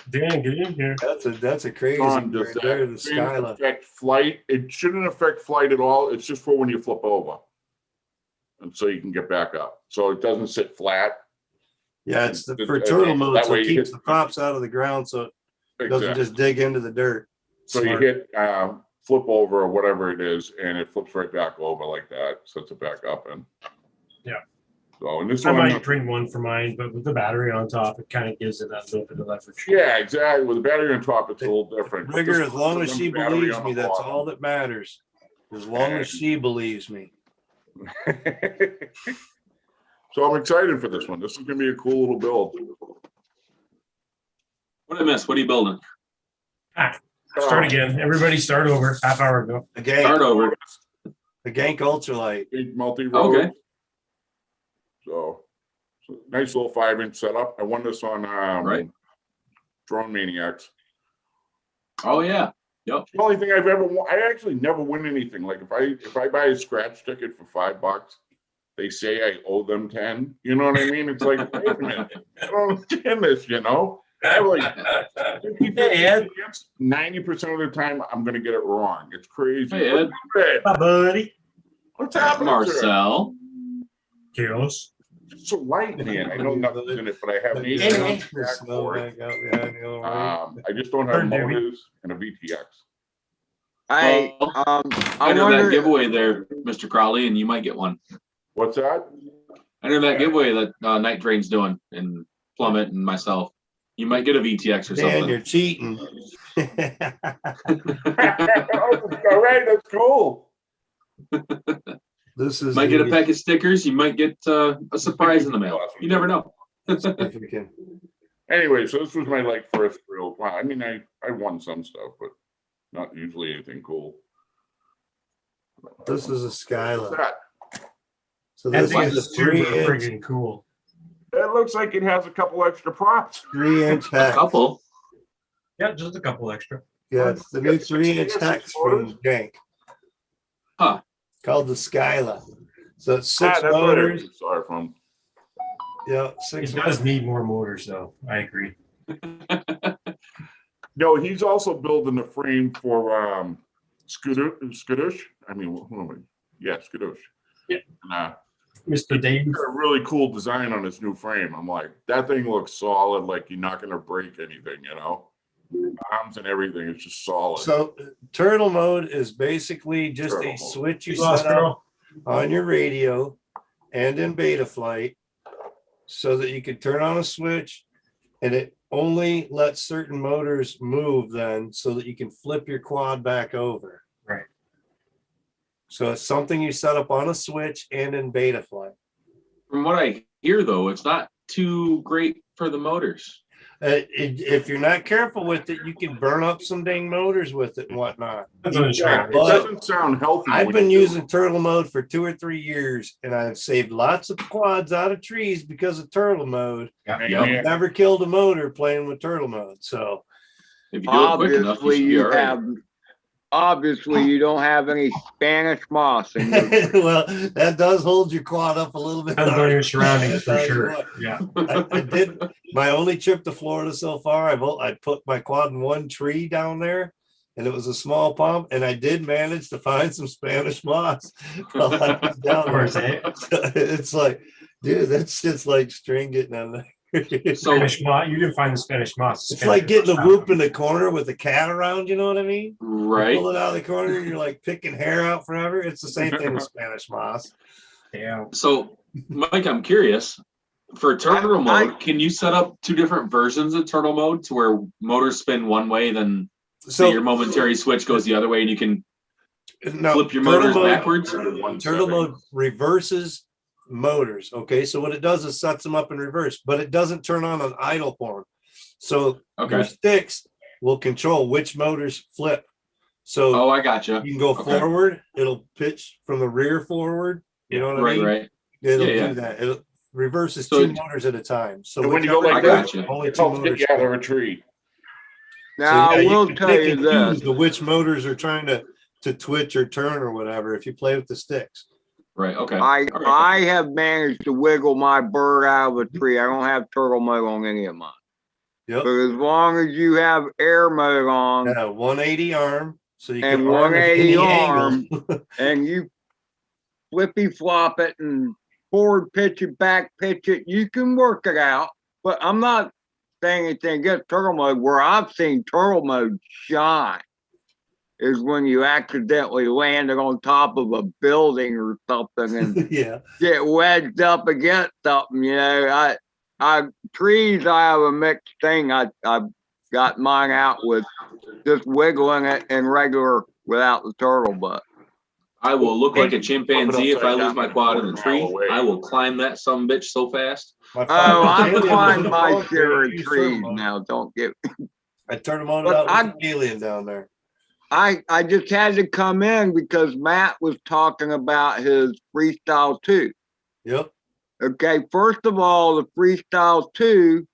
Dan, get in here. That's a crazy John, bird does there, the that thing Skyla. affect flight? It shouldn't affect flight at all. It's just for when you flip over, and so you can get back up. So it doesn't sit flat. Yeah, it's for That turtle mode, way so it you keeps hit- the props out of the ground so it doesn't Exactly. just dig into the dirt. So Smart. you hit flip over or whatever it is, and it flips right back over like that, sets it back up, and Yeah. So and this I one, might print one for mine, but with the battery on top, it kind of gives it that little bit of leverage. yeah, exactly. With the battery on top, it's a little different. Rigger, This as long as one's she battery believes on me, the that's bottom. all that matters. As long as she believes me. So I'm excited for this one. This is gonna be a cool little build. What did I miss? What are you building? Start again. Everybody start over. Half hour ago. The Start Gank, over. the Gank Ultralight. Big multi-road. Okay. So nice little 5-inch setup. I won this on Right. Drone Maniacs. Oh yeah. The only thing I've ever won, I actually never win anything. Like if I buy a scratch ticket for $5, they say I owe them 10. You know what I mean? It's like, wait a minute, I don't understand this, you know? I have like 90% of the time I'm gonna get it wrong. It's crazy. Hey, Ed. Hey, Bye, buddy. what's happening? Sir? Marcel. Chaos. It's so light, man. I know nothing's in it, but I have an Yeah, 8-inch the back snow for it. back out behind the old right. I just don't have Turn, Davey. motors and a VTX. I I know that wonder. giveaway there, Mr. Crowley, and you might get one. What's that? I know that giveaway that Night Train's doing, and Plummet and myself. You might get a VTX or Dan, you're something. cheating. All right, that's cool. This is Might get a the pack of stickers. You might get a surprise in the mail. You never know. significant. Anyway, so this was my like first real. Wow, I mean, I won some stuff, but not usually anything cool. This is a What's Skyla. that? So That this thing is a is super 3-inch friggin' cool. It looks like it has a couple extra props. 3-inch A hex. couple. Yeah, just a couple extra. Yeah, it's the new 3-inch hex from Gank. Huh. Called the Skyla. So it's Ah, 6 that's what I motors. saw it from. Yeah, It 6 does need more motors, though. I agree. No, he's also building a frame for Skadoosh. I mean, who am I? Yeah, Skadoosh. Yeah. And, Mr. Dave. got a really cool design on his new frame. I'm like, that thing looks solid, like you're not gonna break anything, you know? Arms and everything, it's just solid. So turtle mode is basically just Turtle a mode. switch you You lost, set up girl. on your radio and in beta flight so that you can turn on a switch and it only lets certain motors move then so that you can flip your quad back over. Right. So it's something you set up on a switch and in beta flight. From what I hear, though, it's not too great for the motors. If you're not careful with it, you can burn up some dang motors with it and whatnot. That's what it's Yeah, trying. it But doesn't sound healthy. I've when been you do using turtle mode for 2 or 3 years, and I've saved lots of quads out of trees because of turtle mode. Yeah. it. Yep. Yeah. Never killed a motor playing with turtle mode. So If you do it quick enough, you Obviously, should be you all right. have. Obviously, you don't have any Spanish moss in your. well, that does hold your quad up a little bit. Depends on your surroundings for I'll tell you sure. what. Yeah. I did my only trip to Florida so far. I put my quad in one tree down there, and it was a small pump, and I did manage to find some Spanish moss while I was down Of course, eh? there. It's like, dude, that's just like string getting on there. So Spanish moss. You didn't find the Spanish moss. It's like getting a whoop in the corner with a cat around. You know what I mean? You right. pull it out of the corner, and you're like picking hair out forever. It's the same thing with Spanish moss. Yeah. So Mike, I'm curious. For turtle mode, can you set up 2 different versions of turtle mode to where motors spin one way, then say your momentary switch goes the other way, and you can flip your motors backwards? Turtle mode reverses motors. Okay, so what it does is sets them up in reverse, but it doesn't turn on an idle form. So your sticks will control which motors flip. So Oh, I gotcha. you can go forward, it'll pitch from the rear forward. You know what I mean? Right. It'll Yeah, do that. It reverses So 2 motors at a time. So And when you go like I that, gotcha. only it 2 helps get motors. you out of a tree. Now, I will can tell pick you and this. choose the which motors are trying to twitch or turn or whatever if you play with the sticks. Right. Okay. I have managed to wiggle my bird out of a tree. I don't have turtle mode on any of mine. Yep. But as long as you have air mode on Yeah, 180 arm, so you and can arm at 180 any arm, angle. and you flippy flop it and forward pitch it, back pitch it, you can work it out. But I'm not saying anything against turtle mode. Where I've seen turtle mode shine is when you accidentally landed on top of a building or something and Yeah. get wedged up against something. You know, trees, I have a mixed thing. I've got mine out with just wiggling it and regular without the turtle butt. I will look like a chimpanzee if I upside lose down my and quad float in a a tree. mile away. I will climb that sumbitch so fast. My Oh, I've alien was climbed in a my bunker, share of he used trees turtle mode. now. Don't get. I turned him on But out with an alien down there. I just had to come in because Matt was talking about his Freestyle 2. Yep. Okay, first of all, the Freestyle 2,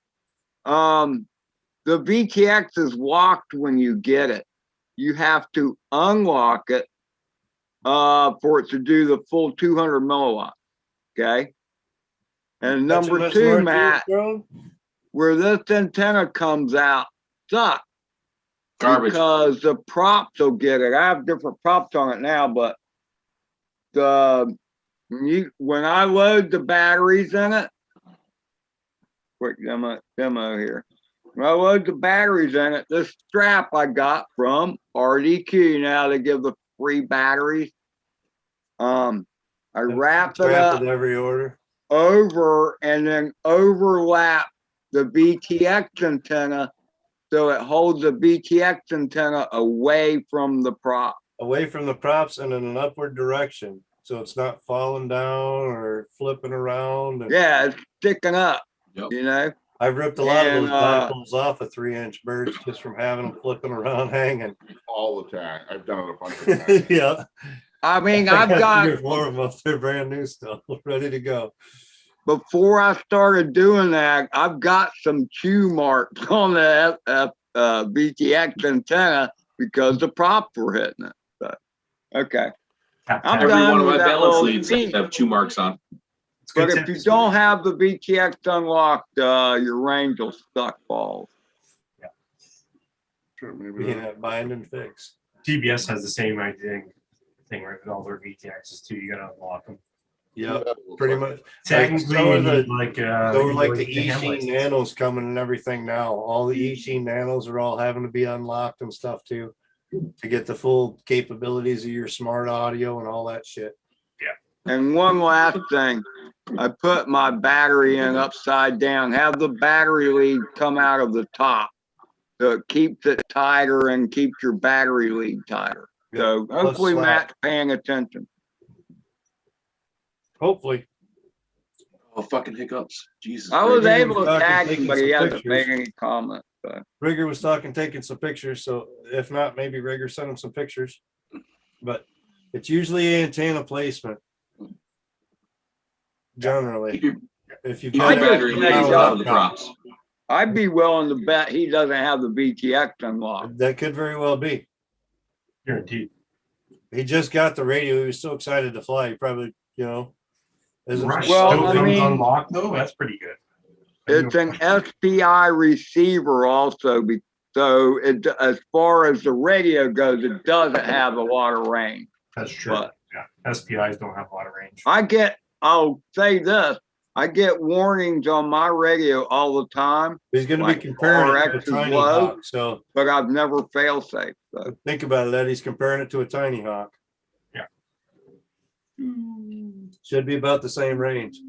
the VTX is locked when you get it. You have to unlock it for it to do the full 200 milliwatt. Okay. And number HMS 2, Northeast Matt, drone? where this antenna comes out, sucks. Garbage. Because the props will get it. I have different props on it now, but when I load the batteries in it, quick demo here. When I load the batteries in it, this strap I got from RDQ. Now they give the free batteries. I wrap it up With every order. over and then overlap the VTX antenna so it holds the VTX antenna away from the prop. Away from the props and in an upward direction. So it's not falling down or flipping around. And Yeah, it's sticking up, Yep. you know? I've ripped a lot of And, those dipoles off of 3-inch birds just from having them flipping around hanging. All the time. I've done it a bunch of times. Yeah. I mean, I I've got got, 3 or 4 of them up there, brand new stuff, ready to go. before I started doing that, I've got some chew marks on the VTX antenna because the props were hitting it. So, okay. I'm Every done one of with my that balance little leads thing. have 2 marks on. But if you don't have the VTX unlocked, your range will suck balls. Sure, maybe Being that- that bind and fix. TBS has the same thing right with all their VTXs too. You gotta unlock them. Yeah, that looks pretty like- much. Technically, so are you the- need like So we're like the ham AXii license. Nanos coming and everything now. All the AXii Nanos are all having to be unlocked and stuff too, to get the full capabilities of your smart audio and all that shit. And one last thing, I put my battery in upside down, have the battery lead come out of the top. So it keeps it tighter and keeps your battery lead tighter. So Plus hopefully slack. Matt's paying attention. Hopefully. Oh, fucking hiccups. Jesus. I was Christ. able to Fucking tag taking him, but he some hasn't made pictures. any comments. So. Rigger was talking, taking some pictures. So if not, maybe Rigger sent him some pictures. But it's usually antenna placement. Generally, Keep your, if you've keep got your battery yeah, laser yeah. out of the props. I'd be willing to bet he doesn't have the VTX unlocked. that could very well be. Guaranteed. He just got the radio. He was so excited to fly. He probably, isn't Rush Well, still I comes mean- unlocked though. That's pretty good. It's an SPI receiver also, so it, as far as the radio goes, it doesn't have a lot of range. That's true. But Yeah, SPIs don't have a lot of range. I'll say this, I get warnings on my radio all the time, He's going to Like be comparing it to a RX is tiny low. hawk. So but I've never fail safe. So. think about it. Ed. He's comparing it to a tiny hawk. Yeah. Should be about the same range.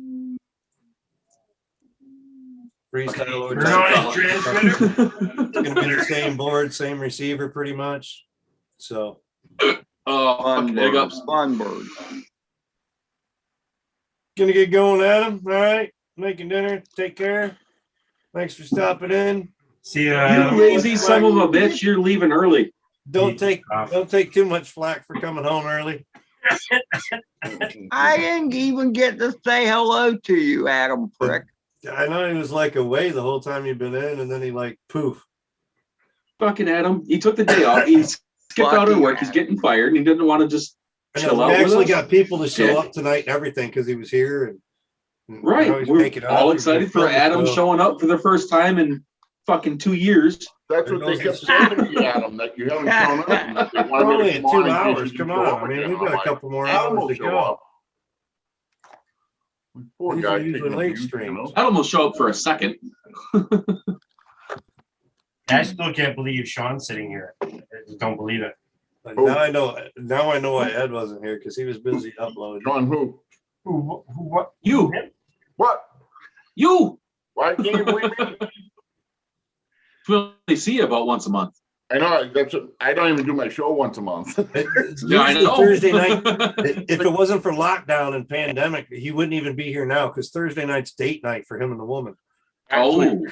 Freestyle or Turn tiny on hawk. his transmitter. It's going to be the same board, same receiver, pretty much. So Oh, Fun fucking bird. hiccups. Fun bird. gonna get going, Adam. All right, making dinner. Take care. Thanks for stopping in. See You ya. lazy son of a bitch, you're leaving early. Don't take Off. too much flack for coming home early. I didn't even get to say hello to you, Adam Prick. I know he was like away the whole time you've been in, and then he like poof. Fucking Adam. He took the day off. He skipped out of work. He's getting fired and he didn't want to just I chill know, out we with actually us. got people to show Yeah. up tonight and everything because he was here and now Right. he's We're making all up. excited for He's Adam so- showing up for the first time in fucking 2 years. That's what they kept saying to me, Adam, that you haven't shown up. and that they We're wanted only to at come 2 on in case hours. you Come didn't show on. up I mean, again. we've I'm got a like, couple more Adam hours will to show go. up. Poor These guy are usually taking late abuse, you streams. know? Adam will show up for a second. I still can't believe Sean's sitting here. I just don't believe it. But now I know. Now I know why Ed wasn't here because he was busy uploading. John, who? Who? What? You. What? You. Why can't you believe me? We only see you about once a month. I know. I don't even do my show once a month. It's Yeah, I usually know. Thursday night. If it wasn't for lockdown and pandemic, he wouldn't even be here now because Thursday night's date night for him and the woman. Actually, Oh.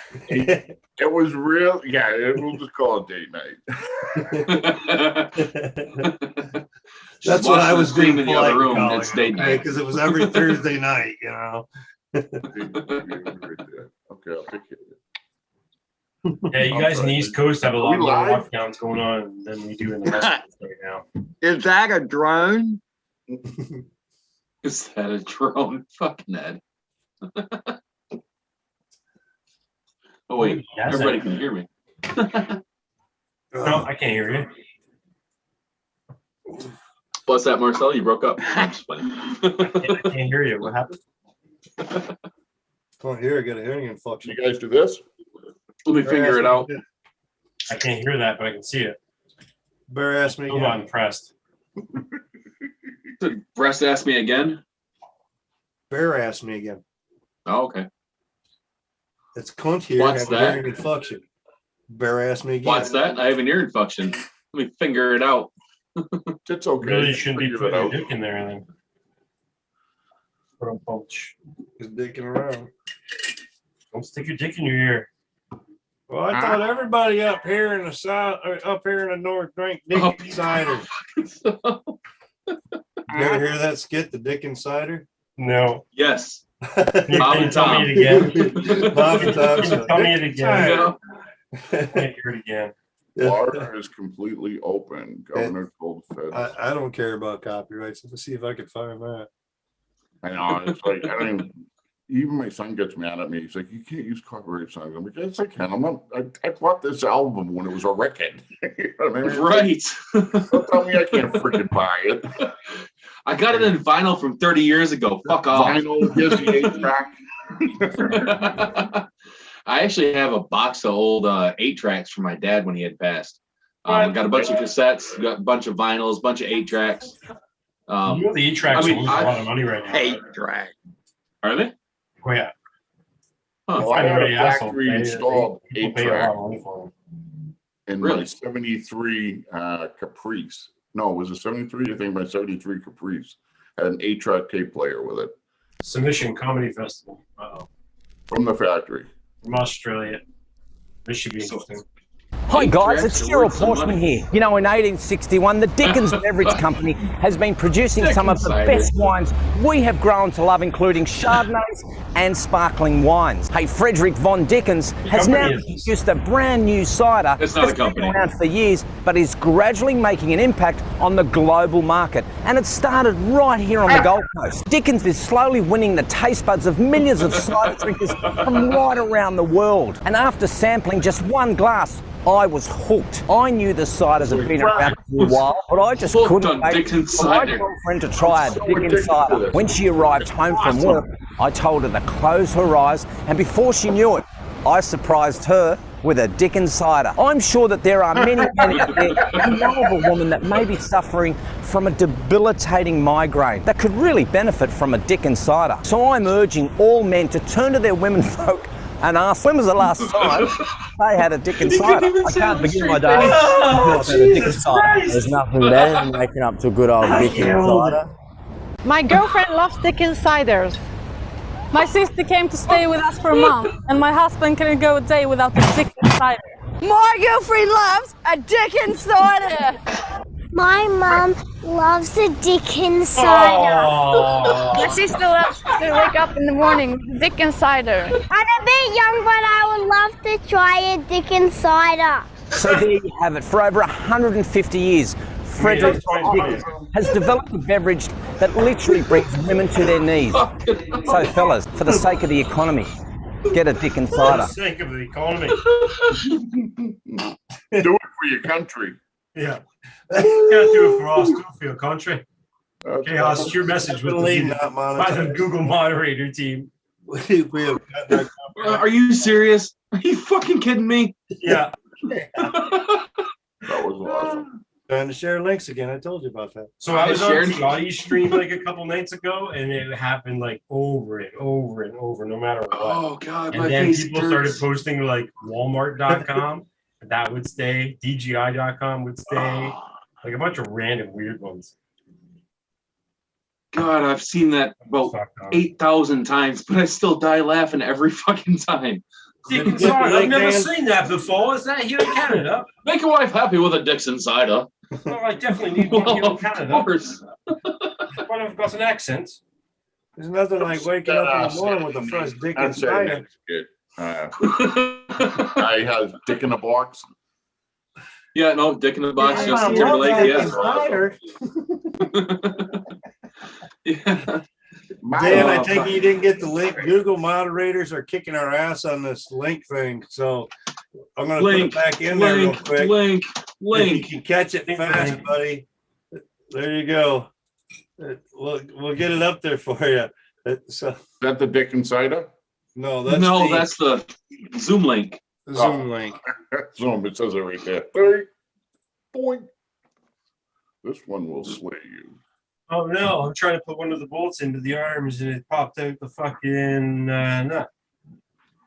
it was real. Yeah, we'll just call it date night. That's what I was scream being in the other room. calling It's it, date okay? night. Because it was every Thursday night, Okay, I'll take it. Yeah, you guys in the East Coast have a Are lot we more live? lockdowns going on than we do in the West Coast right now. Is that a drone? Is that a drone? Fucking Ed. Oh wait, Yes, everybody Ed. can hear me. No, I can't hear you. Plus that, Marcel, you broke up. I'm just playing. I can't hear you. What happened? Oh, here I got a hearing infection. You guys do this? Let me figure it out. I can't hear that, but I can see it. Bear asked me Still again. not impressed. Did Breast ask me again? Bear asked me again. Oh, okay. It's cunt here. What's have a that? hearing infection. Bear asked me again. What's that? I have an ear infection. Let me figure it out. It's okay. Really shouldn't be Figure it putting your out. dick in there then. Put a bunch. He's dicking around. Don't stick your dick in your ear. Well, I thought everybody up here in the south, or up here in the north, drank Dickens cider. You ever hear that skit, the Dickens cider? No. Yes. Can you, Bob can you and tell Tom. me it again? Bobby Thompson. Can you tell me it again? Yeah. I can't hear it again. Florida is completely open. Governor told the feds. I don't care about copyrights. Let's see if I can find that. I know. It's like, I don't even my son gets mad at me. He's like, you can't use copyright songs. I'm like, yes, I can. I'm not, I bought this album when it was a record. You know what I mean? Right. Don't tell me I can't freaking buy it. I got it in vinyl from 30 years ago. Fuck off. Vinyl, here's the 8-track. I actually have a box of old 8-tracks from my dad when he had passed. Got a bunch of cassettes, got a bunch of vinyls, bunch of 8-tracks. You know the E-Tracks I mean, are worth a lot of money right now. Hate right? track. Are they? Oh yeah. Huh. Well, I had a Everybody asshole factory pay- installed people pay a lot 8-track of money for them. in Really? my 73 Caprice. No, it was a 73, I think my 73 Caprice. Had an 8-track tape player with it. Submission Comedy Festival. Uh-oh. From the factory. From Australia. This should be interesting. Hi guys, it's Cyril Portman here. You know, in 1861, the Dickens Beverage Company has been producing some of the best wines we have grown to love, including Chardonnays and sparkling wines. Hey, Frederick von Dickens has now introduced a brand new cider It's not a company. been around for years, but is gradually making an impact on the global market. And it started right here on the Gold Coast. Dickens is slowly winning the taste buds of millions of cider drinkers from right around the world. And after sampling just one glass, I was hooked. I knew the ciders had been around for a while, but I just couldn't wait for my girlfriend to try a Dickens cider. When she arrived home from work, I told her to close her eyes, and before she knew it, I surprised her with a Dickens cider. I'm sure that there are many men out there who know of a woman that may be suffering from a debilitating migraine that could really benefit from a Dickens cider. So I'm urging all men to turn to their women folk and ask, when was the last time they had a Dickens cider? I can't begin my day without a Dickens cider. There's nothing better than waking up to a good old Dickens cider. My girlfriend loves Dickens ciders. My sister came to stay with us for a month, and my husband couldn't go a day without a Dickens cider. My girlfriend loves a Dickens cider. My mum loves a Dickens cider. My sister loves to wake up in the morning with Dickens cider. I'm a bit young, but I would love to try a Dickens cider. So there you have it. For over 150 years, Frederick von Dickens has developed a beverage that literally brings women to their knees. So fellas, for the sake of the economy, get a Dickens cider. For the sake of the economy. Do it for your country. Yeah. You can't do it for us, do it for your country. Chaos, it's your message with by the Google moderator team. Are you serious? Are you fucking kidding me? Yeah. That was awesome. Trying to share links again. I told you about that. So I was on Scotty's stream like a couple nights ago, and it happened like over and over and over, no matter what. Oh god, and my then face people hurts. started posting like Walmart.com, that would stay. DJI.com would stay. Like a bunch of random weird ones. God, I've seen that about 8,000 times, but I still die laughing every fucking time. Dickens cider. I've never seen that before. Is that here in Canada? Make your wife happy with a Dixon cider. Well, I definitely need one here in Canada. Of course. But I've got an accent. There's nothing like waking up in the morning with the first Dickens cider. Good. I have Dick in a box. Yeah, no, Dick in the box, Justin Timberlake, yeah. Dan, I take it you didn't get the link. Google moderators are kicking our ass on this link thing, so I'm going to put it back in there real quick. Link. If you can catch it fast, buddy. There you go. We'll get it up there for you. So, is that the Dickens cider? No, that's the Zoom link. Zoom link. Zoom, it says it right there. Boing. This one will slay you. Oh no, I'm trying to put one of the bolts into the arms and it popped out the fucking nut.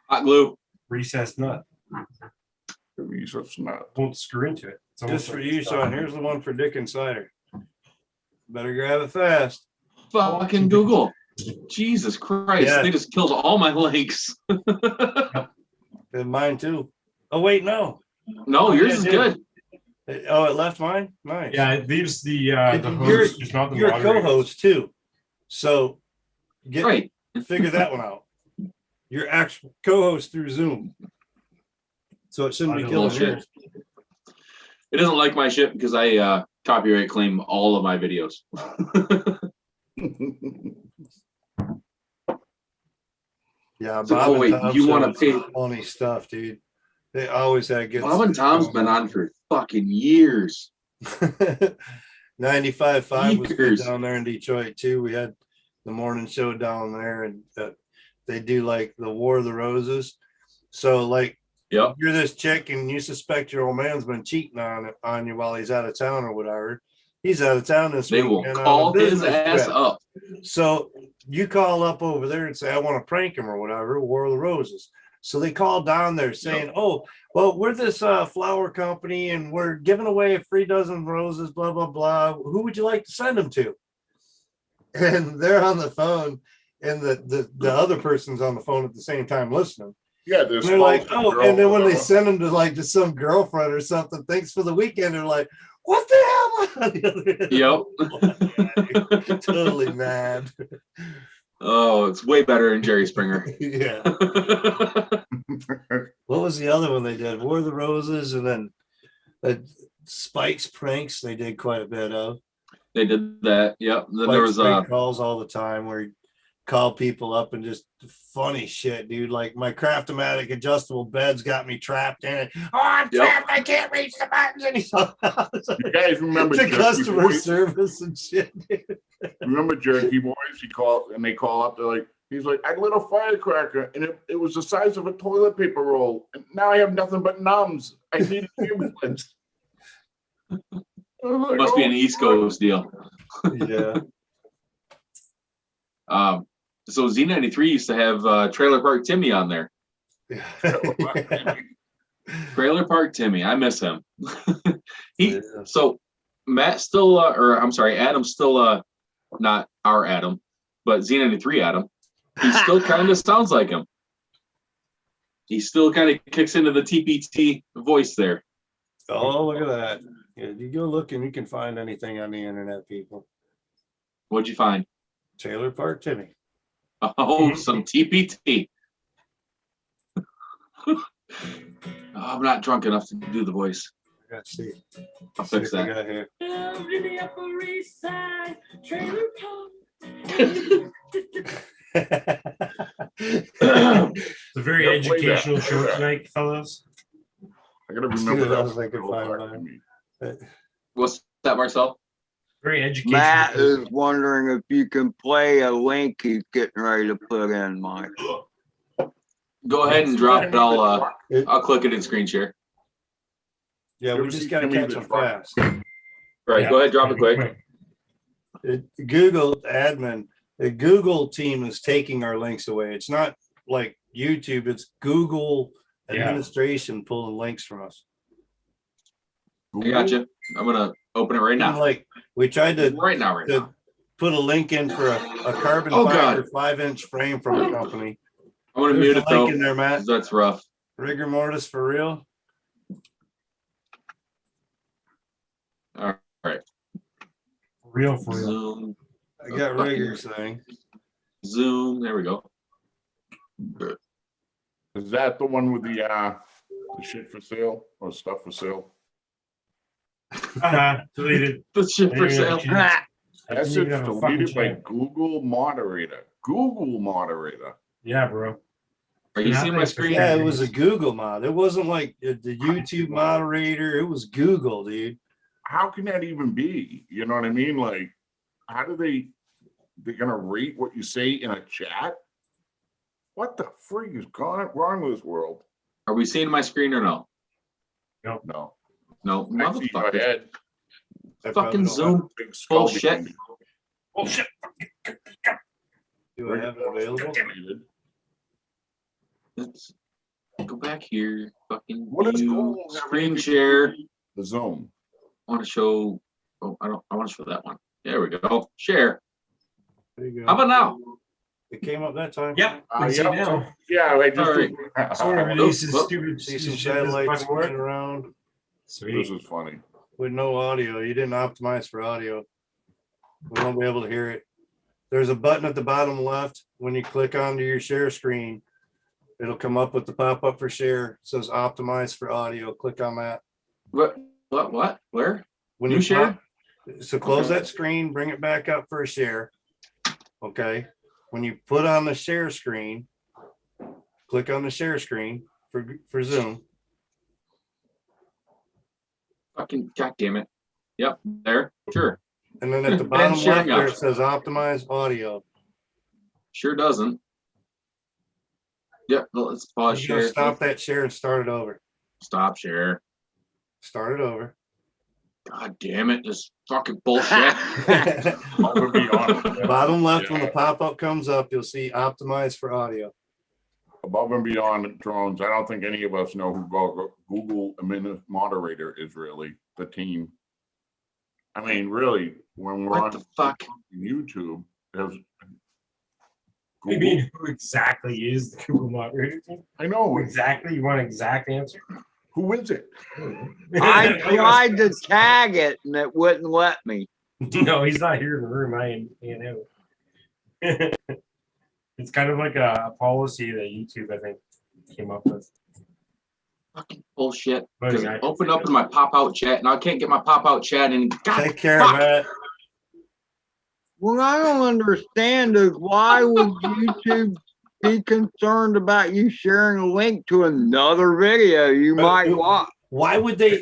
Hot glue. Recessed nut. Recessed nut. Won't screw into it. Just for you, son. Here's the one for Dickens cider. Better grab it fast. Fucking Google. Jesus Christ. Yeah. They just killed all my links. And mine too. Oh wait, no. No, yours is good. Oh, it left mine? Nice. Yeah, it leaves the host, just not the You're a moderator. co-host too. So Right. figure that one out. You're actual co-host through Zoom. So it shouldn't be killing yours. It doesn't like my shit because I copyright claim all of my videos. Yeah, So, Bob oh, and wait, Tom you wanna shows pay- funny stuff, dude. They always had good Bob and Tom's been on for fucking years. 95.5 was good Years. down there in Detroit too. We had the morning show down there, and they do like the War of the Roses. So like, yep, you're this chick and you suspect your old man's been cheating on you while he's out of town or whatever. He's out of town this they week. will call his ass up. So you call up over there and say, I want to prank him or whatever, War of the Roses. So they call down there saying, oh, well, we're this flower company and we're giving away a free dozen roses, blah, blah, blah. Who would you like to send them to? And they're on the phone and the other person's on the phone at the same time listening. Yeah, And they're like, oh, and then when they send them to some girlfriend or something, thanks for the weekend, they're like, what the hell? Yep. Totally mad. Oh, it's way better than Jerry Springer. Yeah. What was the other one they did? War of the Roses, and then Spike's Pranks. They did quite a bit of. They did that. Yep. Then Spike's there was prank calls all the time where he call people up and just funny shit, dude. Like my Craft-O-Matic adjustable beds got me trapped in it. Oh, I'm trapped. I can't reach the buttons. And he's you guys remember the customer service and shit, dude. Remember Jerky Boys? They call up. They're like, he's like, I lit a firecracker and it was the size of a toilet paper roll, and now I have nothing but numbs. I need an ambulance. Like, must be an East Coast deal. Yeah. So Z93 used to have Trailer Park Timmy on there. Trailer Park Timmy, I miss him. So Matt still, or I'm sorry, Adam's still not our Adam, but Z93 Adam. He still kind of sounds like him. He still kind of kicks into the TPT voice there. Oh, look at that. Yeah, you go look and you can find anything on the internet, people. What'd you find? Trailer Park Timmy. Oh, some TPT. I'm not drunk enough to do the voice. Let's see. I'll fix that. It's a very educational show tonight, fellas. I gotta remember that. What's that, Marcel? Very educational. Matt is wondering if you can play a link he's getting ready to put in, Mike. Go ahead and drop it. I'll click it in screen share. Yeah, we just gotta catch them fast. Right, yeah. Go ahead, drop it quick. Google admin, the Google team is taking our links away. It's not like YouTube, it's Google administration pulling links from us. I gotcha. I'm gonna open it right now. Like we tried to right now put a link in for a carbon fiber 5-inch frame from a company. I'm gonna mute it though. In there, Matt. That's rough. Rigor mortis for real. All right. For real. Zoom. I got rigors thing. Zoom. There we go. Is that the one with the shit for sale or stuff for sale? Deleted. The shit for sale. That's deleted by Google moderator. Google moderator. Yeah, bro. Are you seeing my screen? Yeah, it was a Google mod. It wasn't like the YouTube moderator. It was Google, dude. How can that even be? You know what I mean? Like, how do they're gonna rate what you say in a chat? What the freak is wrong with this world? Are we seeing my screen or no? No. No, I see your head. Fucking Zoom bullshit. Bullshit. Do I have it available? Let's go back here. Fucking what is screen share? The Zoom. I want to show. Oh, I want to show that one. There we go. Share. There you go. How about now? It came up that time. Yep. I just Sort of releases stupid. See some satellites flying around. Sweet. This is funny. With no audio. You didn't optimize for audio. We won't be able to hear it. There's a button at the bottom left. When you click onto your share screen, it'll come up with the pop-up for share. It says optimize for audio. Click on that. What? Where? When you share? So close that screen, bring it back up for a share. Okay. When you put on the share screen, click on the share screen for Zoom. Fucking goddamn it. Yep, there. Sure. And then at the bottom left there it says optimize audio. Sure doesn't. Yep, let's pause share. Stop that share and start it over. Stop share. Start it over. God damn it, this fucking bullshit. Bottom left, when the pop-up comes up, you'll see optimize for audio. Above and beyond drones, I don't think any of us know who Google moderator is really, the team. I mean, really, when we're on YouTube, You mean who exactly is the Google moderator team? I know. Exactly. You want an exact answer? Who is it? I tried to tag it and it wouldn't let me. No, he's not here in the room. I am. It's kind of like a policy that YouTube, I think, came up with. Fucking bullshit. But Because I I opened up in my pop-out chat, and I can't get my pop-out chat, and God, Take care fuck. of it. What I don't understand is why would YouTube be concerned about you sharing a link to another video you might watch? Why would they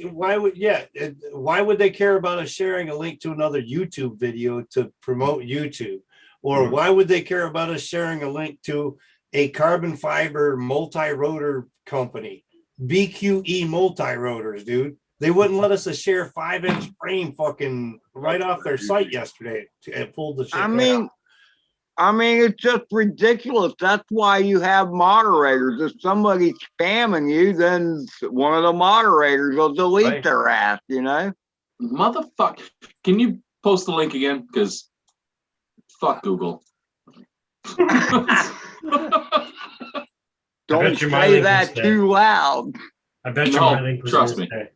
care about us sharing a link to another YouTube video to promote YouTube? Or why would they care about us sharing a link to a carbon fiber multi-rotor company? BQE multi-rotors, dude. They wouldn't let us share 5-inch frame fucking right off their site yesterday. It pulled the shit I mean, it's just ridiculous. That's why you have moderators. If somebody's spamming you, then one of the moderators will delete their ass, you know? Motherfucker. Can you post the link again? Because fuck Google. Don't say that too loud. I bet you my link was trust gonna me. stay.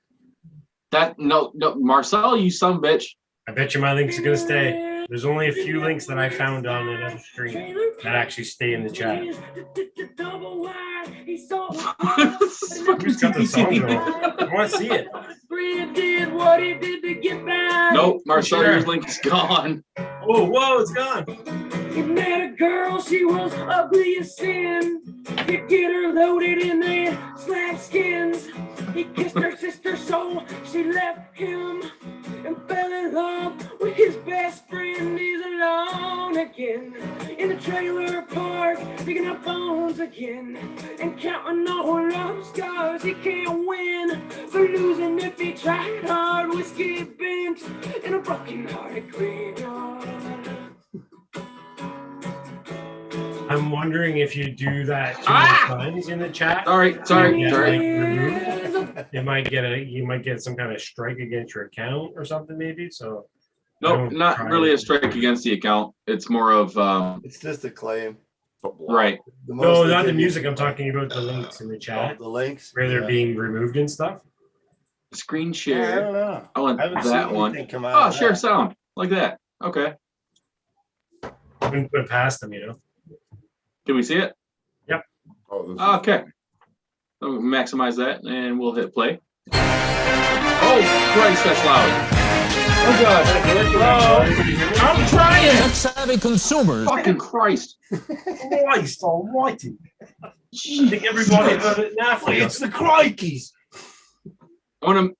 That no, Marcel, you son of a bitch. I bet you my link's gonna stay. There's only a few links that I found on another stream that actually stay in the chat. Who's got the song going? I want to see it. Nope, Marcel, your link is gone. Oh, whoa, it's gone. He met a girl, she was ugly as sin. He get her loaded and then slap skins. He kissed her sister, so she left him and fell in love with his best friend. He's alone again in the trailer park, picking up bones again and counting all love scars. He can't win for losing if he tried hard. Whiskey bent in a broken-hearted graveyard. I'm wondering if you do that too many times in the chat. Sorry. You might get some kind of strike against your account or something, maybe. So Nope, not really a strike against the account. It's more of it's just a claim. Right. No, not the music. I'm talking about the links in the chat. The links where they're being removed and stuff. Screen share. I don't know. I want haven't that seen one. anything come out Oh, of share that. sound like that. Okay. I can put it past them, you know. Can we see it? Yep. Okay. So maximize that, and we'll hit play. Oh Christ, that's loud. Oh God. I'm trying. Tech-savvy consumers. Fucking Christ. Christ almighty. I think everybody heard it now. It's the crikeys. I'm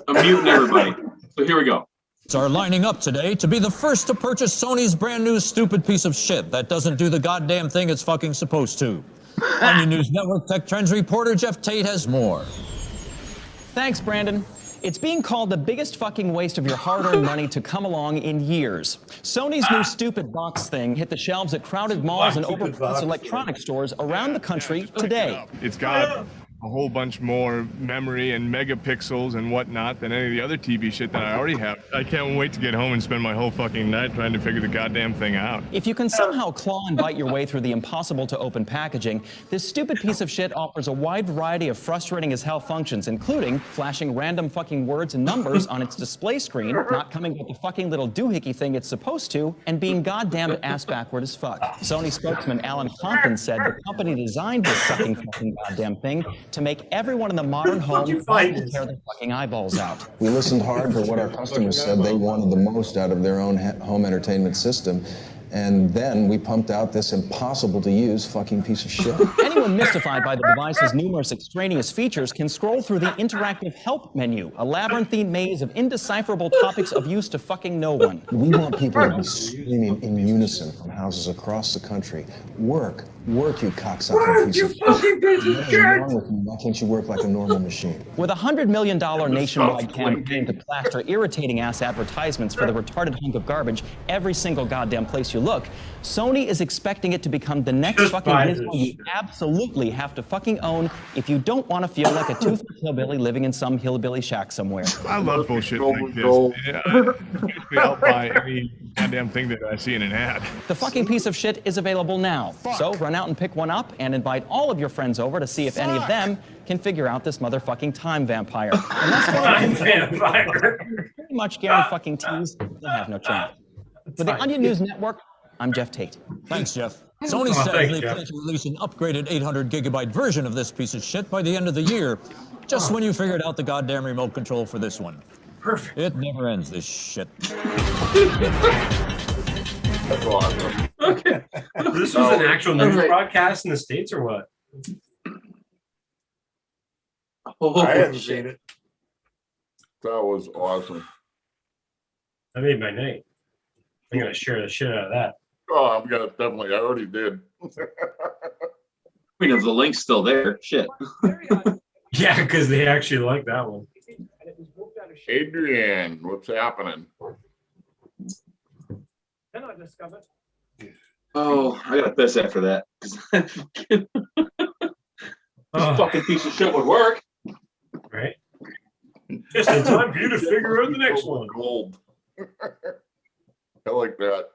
muting everybody. So here we go. Are lining up today to be the first to purchase Sony's brand new stupid piece of shit that doesn't do the goddamn thing it's fucking supposed to. Onion News Network Tech Trends reporter Jeff Tate has more. Thanks, Brandon. It's being called the biggest fucking waste of your hard-earned money to come along in years. Sony's new stupid box thing hit the shelves at crowded malls and overpriced electronics stores around the country today. It's got a whole bunch more memory and megapixels and whatnot than any of the other TV shit that I already have. I can't wait to get home and spend my whole fucking night trying to figure the goddamn thing out. If you can somehow claw and bite your way through the impossible-to-open packaging, this stupid piece of shit offers a wide variety of frustrating as hell functions, including flashing random fucking words and numbers on its display screen, not coming with the fucking little doohickey thing it's supposed to, and being goddamn ass backward as fuck. Sony spokesman Alan Compton said the company designed this sucking fucking goddamn thing to make everyone in the modern home tear their fucking eyeballs out. We listened hard to what our customers said they wanted the most out of their own home entertainment system. And then we pumped out this impossible to use fucking piece of shit. Anyone mystified by the device's numerous extraneous features can scroll through the interactive help menu, a labyrinthine maze of indecipherable topics of use to fucking no one. We want people to be screaming in unison from houses across the country. Work, you cocksucking piece of shit. What is wrong with you? Why can't you work like a normal machine? With a $100 million nationwide campaign to plaster irritating ass advertisements for the retarded hunk of garbage every single goddamn place you look, Sony is expecting it to become the next fucking gizmo you absolutely have to fucking own if you don't want to feel like a toothless hillbilly living in some hillbilly shack somewhere. I love bullshit like this. I'll buy any goddamn thing that I see in an ad. The fucking piece of shit is available now. So run out and pick one up and invite all of your friends over to see if any of them can figure out this motherfucking time vampire. Unless Time vampire. pretty much guarantees they'll have no chance. For the Onion News Network, I'm Jeff Tate. Thanks, Jeff. Sony says they plan to release an upgraded 800 gigabyte version of this piece of shit by the end of the year, just when you figured out the goddamn remote control for this one. Perfect. It never ends, this shit. That's awesome. Okay. This was an actual news broadcast in the States or what? I haven't seen it. That was awesome. That made my night. I'm gonna share the shit out of that. Oh, I'm gonna definitely. I already did. I mean, if the link's still there, shit. Yeah, because they actually like that one. Adrian, what's happening? Then I discovered. Oh, I gotta piss after that. This fucking piece of shit would work. Right. Just in time for you to figure out the next one. Gold. I like that.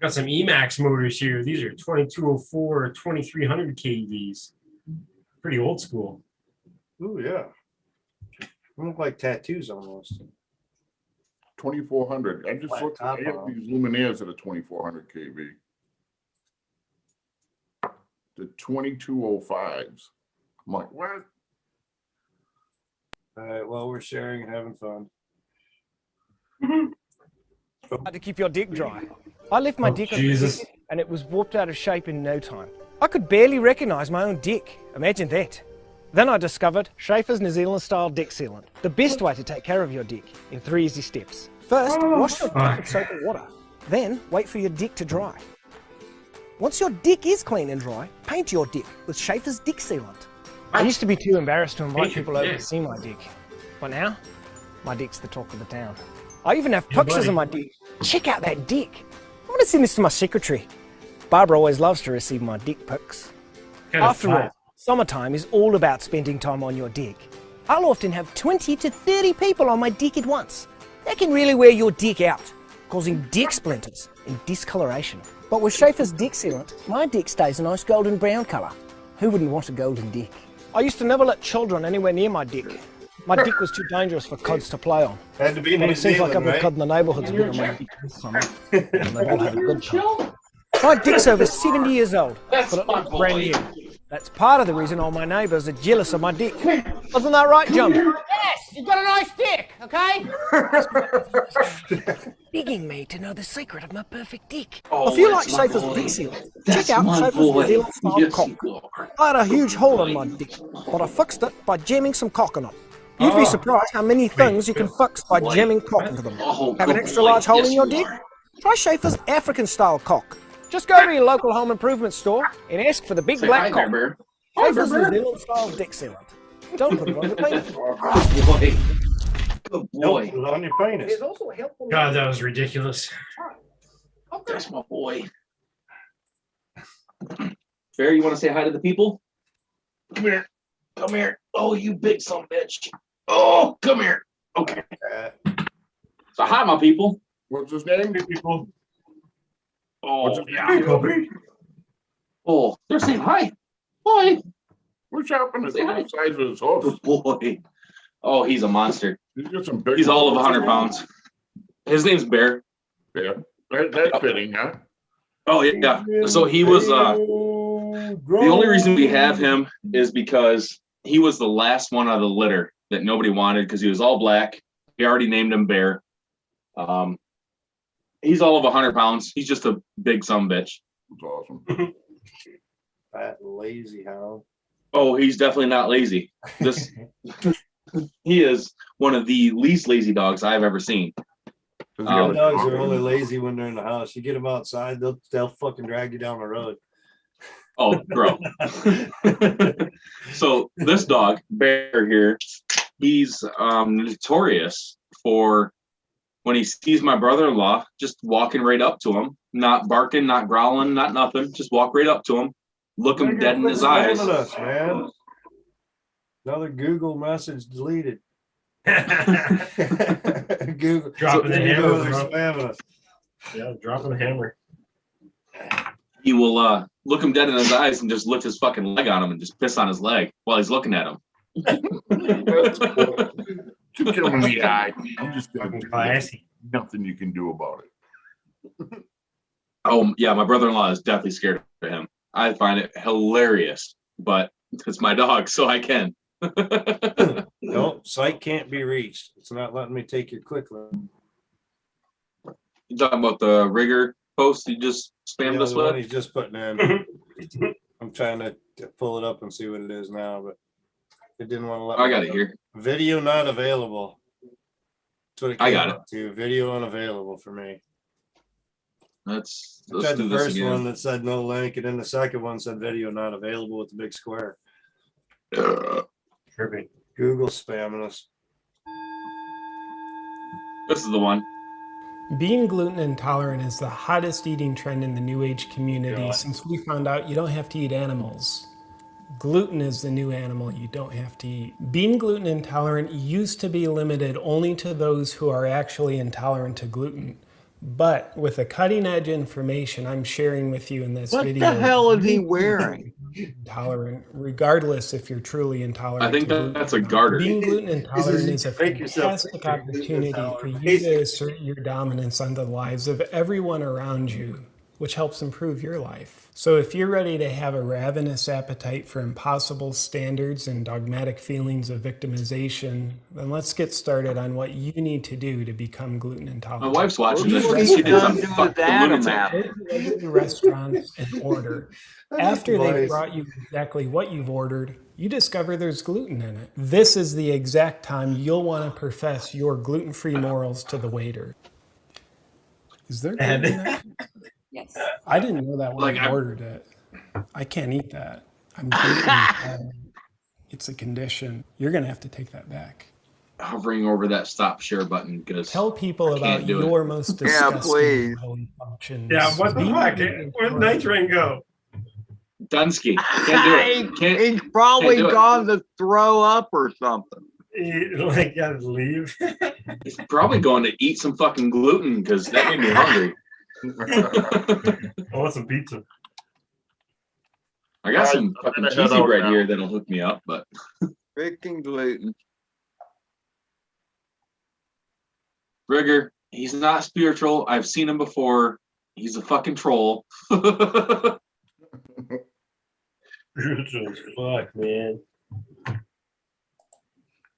Got some Emax motors here. These are 2204 2300 kVs. Pretty old school. Ooh, yeah. They look like tattoos almost. 2400. I just Flat looked top at on these Lumineers at a 2400 kV. The 2205s. I'm like, what? All right, well, we're sharing and having fun. To keep your dick dry. I left my dick on the dick and it was warped out of shape in no time. I could barely recognize my own dick. Imagine that. Then I discovered Schaefer's New Zealand style dick sealant. The best way to take care of your dick in 3 easy steps. First, wash your dick with soap and water. Then, wait for your dick to dry. Once your dick is clean and dry, paint your dick with Schaefer's dick sealant. I used to be too embarrassed to invite people over to see my dick. But now, my dick's the talk of the town. I even have pictures of my dick. Check out that dick. I want to send this to my secretary. Barbara always loves to receive my dick pics. After all, summertime is all about spending time on your dick. I'll often have 20 to 30 people on my dick at once. That can really wear your dick out, causing dick splinters and discoloration. But with Schaefer's dick sealant, my dick stays a nice golden brown colour. Who wouldn't want a golden dick? I used to never let children anywhere near my dick. My dick was too dangerous for cods to play on. Had to be in But New it seems like Zealand, every right? cod in the neighbourhood's been on my dick this summer. And they've all had a good time. My dick's over 70 years old, but it looks brand new. That's part of the reason all my neighbours are jealous of my dick. Wasn't that right, John? Yes, you've got a nice dick, okay? Begging me to know the secret of my perfect dick. Oh, if you like that's my Schaefer's boy. dick sealant, That's check out my Schaefer's boy. New Zealand style Yes, cock. you I had a huge hole in my dick, but I fixed it by jamming some cock in it. You'd be surprised how many things you can fix by jamming cock into them. Have an extra large hole in your dick? Try Schaefer's African style cock. Just go to your local home improvement store and ask for the big black cock. Schaefer's New Zealand style dick sealant. Don't put it on your penis. Good boy. Put it on your penis. There's also a helpful. God, that was ridiculous. That's my boy. Bear, you want to say hi to the people? Come here. Come here. Oh, you big son of a bitch. Oh, come here. Okay. So hi, my people. What's his name? People. Oh, yeah. Oh, they're saying hi. Hi. What's happening to Say hi. the size of his horse? Good boy. Oh, he's a monster. He's got some big. He's all of 100 pounds. His name's Bear. Yeah, that's fitting, huh? Oh, yeah. So he was, the only reason we have him is because he was the last one out of the litter that nobody wanted because he was all black. We already named him Bear. He's all of 100 pounds. He's just a big son of a bitch. That's awesome. Fat lazy hound. Oh, he's definitely not lazy. This he is one of the least lazy dogs I've ever seen. Dogs are only lazy when they're in the house. You get them outside, they'll fucking drag you down the road. Oh, bro. So this dog, Bear here, he's notorious for when he sees my brother-in-law, just walking right up to him, not barking, not growling, not nothing, just walk right up to him, look him dead in his eyes. Us, man. Another Google message deleted. Google. Dropping the hammer, They're bro. spamming us. Yeah, dropping the hammer. He will look him dead in his eyes and just lift his fucking leg on him and just piss on his leg while he's looking at him. That's cool. To kill him in the eye. I'm just gonna Fucking do classy. nothing you can do about it. Oh yeah, my brother-in-law is deathly scared of him. I find it hilarious, but it's my dog, so I can. Nope, site can't be reached. It's not letting me take your quick load. You talking about the rigger post you just spammed us the one with? he's just putting in. I'm trying to pull it up and see what it is now, but it didn't want to let me. I got it here. Video not available. That's what it I came got up to. Video unavailable for me. Let's Tried do the this first again. one that said no link, and then the second one said video not available with the big square. Perfect. Google spamming us. This is the one. Being gluten intolerant is the hottest eating trend in the New Age community since we found out you don't have to eat animals. Gluten is the new animal you don't have to eat. Being gluten intolerant used to be limited only to those who are actually intolerant to gluten. But with the cutting edge information I'm sharing with you in this video. What the hell is he wearing? Intolerant, regardless if you're truly intolerant. I think to gluten. that's a garter. Being gluten intolerant is a Make yourself- fantastic opportunity for you to assert your dominance on the lives of everyone around you, which helps improve your life. So if you're ready to have a ravenous appetite for impossible standards and dogmatic feelings of victimization, then let's get started on what you need to do to become gluten My intolerant. wife's watching this. What and are She you thinks gonna I'm do fucking with that lunatic. amount? Go to the restaurants and order. After they've Nice. brought you exactly what you've ordered, you discover there's gluten in it. This is the exact time you'll want to profess your gluten-free morals to the waiter. Is there gluten in that? Yes. I didn't know that when Like, I I'm- ordered it. I can't eat that. I'm gluten intolerant. It's a condition. You're going to have to take that back. Hovering over that stop share button because Tell people I can't about do it. your most Yeah, disgusting please. bodily functions. Yeah, what the Being fuck? gluten Where'd intolerant- Night Train go? Dunsky. Can't do it. Can't. He's probably Can't do it. gone to throw up or something. Like, gotta leave. He's probably going to eat some fucking gluten because that made me hungry. I want some pizza. I got some I'm fucking gonna head cheesy out bread now. here that'll hook me up, but Freaking gluten. Rigger, he's not spiritual. I've seen him before. He's a fucking troll. Spiritual as fuck, man.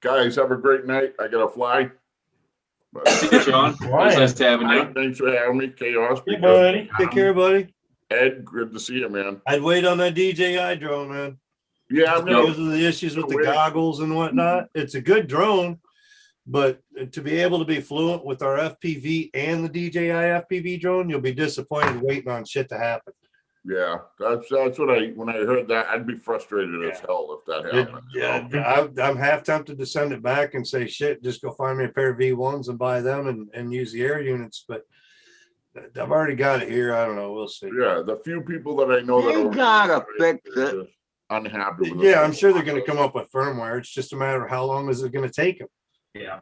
Guys, have a great night. I gotta fly. See you, Sean. It was nice having you. Thanks for having me. Chaos. Hey, buddy. Take care, buddy. Ed, good to see you, man. I'd wait on that DJI drone, man. Yeah, I'm gonna Because of the issues with the Weird. goggles and whatnot. It's a good drone, but to be able to be fluent with our FPV and the DJI FPV drone, you'll be disappointed waiting on shit to happen. Yeah, that's what when I heard that, I'd be frustrated as hell if that happened. I'm half tempted to send it back and say, shit, just go find me a pair of V1s and buy them and use the air units. But I've already got it here. I don't know. We'll see. Yeah, the few people that I know that You are gotta fix they're it. just unhappy with Yeah, I'm sure they're going to come up with firmware. It's just a matter of how long is it going to take them. Yeah.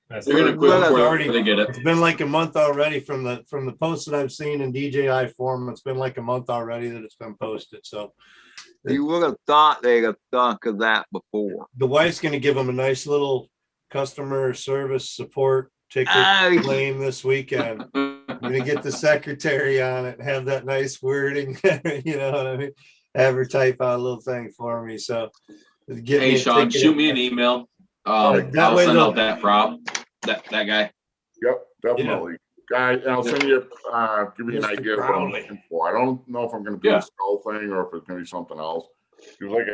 That's They're gonna quit It's before already- they get it. It's been like a month already from the posts that I've seen in DJI forum. It's been like a month already that it's been posted. So You would have thought they'd have thunk of that before. the wife's going to give them a nice little customer service support ticket Oh. claim this weekend. I'm going to get the secretary on it, have that nice wording, you know what I mean? Have her type out a little thing for me. So get Hey, me a Sean, ticket. shoot me an email. That I'll way send they'll- out that prop. That guy. Yep, definitely. Guy, and I'll send you give me an Mr. idea of what I'm Crowley. looking for. I don't know if I'm gonna do Yeah. a skull thing or if it's gonna be something else. 'Cause like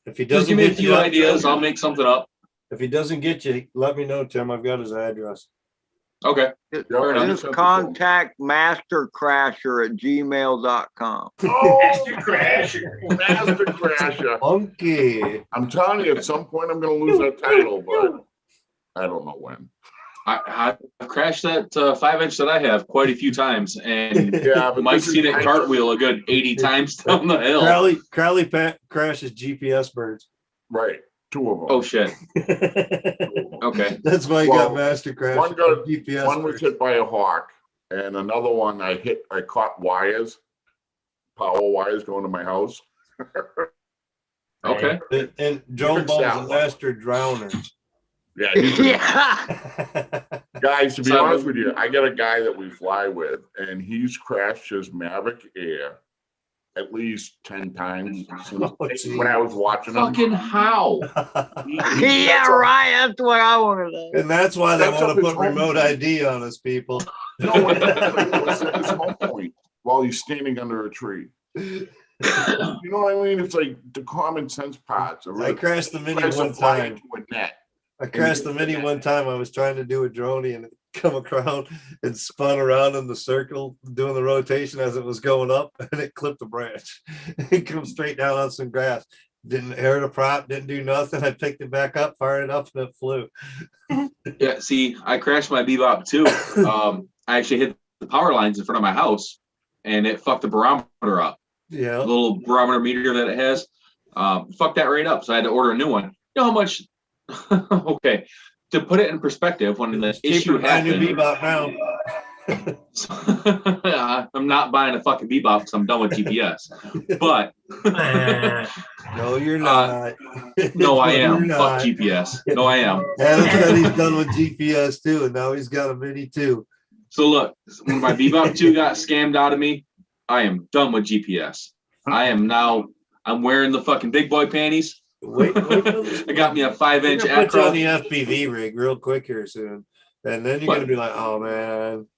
If he Just doesn't give me a get few you up, ideas. I'll make something up. if he doesn't get you, let me know, Tim. I've got his address. Okay. Yep, Fair enough. Just contact mastercrasher@gmail.com. Master Crasher. Master Crasher. Monkey. I'm telling you, at some point I'm gonna lose that title, but I don't know when. I've crashed that 5-inch that I have quite a few times, and Yeah, but Mike's this is seen it my- cartwheel a good 80 times down the hill. Crowley crashes GPS birds. Right. 2 of them. Oh shit. Okay. That's why you got Master Crash. One got GPS one was first. hit by a hawk, and another one I caught wires, power wires going to my house. Okay. And Drone Ball's a master drowner. Yeah. Guys, to be honest with you, I got a guy that we fly with, and he's crashed his Maverick Air at least 10 times when I was watching him. Fucking how? Yeah, right. That's what I want to know. And that's why they That's want up to his put home remote ID on us, people. No, it was at his home point while he's standing under a tree. You know what I mean? It's like the common sense parts. I crashed the Mini tries to one fly time. into a net. I crashed the Mini one time. I was trying to do a droney and it come around and spun around in the circle doing the rotation as it was going up, and it clipped a branch. It come straight down on some grass. Didn't air the prop, didn't do nothing. I picked it back up, fired it up, and it flew. Yeah, see, I crashed my Bebop too. I actually hit the power lines in front of my house, and it fucked the barometer up. Yeah. The little barometer meter that it has. Fucked that right up. So I had to order a new one. You know how much? Okay. To put it in perspective, when the issue happened. Bebop now. I'm not buying a fucking Bebop because I'm done with GPS. But no, you're not. No, I am. You're Fuck not. GPS. No, I am. Adam said he's done with GPS too, and now he's got a Mini too. So look, when my Bebop 2 got scammed out of me, I am done with GPS. I'm wearing the fucking big boy panties. Wait I got me a 5-inch put you on acro. the FPV rig real quick here soon, and then you're gonna be like, oh man.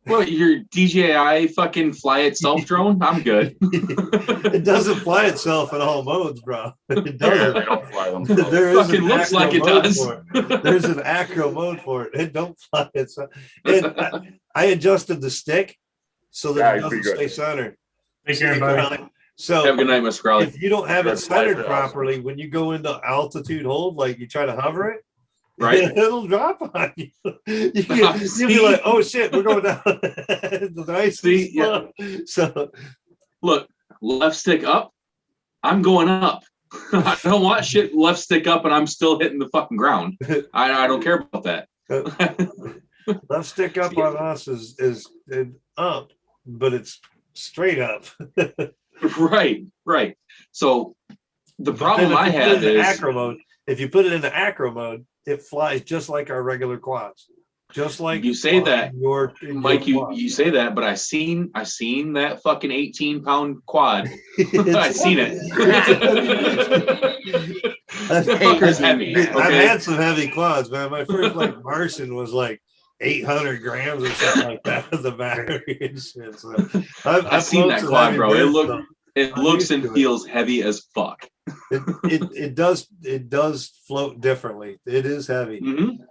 Well, your DJI fucking fly itself drone? I'm good. It doesn't fly itself in all modes, bro. It doesn't. They don't fly them. There is Fucking an looks like it acro mode does. for it. There's an acro mode for it. It don't fly itself. And I adjusted the stick so that it doesn't stay centered. Take care, buddy. So have a good night, Miss Crowley. If you don't have it Good flight centered for us. properly, when you go into altitude hold, like you try to hover it, Right. it'll drop on you. You'll be like, oh shit, we're going down. The nice See, slow. So Look, left stick up, I'm going up. I don't want shit left stick up and I'm still hitting the fucking ground. I don't care about that. left stick up on us is up, but it's straight up. Right. So the problem I have is acro mode. If you put it into acro mode, it flies just like our regular quads. Just like you say that, Mike. You say that, but I seen that fucking 18-pound quad. I seen it. That's That fucker's heavy. I've Okay? had some heavy quads, man. My first like Martian was like 800 grams or something like that with the battery and shit. So I've seen that quad, bro. It looks and feels heavy as fuck. It does float differently. It is heavy. Mm-hmm.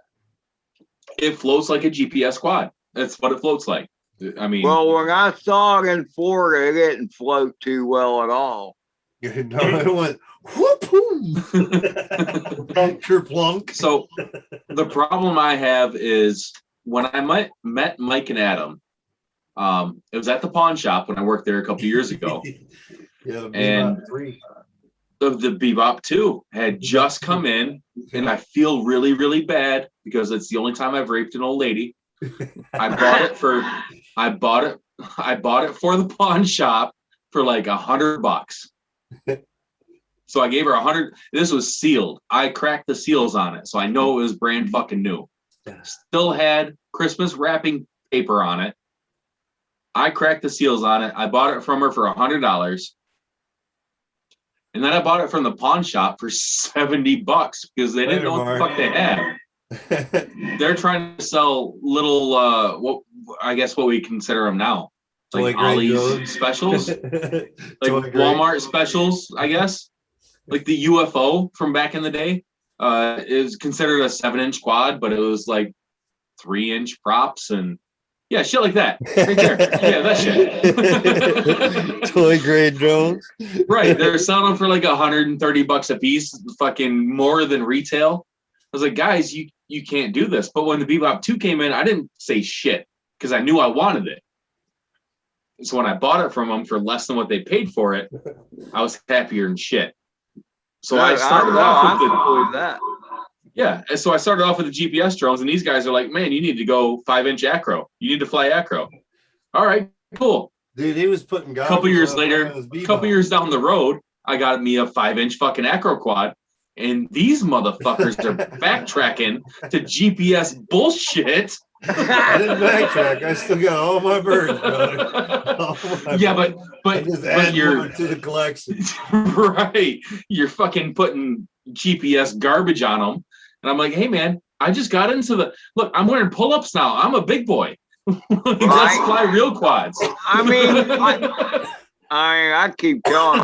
It floats like a GPS quad. That's what it floats like. I mean, well, when I saw it in Florida, it didn't float too well at all. No, it went whoop plunk. So the problem I have is when I met Mike and Adam, it was at the pawn shop when I worked there a couple years ago. Yeah, and the Bebop 2 had just come in, and I feel really, really bad because it's the only time I've raped an old lady. I bought it for the pawn shop for like $100. So I gave her 100. This was sealed. I cracked the seals on it, so I know it was brand fucking new. Still had Christmas wrapping paper on it. I cracked the seals on it. I bought it from her for $100. And then I bought it from the pawn shop for $70 because they didn't know what the fuck they had. They're trying to sell little, what we consider them now, like Ollie's specials, like Walmart specials, I guess, like the UFO from back in the day. Is considered a 7-inch quad, but it was like 3-inch props and yeah, shit like that. Right there. Yeah, that shit. Toy grade drones. Right. They're selling them for like $130 a piece, fucking more than retail. I was like, guys, you can't do this. But when the Bebop 2 came in, I didn't say shit because I knew I wanted it. So when I bought it from them for less than what they paid for it, I was happier than shit. So I started off with that. Yeah, and so I started off with the GPS drones, and these guys are like, man, you need to go 5-inch acro. You need to fly acro. All right, cool. Dude, he was putting A couple years later, a couple years down the road, I got me a 5-inch fucking acro quad, and these motherfuckers are backtracking to GPS bullshit. I didn't backtrack. I still got all my birds, brother. Yeah, but you're to the collection. Right. You're fucking putting GPS garbage on them. And I'm like, hey man, I just got into the look, I'm wearing pull-ups now. I'm a big boy. Let's fly real quads. I mean, I keep telling,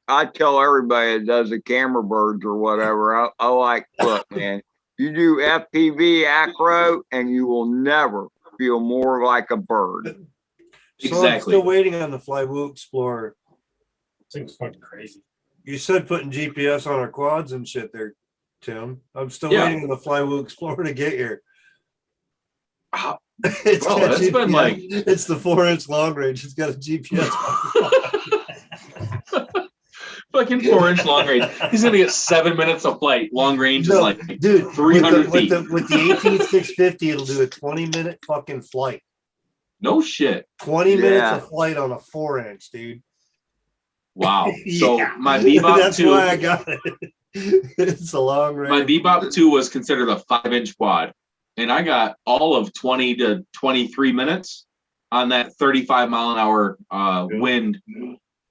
I tell everybody that does the camera birds or whatever, I like, look, man, you do FPV acro and you will never feel more like a bird. So I'm still waiting on the Flywoo Explorer. Thing's fucking crazy. You said putting GPS on our quads and shit there, Tim. I'm still waiting on the Flywoo Explorer to get here. It's been like it's the 4-inch long range. It's got a GPS. Fucking 4-inch long range. He's gonna get 7 minutes of flight. Long range is like dude, 300 feet. With the 18650, it'll do a 20-minute fucking flight. No shit. 20 minutes of flight on a 4-inch, dude. Wow. So my Bebop That's 2. why I got it. It's a long range. My Bebop 2 was considered a 5-inch quad, and I got all of 20 to 23 minutes on that 35-mile-an-hour wind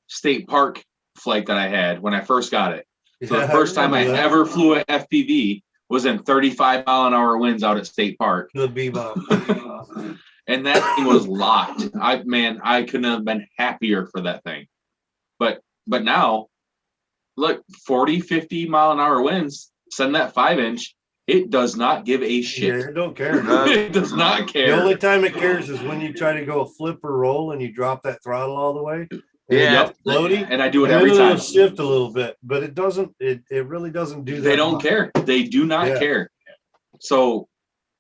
state park flight that I had when I first got it. So the first time I ever flew an FPV was in 35-mile-an-hour winds out at State Park. The Bebop. And that thing was locked. I couldn't have been happier for that thing. But now, look, 40, 50 mile an hour winds, send that 5-inch, it does not give a shit. Yeah, it don't care. It does not care. The only time it cares is when you try to go a flip or roll and you drop that throttle all the way. Yeah. Floaty, and I do it every time. It'll shift a little bit, but it doesn't. It really doesn't do that. They don't care. They do not care. So,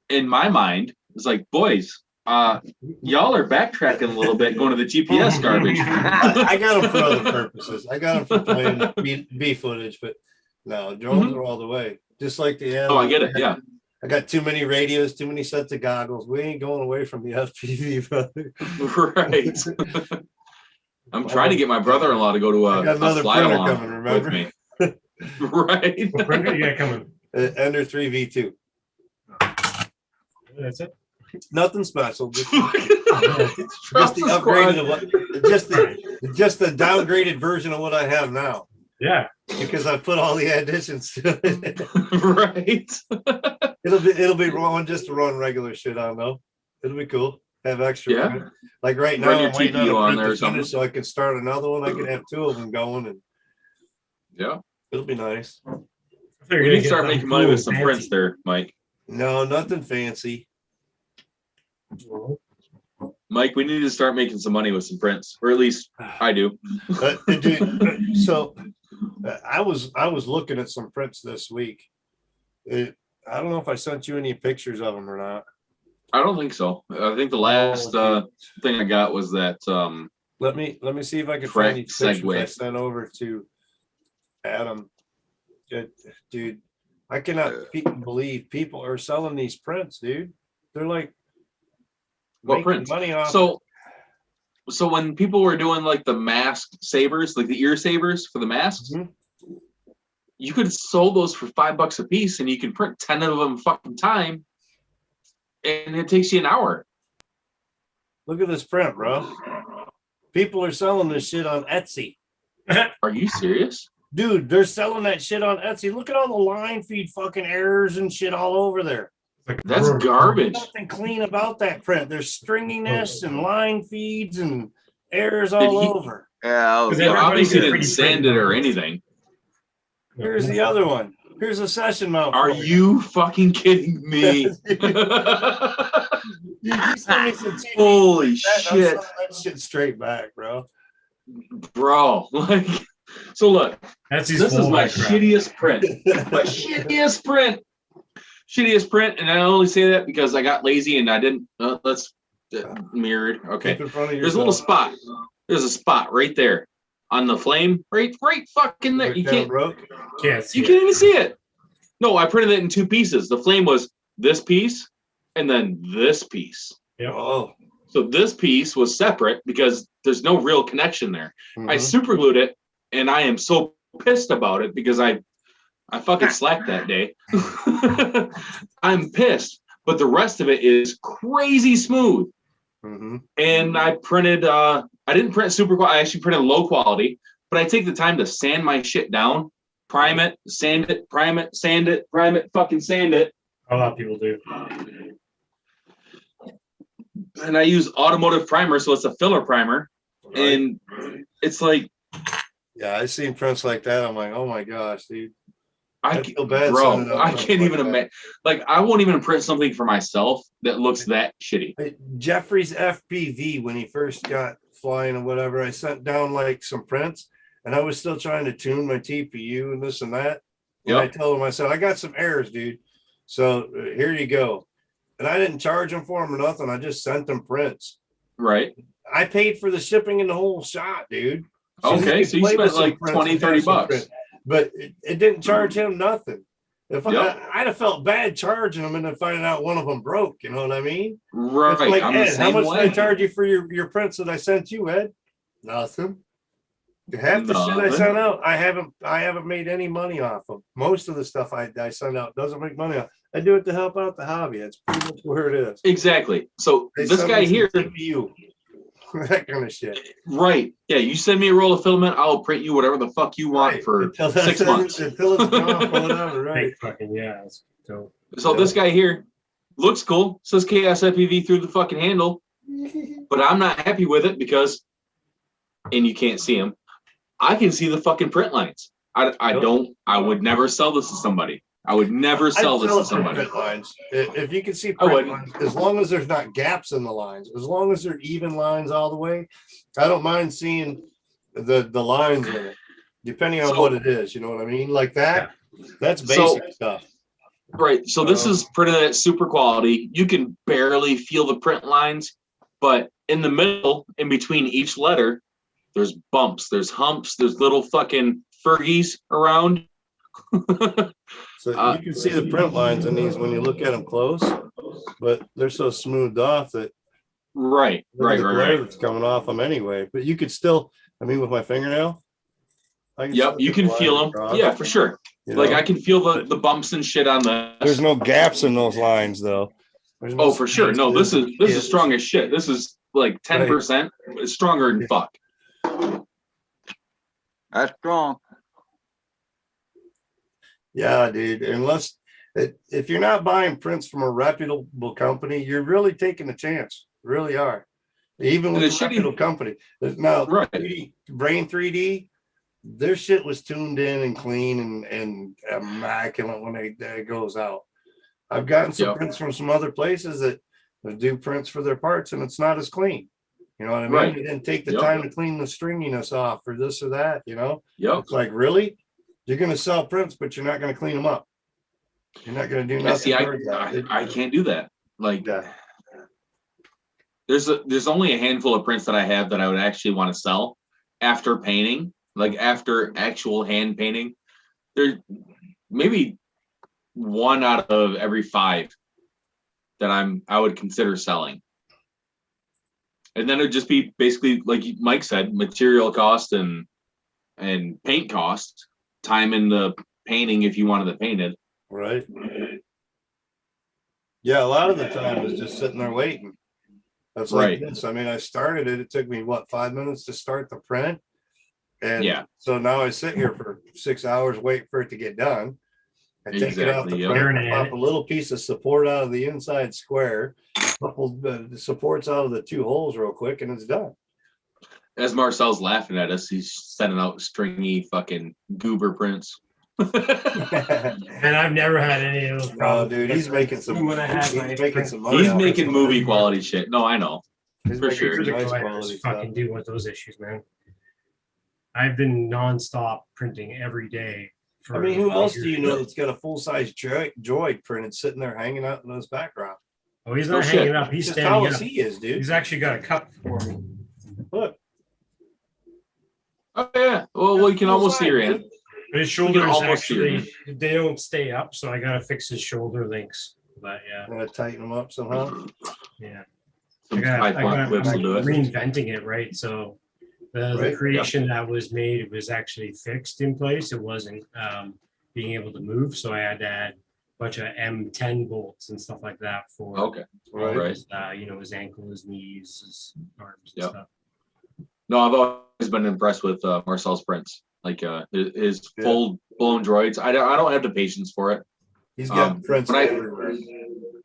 in my mind, it's like, boys, y'all are backtracking a little bit, going to the GPS garbage. I got them for other purposes. I got them for playing B footage, but no, drones are all the way. Just like the Oh, I get it. Yeah. I got too many radios, too many sets of goggles. We ain't going away from the FPV, brother. Right. I'm trying to get my brother-in-law to go to a fly along with me. Right. What printer you got coming? Ender 3 V2. That's it. Nothing special. Just the upgraded of what, just the downgraded version of what I have now. Yeah. Because I put all the additions to it. Right. It'll be wrong just to run regular shit on though. It'll be cool. Have extra. Yeah. Like right now, Run your I'm waiting TPU on on there or to something. finish so I can start another one. I can have 2 of them going, and yeah, it'll be nice. We need to start making money with some prints there, Mike. No, nothing fancy. Mike, we need to start making some money with some prints, or at least I do. Dude, so I was looking at some prints this week. I don't know if I sent you any pictures of them or not. I don't think so. I think the last thing I got was that. Let me see if I can find these pictures I segue. sent over to Adam. Dude, I cannot believe people are selling these prints, dude. They're like What making prints? money off. So when people were doing like the mask savers, like the ear savers for the masks, you could sell those for $5 a piece, and you can print 10 of them fucking time, and it takes you an hour. Look at this print, bro. People are selling this shit on Etsy. Are you serious? Dude, they're selling that shit on Etsy. Look at all the line feed fucking errors and shit all over there. That's garbage. Nothing clean about that print. There's stringiness and line feeds and errors all over. Yeah, They obviously didn't sand it or anything. Here's the other one. Here's a session mount. Are you fucking kidding me? Holy shit. That shit straight back, bro. Bro, like, so look, That's this is my shittiest print. My shittiest print. Shittiest print, and I only say that because I got lazy and I didn't. Let's mirrored. Okay, Keep in front of there's a little yourself. spot. There's a spot right there on the flame, right fucking there. You can't Can't you can't even see it. No, I printed it in 2 pieces. The flame was this piece and then this piece. Yep. Oh. So this piece was separate because there's no real connection there. I super glued it, and I am so pissed about it because I fucking slacked that day. I'm pissed, but the rest of it is crazy smooth. And I printed, I didn't print super quality, I actually printed low quality, but I take the time to sand my shit down, prime it, sand it, prime it, sand it, prime it, fucking sand it. A lot of people do. And I use automotive primer, so it's a filler primer. Right. And it's like, yeah, I seen prints like that. I'm like, oh my gosh, dude. I feel bad, bro, I can't even imagine. Like, I won't even print something for myself that looks that shitty. Jeffrey's FPV, when he first got flying and whatever, I sent down like some prints, and I was still trying to tune my TPU and this and that. And I told him, I said, I got some errors, dude. So here you go. And I didn't charge them for them or nothing. I just sent them prints. Right. I paid for the shipping and the whole shot, dude. Okay, so you spent like 20, 30 bucks. But it didn't charge him nothing. If I'd have felt bad charging them and then finding out one of them broke, you know what I mean? Right. It's like, I'm Ed, how much did I charge you for your prints that I sent you, Ed? Nothing. Half the shit I sent out, I haven't made any money off of. Most of the stuff I send out doesn't make money off. I do it to help out the hobby. That's pretty much where it is. Exactly. So this guy here, that kind of shit. Right. Yeah, you send me a roll of filament, I'll print you whatever the fuck you want for 6 months. Until it's gone, whatever, right? Fucking yeah. So this guy here looks cool, says Chaos FPV through the fucking handle, but I'm not happy with it because, and you can't see him, I can see the fucking print lines. I would never sell this to somebody. I would never sell this to somebody. Print lines. If you can see print lines, as long as there's not gaps in the lines, as long as they're even lines all the way, I don't mind seeing the lines in it, depending on what it is. You know what I mean? Like that. That's basic stuff. Right. So this is printed at super quality. You can barely feel the print lines, but in the middle, in between each letter, there's bumps, there's humps, there's little fucking Fergies around. So you can see the print lines in these when you look at them close, but they're so smoothed off that right. It's coming off them anyway. But you could still, I mean, with my fingernail. Yep, you can feel them. Across. Yeah, for sure. Like I can feel the bumps and shit on the. There's no gaps in those lines though. No for sure. No, this is strong as shit. This is like 10%. It's stronger than fuck. That's strong. Yeah, dude. Unless if you're not buying prints from a reputable company, you're really taking a chance. Really are. Even with a reputable company. Now, Brain 3D, their shit was tuned in and clean and immaculate when it goes out. I've gotten some prints from some other places that do prints for their parts, and it's not as clean. You know what I mean? They didn't take the time to clean the stringiness off or this or that, you know? It's like, really? You're going to sell prints, but you're not going to clean them up. You're not going to do nothing. See, I can't do that. Like, there's only a handful of prints that I have that I would actually want to sell after painting, like after actual hand painting. There's maybe 1 out of every 5 that I would consider selling. And then it'd just be basically, like Mike said, material cost and paint cost, time in the painting if you wanted to paint it. Right. Yeah, a lot of the time is just sitting there waiting. That's like this. I mean, I started it. It took me, 5 minutes to start the print? And so now I sit here for 6 hours waiting for it to get done. I take it off the print, I pop a little piece of support out of the inside square, couple the supports out of the 2 holes real quick, and it's done. As Marcel's laughing at us, he's sending out stringy fucking goober prints. And I've never had any of those problems. Oh, dude, he's making some. Money. He's making movie quality shit. No, I know. For sure. Nice quality fucking deal with those issues, man. I've been nonstop printing every day. I mean, who else do you know that's got a full-size droid printed sitting there hanging out in those backgrounds? Oh, he's not hanging up. He's standing up. He is, dude. He's actually got a cup for me. Look. Oh yeah. Well, you can almost see your hand. But his shoulders actually, they don't stay up, so I gotta fix his shoulder links. But yeah. Gotta tighten them up somehow. Yeah. Some I got clips will do it. reinventing it, right? So the creation that was made, it was actually fixed in place. It wasn't being able to move, so I had to add a bunch of M10 bolts and stuff like that for his, his ankle, his knees, his arms and stuff. No, I've always been impressed with Marcel's prints. Like his full blown droids. I don't have the patience for it. He's got prints everywhere.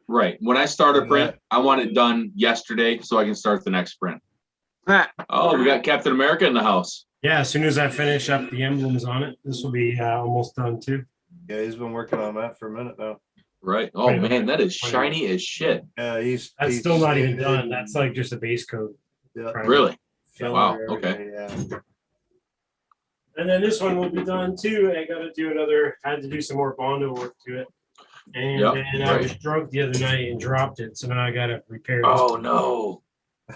Right. When I start a print, I want it done yesterday so I can start the next print. Oh, we got Captain America in the house. Yeah, as soon as I finish up the emblems on it, this will be almost done too. Yeah, he's been working on that for a minute now. Right. Oh man, that is shiny as shit. Yeah, that's still not even done. That's like just a base coat. Yeah. Really? Wow. Okay. Yeah. And then this one will be done too. I got to do I had to do some more Bondo work to it. And then I was drunk the other night and dropped it. So now I got to repair it. Oh, no.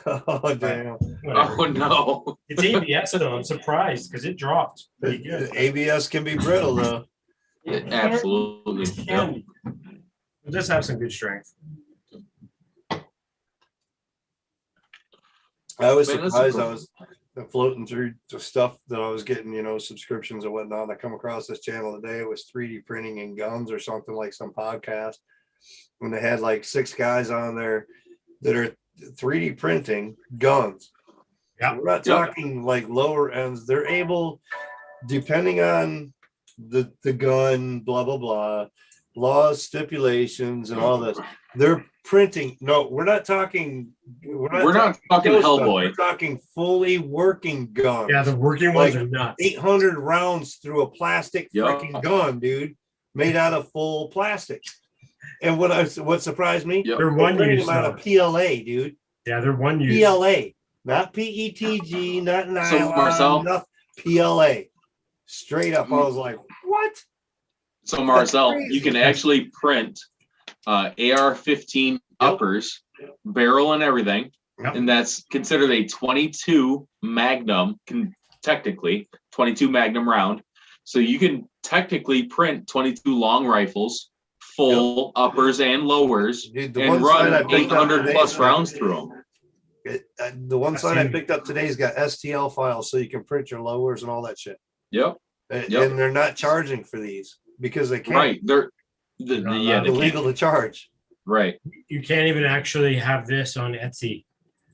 Oh, damn. Whatever. Oh, no. It's ABS though. I'm surprised because it dropped pretty good. ABS can be brittle though. Absolutely. It can be. It does have some good strength. I was surprised. I was floating through the stuff that I was getting, subscriptions and whatnot. I come across this channel today. It was 3D printing and guns or something, like some podcast. When they had like 6 guys on there that are 3D printing guns. Yeah, we're not talking like lower ends. They're able, depending on the gun, blah blah blah, laws, stipulations, and all this. They're printing. No, we're not talking. We're not talking Hellboy. We're talking fully working guns. Yeah, the working ones are nuts. 800 rounds through a plastic freaking gun, dude, made out of full plastic. And what surprised me? They're one use out of PLA, dude. Yeah, they're one use. PLA, not PETG, not nylon, So Marcel, not PLA. Straight up, I was like, what? So Marcel, you can actually print AR-15 uppers, barrel and everything, and that's considered a 22 Magnum, technically 22 Magnum round. So you can technically print 22 long rifles, full uppers and lowers, and run 800 plus rounds through them. The one side I picked up today's got STL files, so you can print your lowers and all that shit. Yep. And they're not charging for these because they can't. Right. They're illegal to charge. Right. You can't even actually have this on Etsy.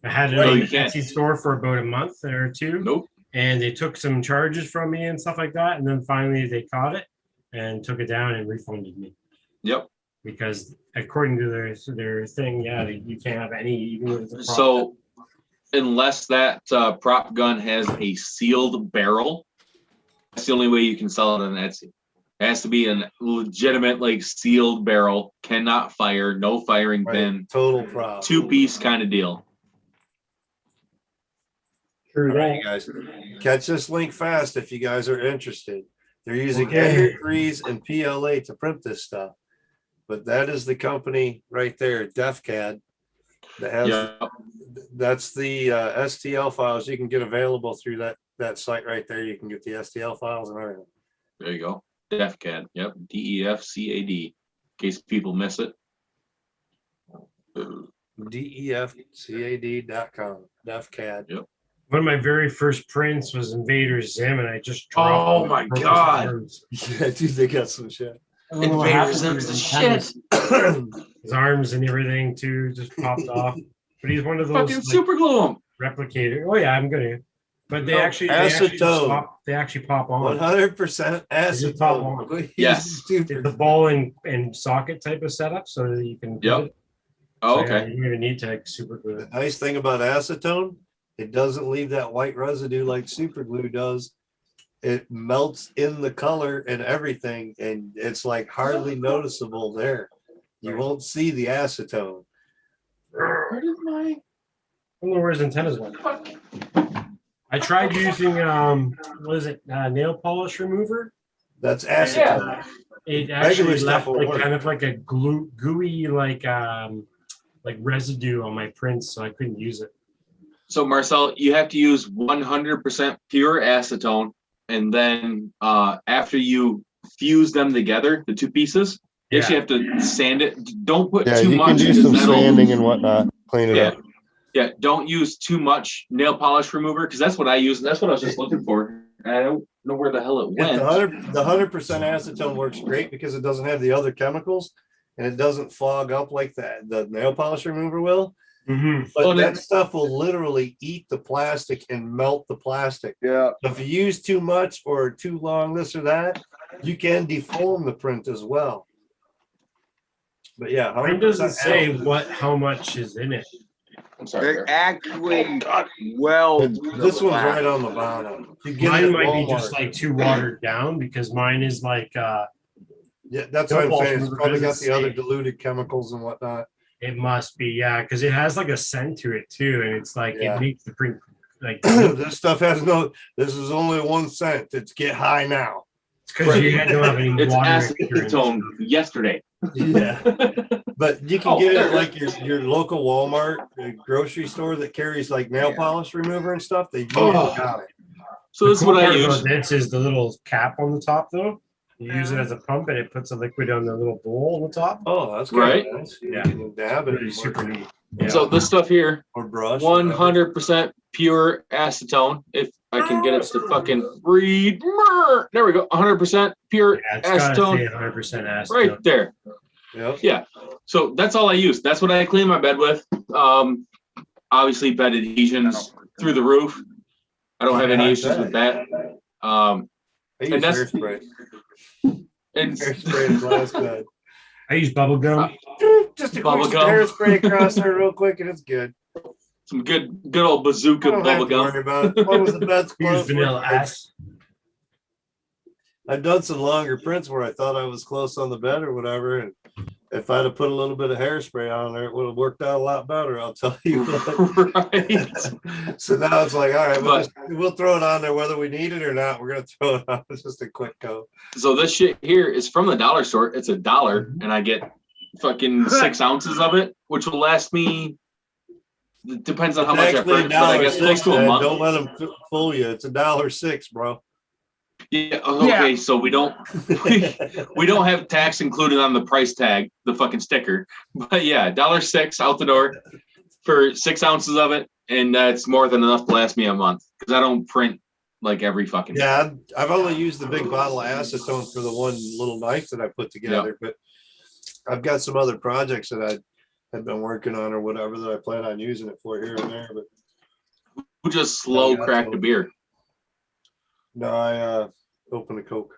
I had it on the Etsy store for about a month or two. Nope. And they took some charges from me and stuff like that. And then finally they caught it and took it down and refunded me. Yep. Because according to their thing, you can't have any, even with the so unless that prop gun has a sealed barrel, that's the only way you can sell it on Etsy. It has to be a legitimate, like, sealed barrel, cannot fire, no firing pin, total prop, 2-piece kind of deal. All right, you guys, catch this link fast if you guys are interested. They're using M3s and PLA to print this stuff, but that is the company right there, DefCAD, that has. That's the STL files you can get available through that site right there. You can get the STL files and everything. There you go. DefCAD. Yep. DEFCAD. In case people miss it. DEFCAD.com. DefCAD. Yep. One of my very first prints was Invader Zim, and I just dropped. Oh my god! Yeah, dude, they got some shit. Invader Zim's the shit. His arms and everything too just popped off. But he's one of those fucking super glue him. Replicator. Oh yeah, I'm gonna. But they actually pop on. 100% acetone. Yes. It's the ball and socket type of setup, so that you can. Yep. Oh, okay. You don't even need to super glue it. The nice thing about acetone, it doesn't leave that white residue like super glue does. It melts in the color and everything, and it's like hardly noticeable there. You won't see the acetone. Where did my? I don't know where his antennas went. I tried using what is it? Nail polish remover. That's acetone. It actually left kind of like a gooey like residue on my prints, so I couldn't use it. So Marcel, you have to use 100% pure acetone, and then after you fuse them together, the two pieces, you actually have to sand it. Don't put too you much. can do some sanding and whatnot, clean it up. Yeah, don't use too much nail polish remover, because that's what I use, and that's what I was just looking for. I don't know where the hell it went. The 100% acetone works great because it doesn't have the other chemicals, and it doesn't fog up like the nail polish remover will. But that stuff will literally eat the plastic and melt the plastic. Yeah. If you use too much or too long, this or that, you can deform the print as well. But yeah, It doesn't say how much is in it. I'm sorry. It actually welds. This one's right on the bottom. Mine might be just like too watered down because mine is like yeah, that's what I'm saying. It's probably got the other diluted chemicals and whatnot. It must be, yeah, because it has like a scent to it too, and it's like it makes the print like this stuff has no. This is only 1 cent. It's get high now. It's because you don't have any It's water. acetone yesterday. Yeah, but you can get it at like your local Walmart grocery store that carries like nail polish remover and stuff. They got it. So this is what I use. This is the little cap on the top, though. You use it as a pump, and it puts a liquid on the little bowl on the top. Oh, that's right. Nice. Yeah, you can dab it. Really super neat. Yeah. So this stuff here, or brush, 100% pure acetone. If I can get it to fucking read, there we go. 100% pure acetone. 100% acetone. Right there. Yep. Yeah. So that's all I use. That's what I clean my bed with. Obviously, bed adhesions through the roof. I don't have any issues with that. And that's hairspray. And hairspray glass bed. I use bubble gum. Just a quick hairspray across there real quick, and it's good. Some good old bazooka bubble gum. Worry about it. What was the best Use vanilla ice. I've done some longer prints where I thought I was close on the bed or whatever, and if I'd have put a little bit of hairspray on there, it would have worked out a lot better. I'll tell you what. Right. So now it's like, all right, we'll throw it on there whether we need it or not. We're gonna throw it on. It's just a quick coat. So this shit here is from the dollar store. It's $1, and I get fucking 6 ounces of it, which will last me. It depends on how much I print, but I guess close to a month. Don't let them fool you. It's $1.06, bro. Yeah. Okay. So we don't have tax included on the price tag, the fucking sticker. But yeah, $1.06 out the door for 6 ounces of it, and that's more than enough to last me a month because I don't print like every fucking. Yeah, I've only used the big bottle of acetone for the one little knife that I put together, but I've got some other projects that I had been working on or whatever that I plan on using it for here and there. But who just slow cracked a beer? No, I opened a Coke.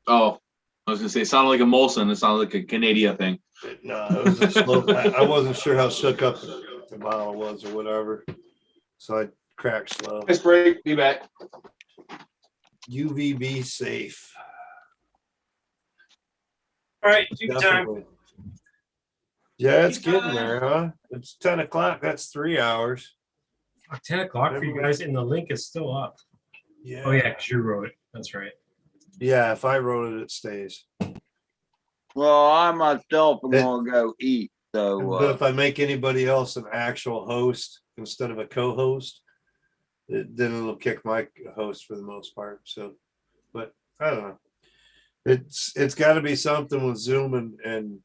Oh, I was gonna say it sounded like a Molson. It sounded like a Canadian thing. No, it was a slow. I wasn't sure how shook up the bottle was or whatever, so I cracked slow. Nice break. Be back. UVB safe. All right, do time. Yeah, it's getting there, huh? It's 10 o'clock. That's 3 hours. 10 o'clock for you guys, and the link is still up. Yeah. Oh yeah, because you wrote it. That's right. Yeah, if I wrote it, it stays. Well, I myself am gonna go eat. So, but if I make anybody else an actual host instead of a co-host, then it'll kick my host for the most part. So, but I don't know. It's got to be something with Zoom and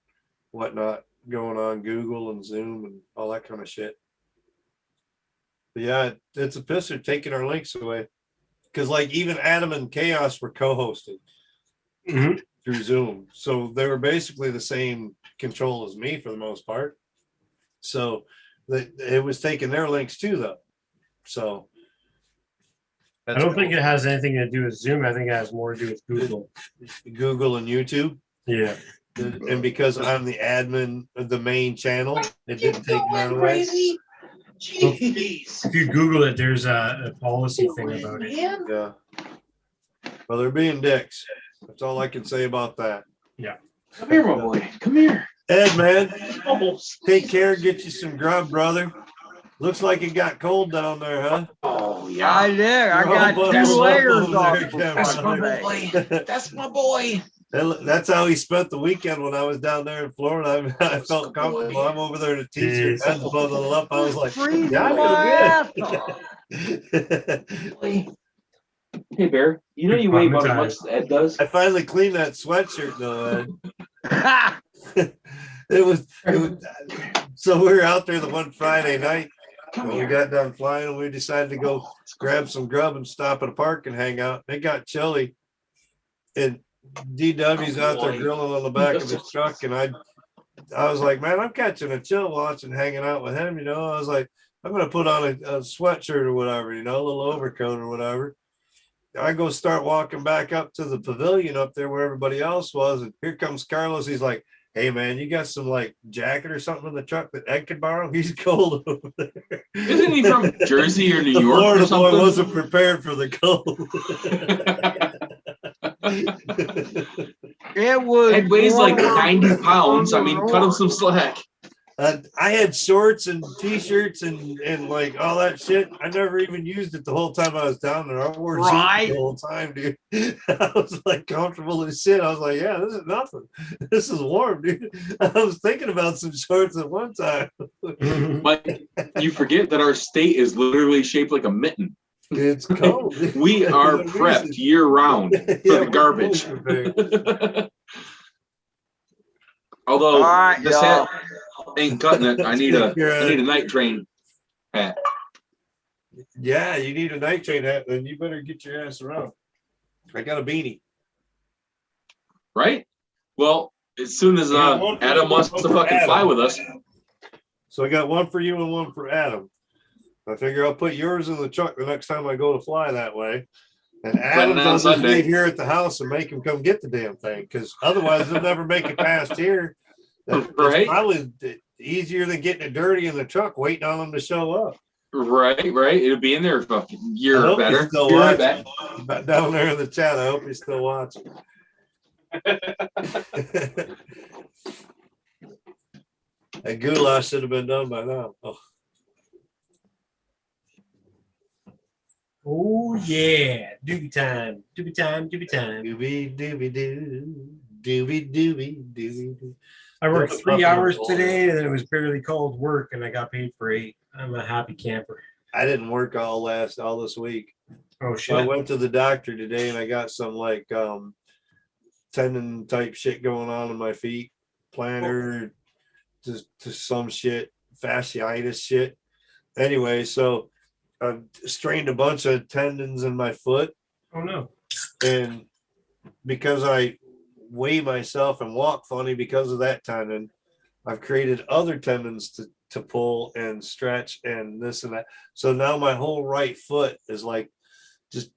whatnot going on, Google and Zoom and all that kind of shit. But yeah, it's a pisser taking our links away. Because like even Adam and Chaos were co-hosted through Zoom. So they were basically the same control as me for the most part. So it was taking their links too, though. So I don't think it has anything to do with Zoom. I think it has more to do with Google. Google and YouTube. Yeah. And because I'm the admin of the main channel, it didn't take mine away. Jeez. If you Google it, there's a policy thing about it. Yeah. Well, they're being dicks. That's all I can say about that. Yeah. Come here, my boy. Come here. Ed, man. Take care. Get you some grub, brother. Looks like it got cold down there, huh? Oh, yeah. I did. I got 2 layers off. That's my boy. That's my boy. That's how he spent the weekend when I was down there in Florida. I felt comfortable. I'm over there in a t-shirt, heads bundled up. I was like, yeah, I feel good. Hey, Bear, you know you weigh about as much as Ed does? I finally cleaned that sweatshirt, though, Ed. It was, so we were out there the one Friday night. When we got done flying, and we decided to go grab some grub and stop at a park and hang out. It got chilly. And DW's out there grilling on the back of his truck, and I was like, man, I'm catching a chill watching, hanging out with him. You know, I was like, I'm gonna put on a sweatshirt or whatever, you know, a little overcoat or whatever. I go start walking back up to the pavilion up there where everybody else was, and here comes Carlos. He's like, hey man, you got some like jacket or something in the truck that Ed could borrow? He's cold over there. Isn't he from Jersey or New York? Florida or something? boy wasn't prepared for the cold. It was. Ed weighs like 90 pounds. I mean, cut him some slack. I had shorts and t-shirts and like all that shit. I never even used it the whole time I was down there. I wore jeans the whole time, dude. I was like comfortable as shit. I was like, yeah, this is nothing. This is warm, dude. I was thinking about some shorts at one time. But you forget that our state is literally shaped like a mitten. It's cold. We are prepped year round for the garbage. Although this hat ain't cutting it. I need a night train hat. Yeah, you need a night train hat, then you better get your ass around. I got a beanie. Right? Well, as soon as Adam wants to fucking fly with us. So I got one for you and one for Adam. I figure I'll put yours in the truck the next time I go to fly that way. And Adam's on just leave here at the house and make him come get the damn thing, because otherwise they'll never make it past here. It's probably easier than getting it dirty in the truck, waiting on them to show up. Right. It'll be in there for a year or better. Still watching. Down there in the chat, I hope he's still watching. That goulash should have been done by now. Oh yeah, doobie time, doobie time, doobie time. Doobie doobie doo, doobie doobie doo. I worked 3 hours today, and it was barely called work, and I got paid for 8. I'm a happy camper. I didn't work all this week. Oh shit! I went to the doctor today, and I got some like tendon type shit going on in my feet, plantar, just some shit, fasciitis shit. Anyway, so I strained a bunch of tendons in my foot. Oh no! And because I weigh myself and walk funny because of that tendon, I've created other tendons to pull and stretch and this and that. So now my whole right foot is like just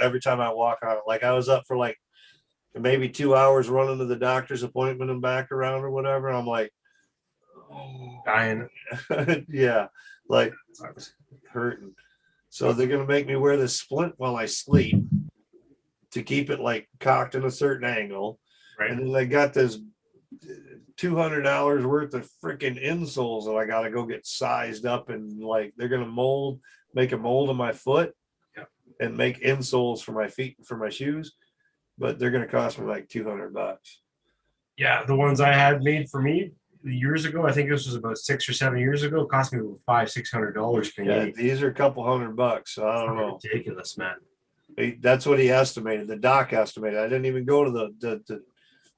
every time I walk on it. Like I was up for like maybe 2 hours running to the doctor's appointment and back around or whatever. I'm like dying. Yeah, like I was hurting. So they're gonna make me wear this splint while I sleep to keep it like cocked in a certain angle. Right. And then they got this $200 worth of freaking insoles that I got to go get sized up, and like they're gonna make a mold of my foot and make insoles for my feet for my shoes, but they're gonna cost me like $200. Yeah, the ones I had made for me years ago, I think this was about 6 or 7 years ago, cost me $500-600 Canadian. Yeah, these are a couple $100, so I don't know. Ridiculous, man. That's what he estimated. The doc estimated. I didn't even go to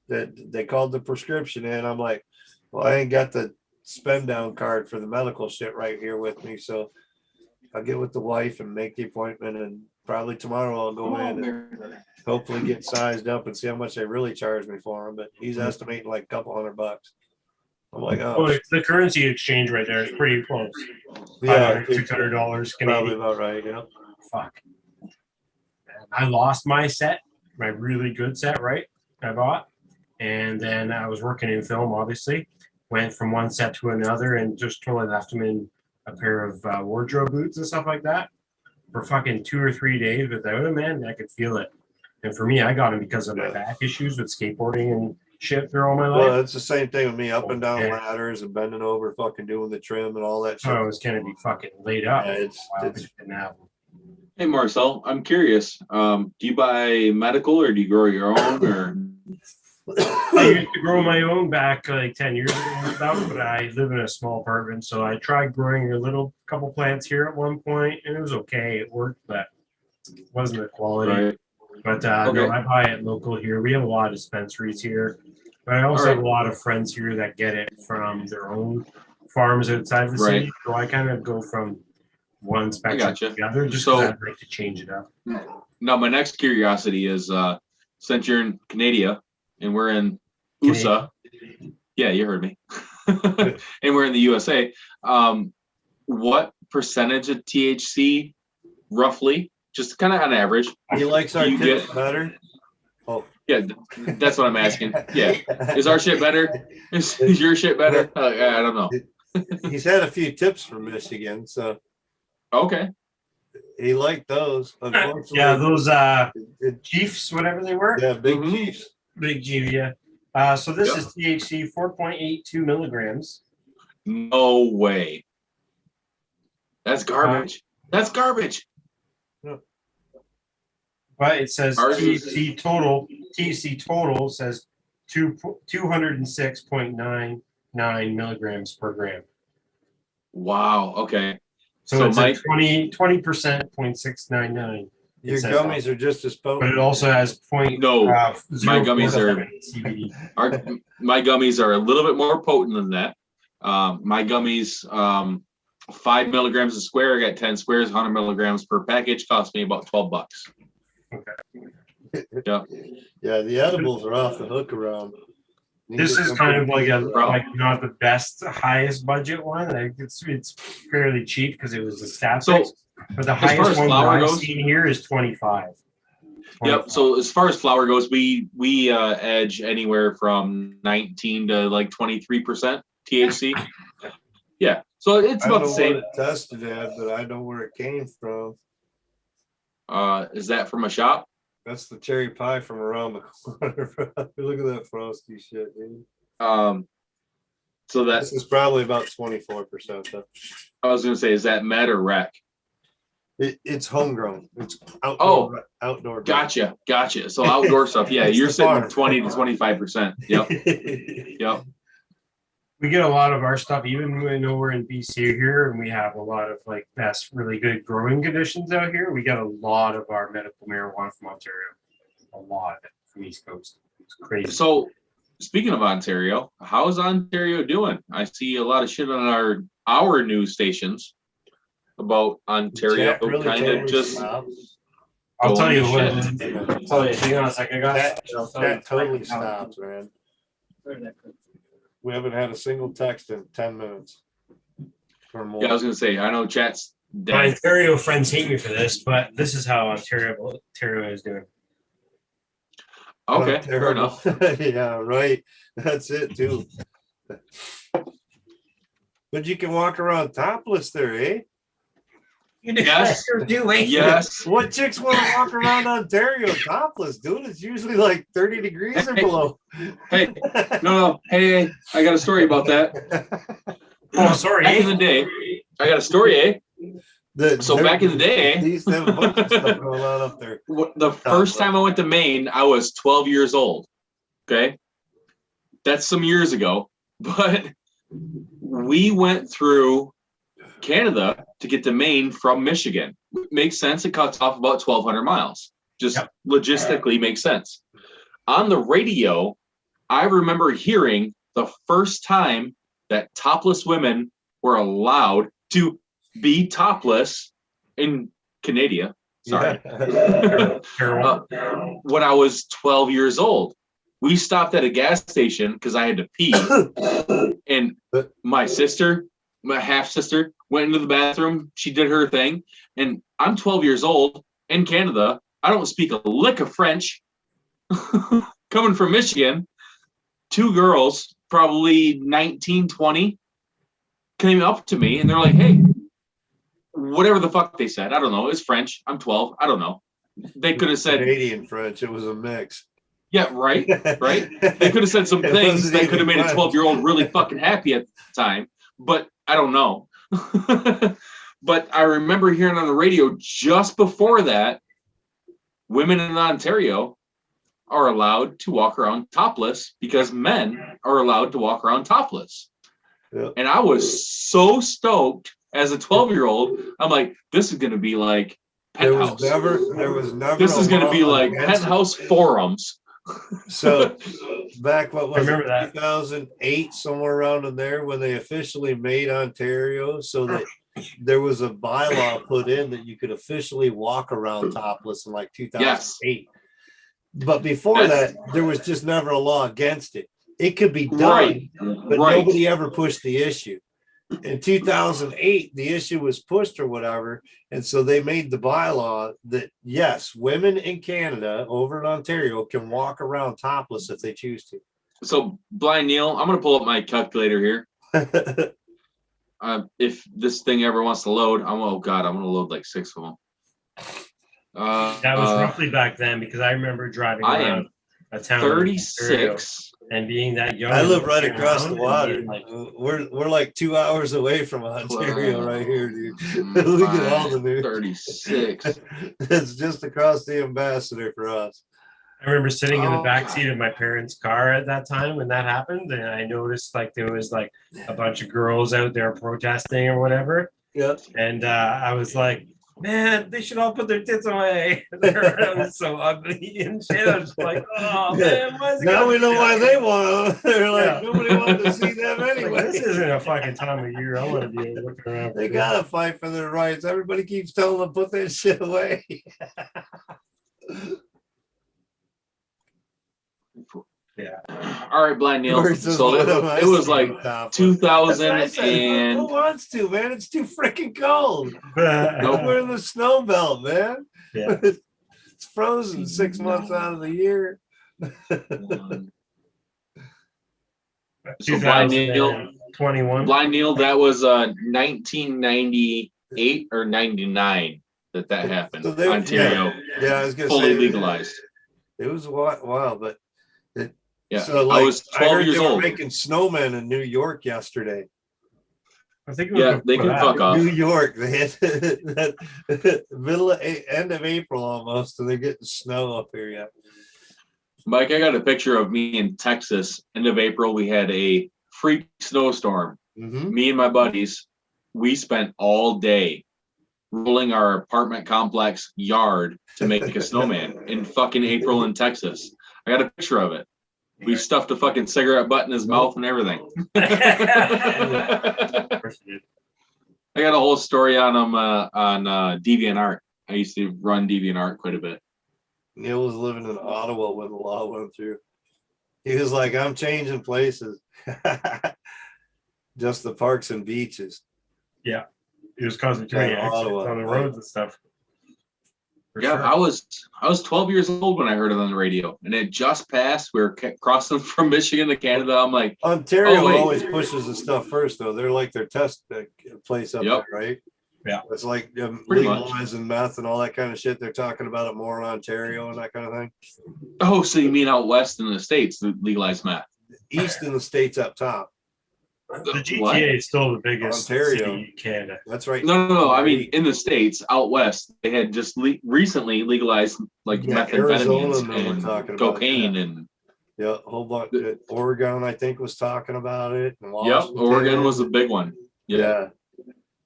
they called the prescription in. I'm like, well, I ain't got the spend down card for the medical shit right here with me, so I'll get with the wife and make the appointment, and probably tomorrow I'll go in and hopefully get sized up and see how much they really charge me for them. But he's estimating like a couple $100. I'm like, oh, the currency exchange right there is pretty close. Yeah, $600 Canadian. Probably about right. Yeah. Fuck. I lost my set, my really good set, right? I bought. And then I was working in film, obviously. Went from one set to another and just totally left them in a pair of wardrobe boots and stuff like that for fucking 2 or 3 days without them, man. I could feel it. And for me, I got them because of my back issues with skateboarding and shit through all my life. Well, it's the same thing with me, up and down ladders and bending over, fucking doing the trim and all that shit. Oh, it's gonna be fucking laid up. Yeah, it's Hey Marcel, I'm curious. Do you buy medical or do you grow your own? Or I used to grow my own back like 10 years ago and stuff, but I live in a small apartment, so I tried growing a little couple plants here at one point, and it was okay. It worked, but it wasn't the quality. Right. But Okay. no, I buy it local here. We have a lot of dispensaries here, but I also All have right. a lot of friends here that get it from their own farms outside the Right. city. So I kind of go from one spectrum gotcha. to the other, just So- because I'd like to change it up. Now, my next curiosity is, since you're in Canada and we're in USA, yeah, you heard me, and we're in the USA, what percentage of THC, roughly, just kind of on average, He likes our do you tips get? better. Oh, Yeah, that's what I'm asking. Yeah, is our shit better? Is your shit better? I don't know. he's had a few tips from Michigan, so Okay. he liked those. Unfortunately, Yeah, those Chiefs, whatever they were. Yeah, big Chiefs. Big Chief, yeah. So this is THC 4.82 milligrams. No way. That's garbage. That's garbage. But it says Ours is- THC total says 206.99 milligrams per gram. Wow. Okay. So it's Mike, at 20%, 0.699. Your It says gummies are just as potent. But it also has No, my gummies are 0.047 CBD. my gummies are a little bit more potent than that. My gummies, 5 milligrams a square. I got 10 squares, 100 milligrams per package. Cost me about $12. Okay. Yeah. Yeah, the edibles are off the hook around. This is kind of like not the best highest budget one. Like it's fairly cheap because it was a staff. So, but the as far highest as one that flower I've goes- seen here is 25. Yep. So as far as flour goes, we edge anywhere from 19 to like 23% THC. Yeah. So it's I about don't the know same. what it tested at, but I know where it came from. Is that from a shop? That's the cherry pie from around the corner. Look at that frosty shit, dude. So that This is probably about 24%. I was gonna say, is that med or rec? It's homegrown. It's outdoor. Outdoor. Gotcha. So outdoor stuff. Yeah, It's you're the sitting farm. at 20 to 25%. Yep. Yep. We get a lot of our stuff, even when we're in BC here, and we have a lot of like that's really good growing conditions out here. We get a lot of our medical marijuana from Ontario. A lot of it from East Coast. It's crazy. So speaking of Ontario, how's Ontario doing? I see a lot of shit on our news stations about Ontario Really kind of totally just stops. I'll tell you going what. to I'll tell you. Hang on a second, guys. That totally stops, man. We haven't had a single text in 10 minutes or more. Yeah, I was gonna say, I know chat's My dead. Ontario friends hate me for this, but this is how Ontario is doing. Okay, Oh, fair terrible. enough. Yeah, right. That's it too. But you can walk around topless there, eh? Yes. You're doing. Yes. What chicks want to walk around Ontario topless, dude? It's usually like 30 degrees or below. Hey, no. Hey, I got a story about that. Oh, sorry. Back in the day, I got a story, eh? Back in the day, they used to have a bunch of stuff going on up there. the first time I went to Maine, I was 12 years old. Okay. That's some years ago. But we went through Canada to get to Maine from Michigan. Makes sense. It cuts off about 1,200 miles. Just logistically makes sense. On the radio, I remember hearing the first time that topless women were allowed to be topless in Canada. Sorry. When I was 12 years old. We stopped at a gas station because I had to pee. And my sister, my half sister, went into the bathroom. She did her thing. And I'm 12 years old in Canada. I don't speak a lick of French. Coming from Michigan, two girls, probably 19, 20, came up to me and they're like, hey, whatever the fuck they said. I don't know. It's French. I'm 12. I don't know. They could have said Canadian French. It was a mix. Yeah, right. They could have said some It things wasn't that could have even made a French. 12-year-old really fucking happy at the time, but I don't know. But I remember hearing on the radio just before that, women in Ontario are allowed to walk around topless because men are allowed to walk around topless. Yeah. And I was so stoked as a 12-year-old. I'm like, this is going to be like Penthouse. There was never. This is going to be like Penthouse forums. So back, what was it, remember that. 2008, somewhere around in there, when they officially made Ontario so that there was a bylaw put in that you could officially walk around topless in like 2008. But before that, there was just never a law against it. It could be done, but nobody ever pushed the issue. In 2008, the issue was pushed or whatever, and so they made the bylaw that yes, women in Canada over in Ontario can walk around topless if they choose to. So, Blind Neil, I'm going to pull up my calculator here. If this thing ever wants to load, oh god, I'm going to load like 6 of them. That was roughly back then because I remember driving around a town 36 and being that young. I live right across the water. Like, we're like 2 hours away from Ontario right here, dude. Look at all the news. 36. It's just across the ambassador for us. I remember sitting in the backseat of my parents' car at that time when that happened, and I noticed like there was like a bunch of girls out there protesting or whatever. Yep. And I was like, man, they should all put their tits away. That was so ugly and shit. I was just like, oh man, why is it now we know why they want them. They're like, nobody wanted to see them anyway. Like, this isn't a fucking time of year. I want to be looking around. They gotta fight for their rights. Everybody keeps telling them to put that shit away. Yeah. All right, Blind Neil. So it was like 2000 and who wants to, man? It's too freaking cold. We're in the snow belt, man. Yeah. It's frozen 6 months out of the year. So Blind Neil, 21. Blind Neil, that was 1998 or 99 that happened. So Ontario, I was gonna fully say, legalized. It was a while, but yeah, so like, I was 12 years they were old. making snowmen in New York yesterday. I think they can fuck off. New York, they had that end of April almost, and they're getting snow up here yet. Mike, I got a picture of me in Texas. End of April, we had a freak snowstorm. Me and my buddies, we spent all day rolling our apartment complex yard to make a snowman in fucking April in Texas. I got a picture of it. We stuffed a fucking cigarette butt in his mouth and everything. I got a whole story on him on DeviantArt. I used to run DeviantArt quite a bit. Neil was living in Ottawa when the law went through. He was like, I'm changing places. Just the parks and beaches. Yeah. It was causing too many accidents on the roads and stuff. Yeah, sure. I was 12 years old when I heard it on the radio, and it just passed. We were crossing from Michigan to Canada. I'm like, Ontario always pushes the stuff first, though. They're like their test place up there, right? Yeah, it's like legalizing meth and all that kind of shit. They're talking about it more in Ontario and that kind of thing. Oh, so you mean out west in the States, the legalized meth? East in the States up top. The GTA is still the biggest Ontario, city in Canada. That's right. No. I mean, in the States, out west, they had just recently legalized like methamphetamines and cocaine and a whole bunch. Oregon, I think, was talking about it. Yep, Oregon was a big one. Yeah.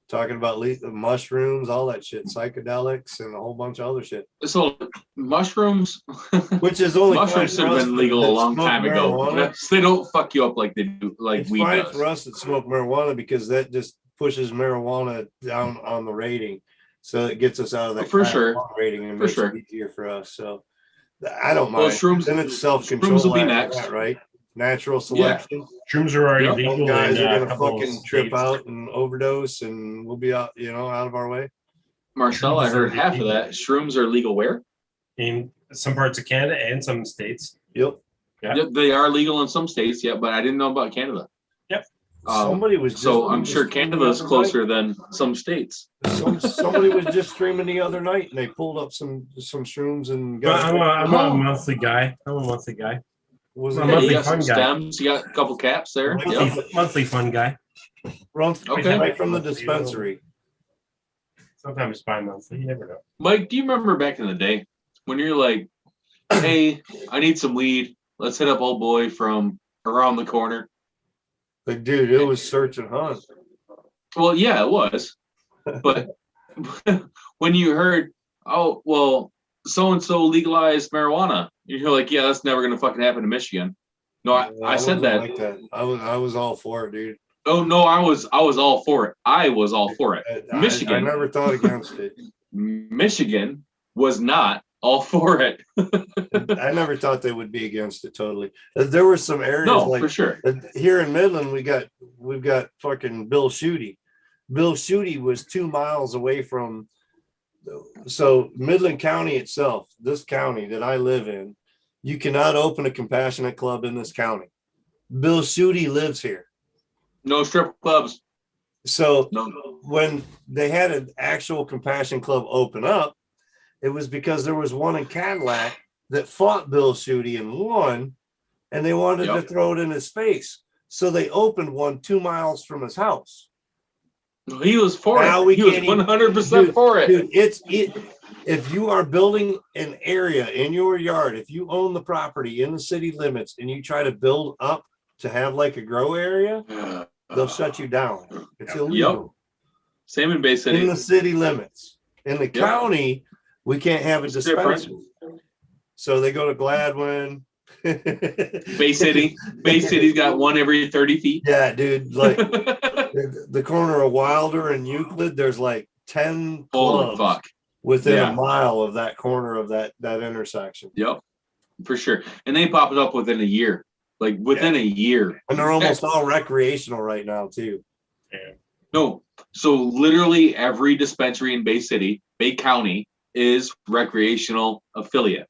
Talking about mushrooms, all that shit, psychedelics, and a whole bunch of other shit. So mushrooms, which is only mushrooms should have been legal a long time ago. They don't fuck you up like they do, like weed does. For us that smoke marijuana because that just pushes marijuana down on the rating, so it gets us out of that rating and makes it easier for us. So I don't mind. Shrooms, then it's self-control. Shrooms will be next, right? Natural selection. Yeah. Shrooms are already legal. Guys are gonna fucking trip out and overdose, and we'll be out, out of our way. Marcel, I heard half of that. Shrooms are legal where? In some parts of Canada and some states. Yep. Yep, they are legal in some states. Yeah, but I didn't know about Canada. Yep. Somebody was. So I'm sure Canada is closer than some states. Somebody was just streaming the other night, and they pulled up some shrooms and. I'm a monthly guy. You got some stems. You got a couple caps there. Monthly fun guy. Okay. Right from the dispensary. Sometimes bi-monthly. You never know. Mike, do you remember back in the day when you're like, hey, I need some weed. Let's hit up old boy from around the corner. But dude, it was search and hunt. Well, yeah, it was. But when you heard, oh, well, so-and-so legalized marijuana, you're like, yeah, that's never going to fucking happen in Michigan. No, I said that. Like that. I was all for it, dude. Oh, no, I was all for it. I was all for it. Michigan. I never thought against it. Michigan was not all for it. I never thought they would be against it totally. There were some areas like for sure. Here in Midland, we've got fucking Bill Schuette. Bill Schuette was 2 miles away from. So Midland County itself, this county that I live in, you cannot open a compassionate club in this county. Bill Schuette lives here. No strip clubs. So when they had an actual compassion club open up, it was because there was one in Caddx that fought Bill Schuette and won, and they wanted to throw it in his face. So they opened one 2 miles from his house. He was for it. He was 100% for it. Dude, if you are building an area in your yard, if you own the property in the city limits and you try to build up to have like a grow area, they'll shut you down. It's illegal. Same in Bay City. In the city limits. In the county, we can't have a dispensary. So they go to Gladwin. Bay City's got one every 30 feet. Yeah, dude. Like the corner of Wilder and Euclid, there's like 10 clubs within a mile of that corner of that intersection. Yep, for sure. And they pop it up within a year. Like within a year. And they're almost all recreational right now too. Yeah. No. So literally every dispensary in Bay County is recreational affiliate.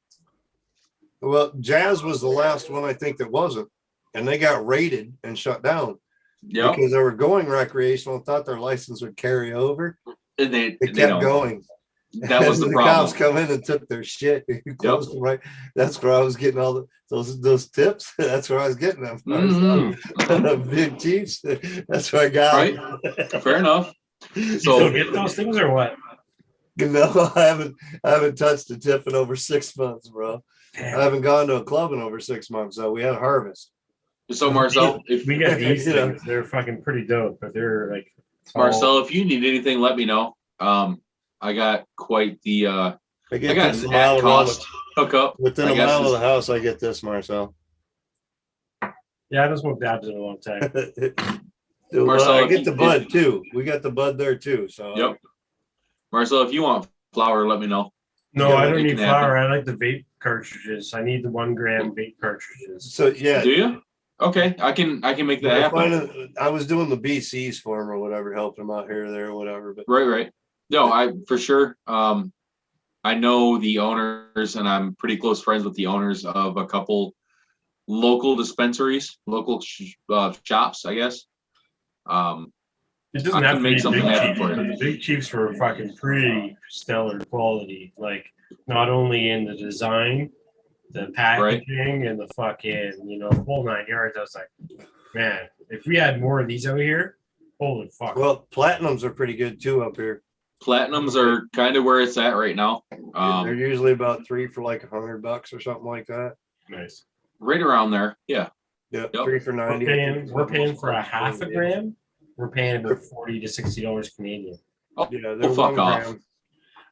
Well, Jazz was the last one I think that wasn't, and they got raided and shut down because they were going recreational and thought their license would carry over. And they kept going. That was the problem. Cops come in and took their shit. Closed them right. That's where I was getting all those tips. That's where I was getting them. Big Chiefs. That's where I got them. Fair enough. You still get those things or what? No, I haven't touched a tip in over 6 months, bro. Damn. I haven't gone to a club in over 6 months. So we had a harvest. So Marcel, if we got these things, they're fucking pretty dope, but they're like Marcel, if you need anything, let me know. I got quite the I got an at cost hookup. Within a mile of the house, I get this, Marcel. Yeah, I haven't smoked dabs in a long time. Marcel, I get the bud too. We got the bud there too. So Marcel, if you want flour, let me know. No, I don't need flour. I like the vape cartridges. I need the 1 gram vape cartridges. So yeah. Do you? Okay, I can make that happen. I was doing the BCs for him or whatever, helping him out here or there or whatever. But right. No, I for sure. I know the owners, and I'm pretty close friends with the owners of a couple local dispensaries, local shops, I guess. It doesn't have to make something happen for you. The Big Chiefs were fucking pretty stellar quality, like not only in the design, the packaging, and the fucking whole 9 yards. I was like, man, if we had more of these out here, holy fuck. Well, platinums are pretty good too up here. Platinums are kind of where it's at right now. They're usually about 3 for like $100 or something like that. Nice. Right around there. Yeah. Yep. 3 for 90. We're paying for a half a gram. We're paying about $40 to $60 Canadian. Oh, yeah, they're fuck off. Gram.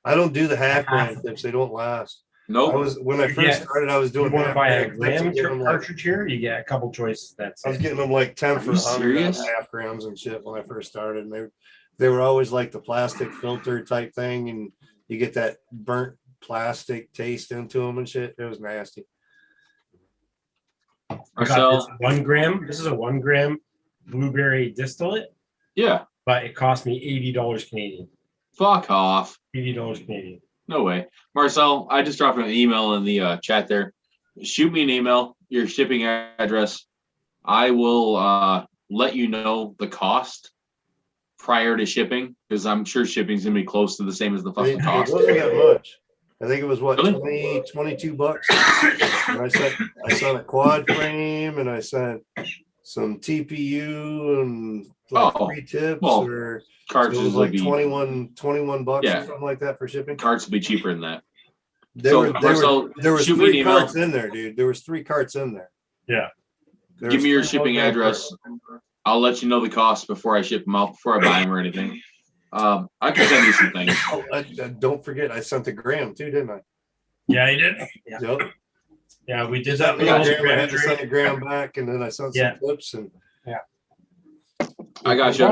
I don't do the half gram tips. They don't last. Nope. When I first started, I was doing. You want to buy a gram cartridge here? You get a couple choices. I was getting them like 10 for 100 half grams and shit when I first started, and they were always like the plastic filter type thing, and you get that burnt plastic taste into them and shit. It was nasty. I got this 1 gram. This is a 1 gram blueberry distillate. Yeah. But it cost me $80 Canadian. Fuck off. $80 Canadian. No way. Marcel, I just dropped an email in the chat there. Shoot me an email, your shipping address. I will let you know the cost prior to shipping, because I'm sure shipping's gonna be close to the same as the fucking cost. It wasn't that much. I think it was what, really? $22. And I sent a quad frame, and I sent some TPU and like free tips or cartridges so it was would like be 21 bucks Yeah. or something like that for shipping. Carts would be cheaper than that. There Marcel, was shoot me an 3 email. carts in there, dude. There was 3 carts in there. Yeah. Give me your shipping address. I'll let you know the cost before I ship them out, before I buy them or anything. I can send you some things. Don't forget, I sent the gram too, didn't I? Yeah, you did. Yeah. Yep. Yeah, we did That that. I had to send the gram back, and then I sent some clips, and I got you. I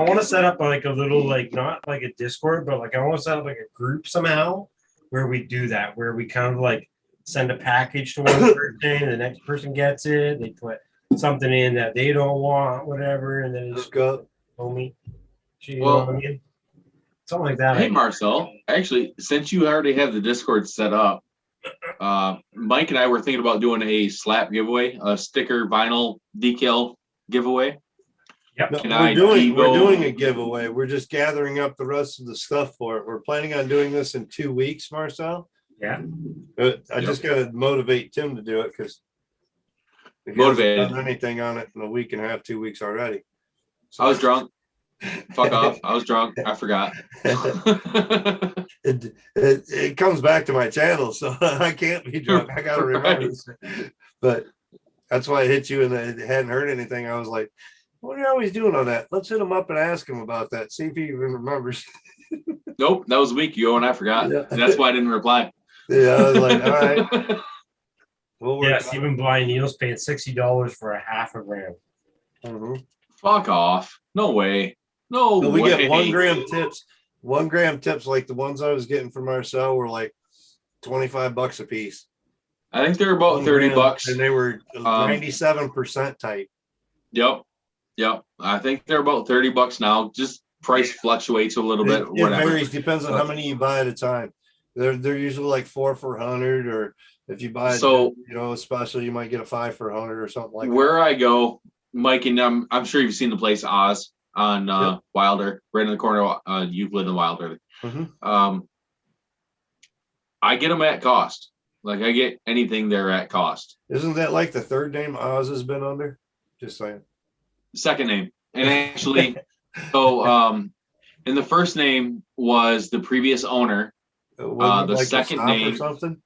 want to set up like a little, like not like a Discord, but like I want to set up like a group somehow where we do that, where we kind of like send a package to one person, the next person gets it, they put something in that they don't want, whatever, and then it's go. Homie. You know what I mean? Something like that. Hey, Marcel, actually, since you already have the Discord set up, Mike and I were thinking about doing a slap giveaway, a sticker vinyl decal giveaway. Yep. No, we're doing a giveaway. We're just gathering up the rest of the stuff for it. We're planning on doing this in 2 weeks, Marcel. Yeah. I just got to motivate Tim to do it because he Motivated. hasn't done anything on it in a week and a half, 2 weeks already. I was drunk. Fuck off. I was drunk. I forgot. It comes back to my channel, so I can't be drunk. I got to remember this. But that's why I hit you and I hadn't heard anything. I was like, what are you always doing on that? Let's hit him up and ask him about that. See if he even remembers. Nope, that was a week ago and I forgot. Yeah. And that's why I didn't reply. Yeah, I was like, all right. Yeah, Stephen Blind Neil's paying $60 for a half a gram. Fuck off. No way. No So way. we get 1 gram tips. 1 gram tips, like the ones I was getting from Marcel, were like $25 a piece. I think they're about 30 bucks. And they were 97% type. Yep. I think they're about 30 bucks now. Just price fluctuates a little bit. It Whatever. varies, depends on how many you buy at a time. They're usually like 4 for 100, or if you buy a special, you might get a 5 for 100 or something like that. Where I go, Mike, and I'm sure you've seen the place Oz on Wilder, right in the corner of Euclid and Wilder. I get them at cost. Like I get anything there at cost. Isn't that like the third name Oz has been under? Just saying. Second name. And actually, and the first name was the previous owner. The like second Stop name or something.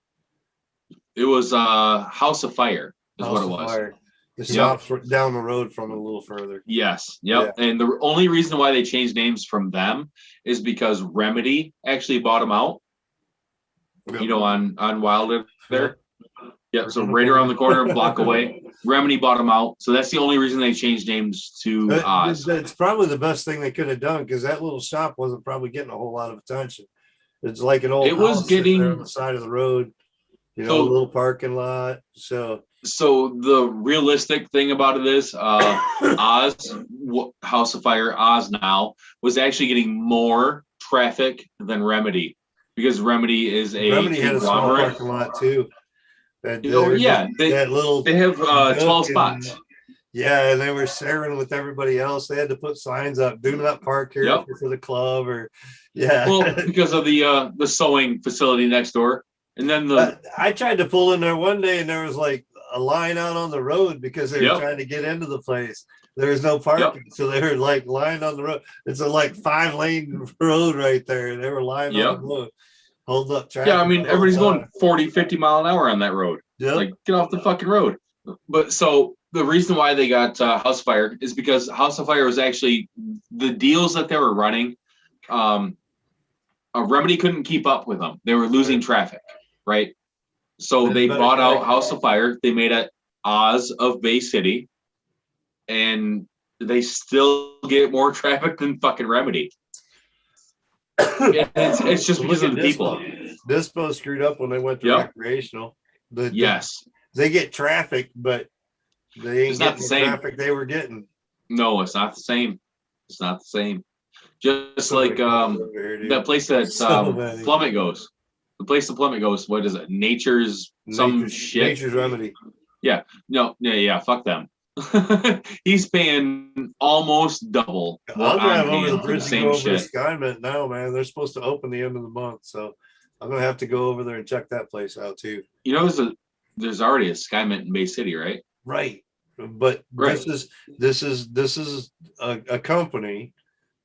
It was House of Fire is what it was. Fire. The shops were down the road from it a little further. Yes. Yep. Yeah. And the only reason why they changed names from them is because Remedy actually bought them out. Yep. You know, on Wilder there. Yep. So right around the corner, block away. Remedy bought them out. So that's the only reason they changed names to Oz. That's probably the best thing they could have done, because that little shop wasn't probably getting a whole lot of attention. It's like an old house sitting there on the side of the road, you know, a little parking lot. So the realistic thing about it is Oz, House of Fire, Oz now was actually getting more traffic than Remedy, because Remedy is Remedy had a small parking lot too. They have 12 spots. Yeah, and they were sharing with everybody else. They had to put signs up: "Do not park here for the club," or Well, because of the sewing facility next door, and then I tried to pull in there one day, and there was like a line out on the road because they were trying to get into the place. There was no parking, so they were like lying on the road. It's a like 5-lane road right there. They were lying on the road, hold up traffic. Yeah, I mean everybody's going 40, 50 mile an hour on that road. Like get off the fucking road. But so the reason why they got House of Fire is because House of Fire was actually the deals that they were running. Remedy couldn't keep up with them. They were losing traffic, right? So they bought out House of Fire. They made it Oz of Bay City, and they still get more traffic than fucking Remedy. It's just because of the people. Dispo screwed up when they went to recreational. They get traffic, but they ain't getting the traffic they were getting. No, it's not the same. It's not the same. Just like that place that Plummet goes. The place that Plummet goes, what is it? Nature's shit. Nature's Remedy. Yeah. No, yeah, fuck them. He's paying almost double. I'll drive over the bridge and go over to Skymint now, man. They're supposed to open the end of the month, so I'm gonna have to go over there and check that place out too. You know, there's already a Skymint in Bay City, right? Right. but Right. this is a company.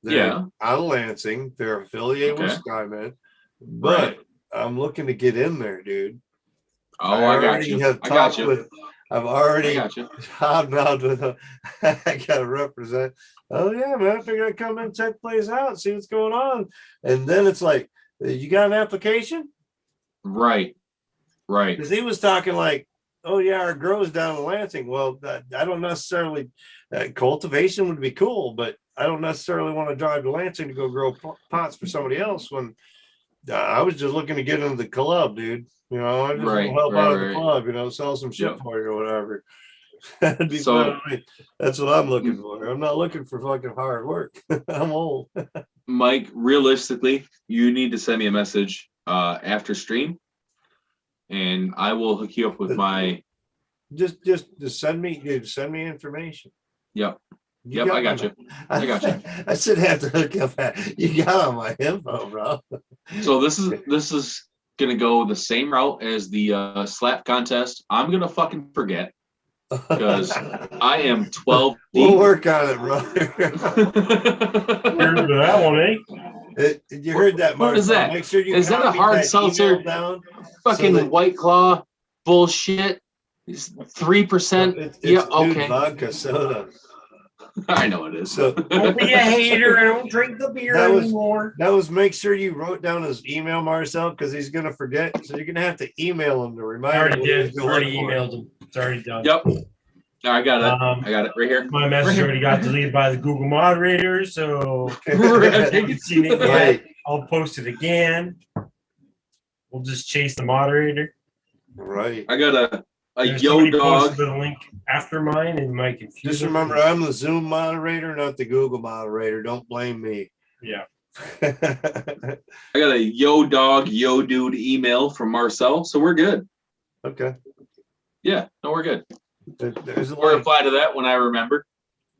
They're Yeah. out of Lansing. They're affiliated with Okay. Skymed, but Right. I'm looking to get in there, dude. Oh, I got already you. have I got talked you. with. I've I already got you. hobnobbed with them. I gotta represent. Oh yeah, man! I figured I'd come in, check the place out, see what's going on, and then it's like, you got an application? Right. Right. Because he was talking like, oh yeah, our grow's down in Lansing. Well, I don't necessarily. Cultivation would be cool, but I don't necessarily want to drive to Lansing to go grow pots for somebody else. When I was just looking to get into the club, dude. You know, I just want Right, to help right, out at the right. club. You know, sell some shit Yep. for you or whatever. That'd be So- fun with me. That's what I'm looking for. I'm not looking for fucking hard work. I'm old. Mike, realistically, you need to send me a message after stream, and I will hook you up with my. Just send me, dude. Send me information. Yep. You Yep, I my- got you. I got you. I shouldn't have to hook up that. You got all my info, bro. So this is gonna go the same route as the slap contest. I'm gonna fucking forget because I am 12 We'll deep. work on it, bro. Here's that one, eh? You heard that, What is Marcel. that? Make sure you Is that a copy hard that seltzer? email down. Fucking so that- White Claw bullshit. 3%. It's Yeah, dude, okay. vodka soda. I know it is. So Don't be a hater. I don't drink the beer That was- anymore. that was make sure you wrote down his email, Marcel, because he's gonna forget. So you're gonna have to email him to I remind already him. what did. he's gonna Already look for. emailed him. It's already done. Yep. I got it. I got it right here. My message already got deleted by the Google moderator, so Right. if you haven't seen it yet, Right. I'll post it again. We'll just chase the moderator. Right. I got a There's yo somebody dog. posted the link after mine and my confusion. Just remember, I'm the Zoom moderator, not the Google moderator. Don't blame me. Yeah. I got a yo dog, yo dude email from Marcel, so we're good. Okay. Yeah, no, we're good. There's a Or link. reply to that when I remember.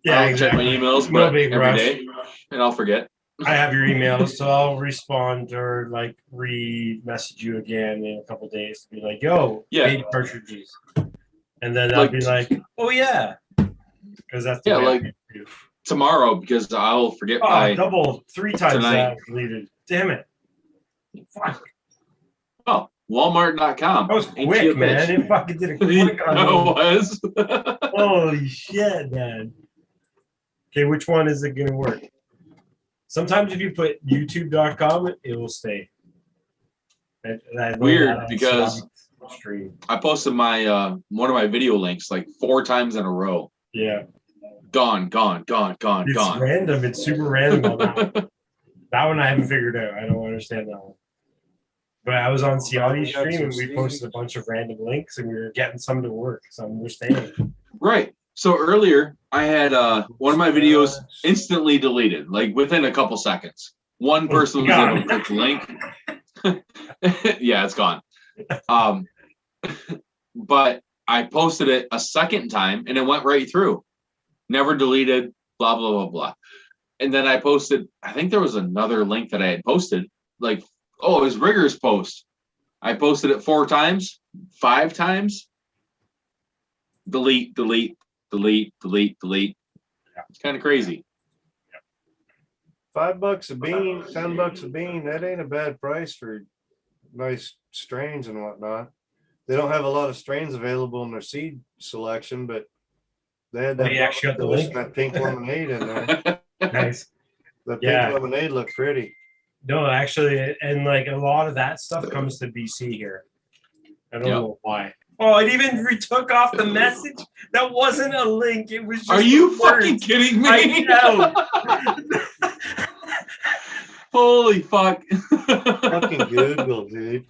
Yeah, I'll check my exactly. emails, No but big every rush. day, and I'll forget. I have your email, so I'll respond or like re-message you again in a couple days to be like, "Yo, Yeah. baby cartridges," and then I'll be like, "Oh yeah," because that's the Yeah, way like I do. tomorrow because I'll forget Oh, by double 3 times tonight. that deleted. Damn it! Fuck. Oh, Walmart.com. That was Ain't quick, she a man. bitch? It fucking did a quick on No, me. it was. Holy shit, man. Okay, which one is it gonna work? Sometimes if you put youtube.com, it will stay. I learned Weird, that on because Stubby stream. I posted my one of my video links like 4 times in a row. Yeah. Gone. It's random. It's super random on that one. That one I haven't figured out. I don't understand that one. But I was on Ciati's stream and we posted a bunch of random links and we were getting some to work. Some were staying. Right. So earlier I had one of my videos instantly deleted, like within a couple seconds. One person was able to click the link. Yeah, it's gone. But I posted it a second time and it went right through. Never deleted, blah, blah, blah, blah. And then I posted, I think there was another link that I had posted, like, oh, it was Rigger's post. I posted it 4 times, 5 times. Delete. It's kind of crazy. $5 a bean, $10 a bean. That ain't a bad price for nice strains and whatnot. They don't have a lot of strains available in their seed selection, but they had that, you actually got the link? that pink lemonade in there. Nice. The pink Yeah. lemonade looked pretty. No, actually, and like a lot of that stuff comes to BC here. I don't know why. Oh, it even retook off the message. That wasn't a link. It was just. Are you the words. fucking kidding me? I know. Holy fuck. Fucking Google, dude.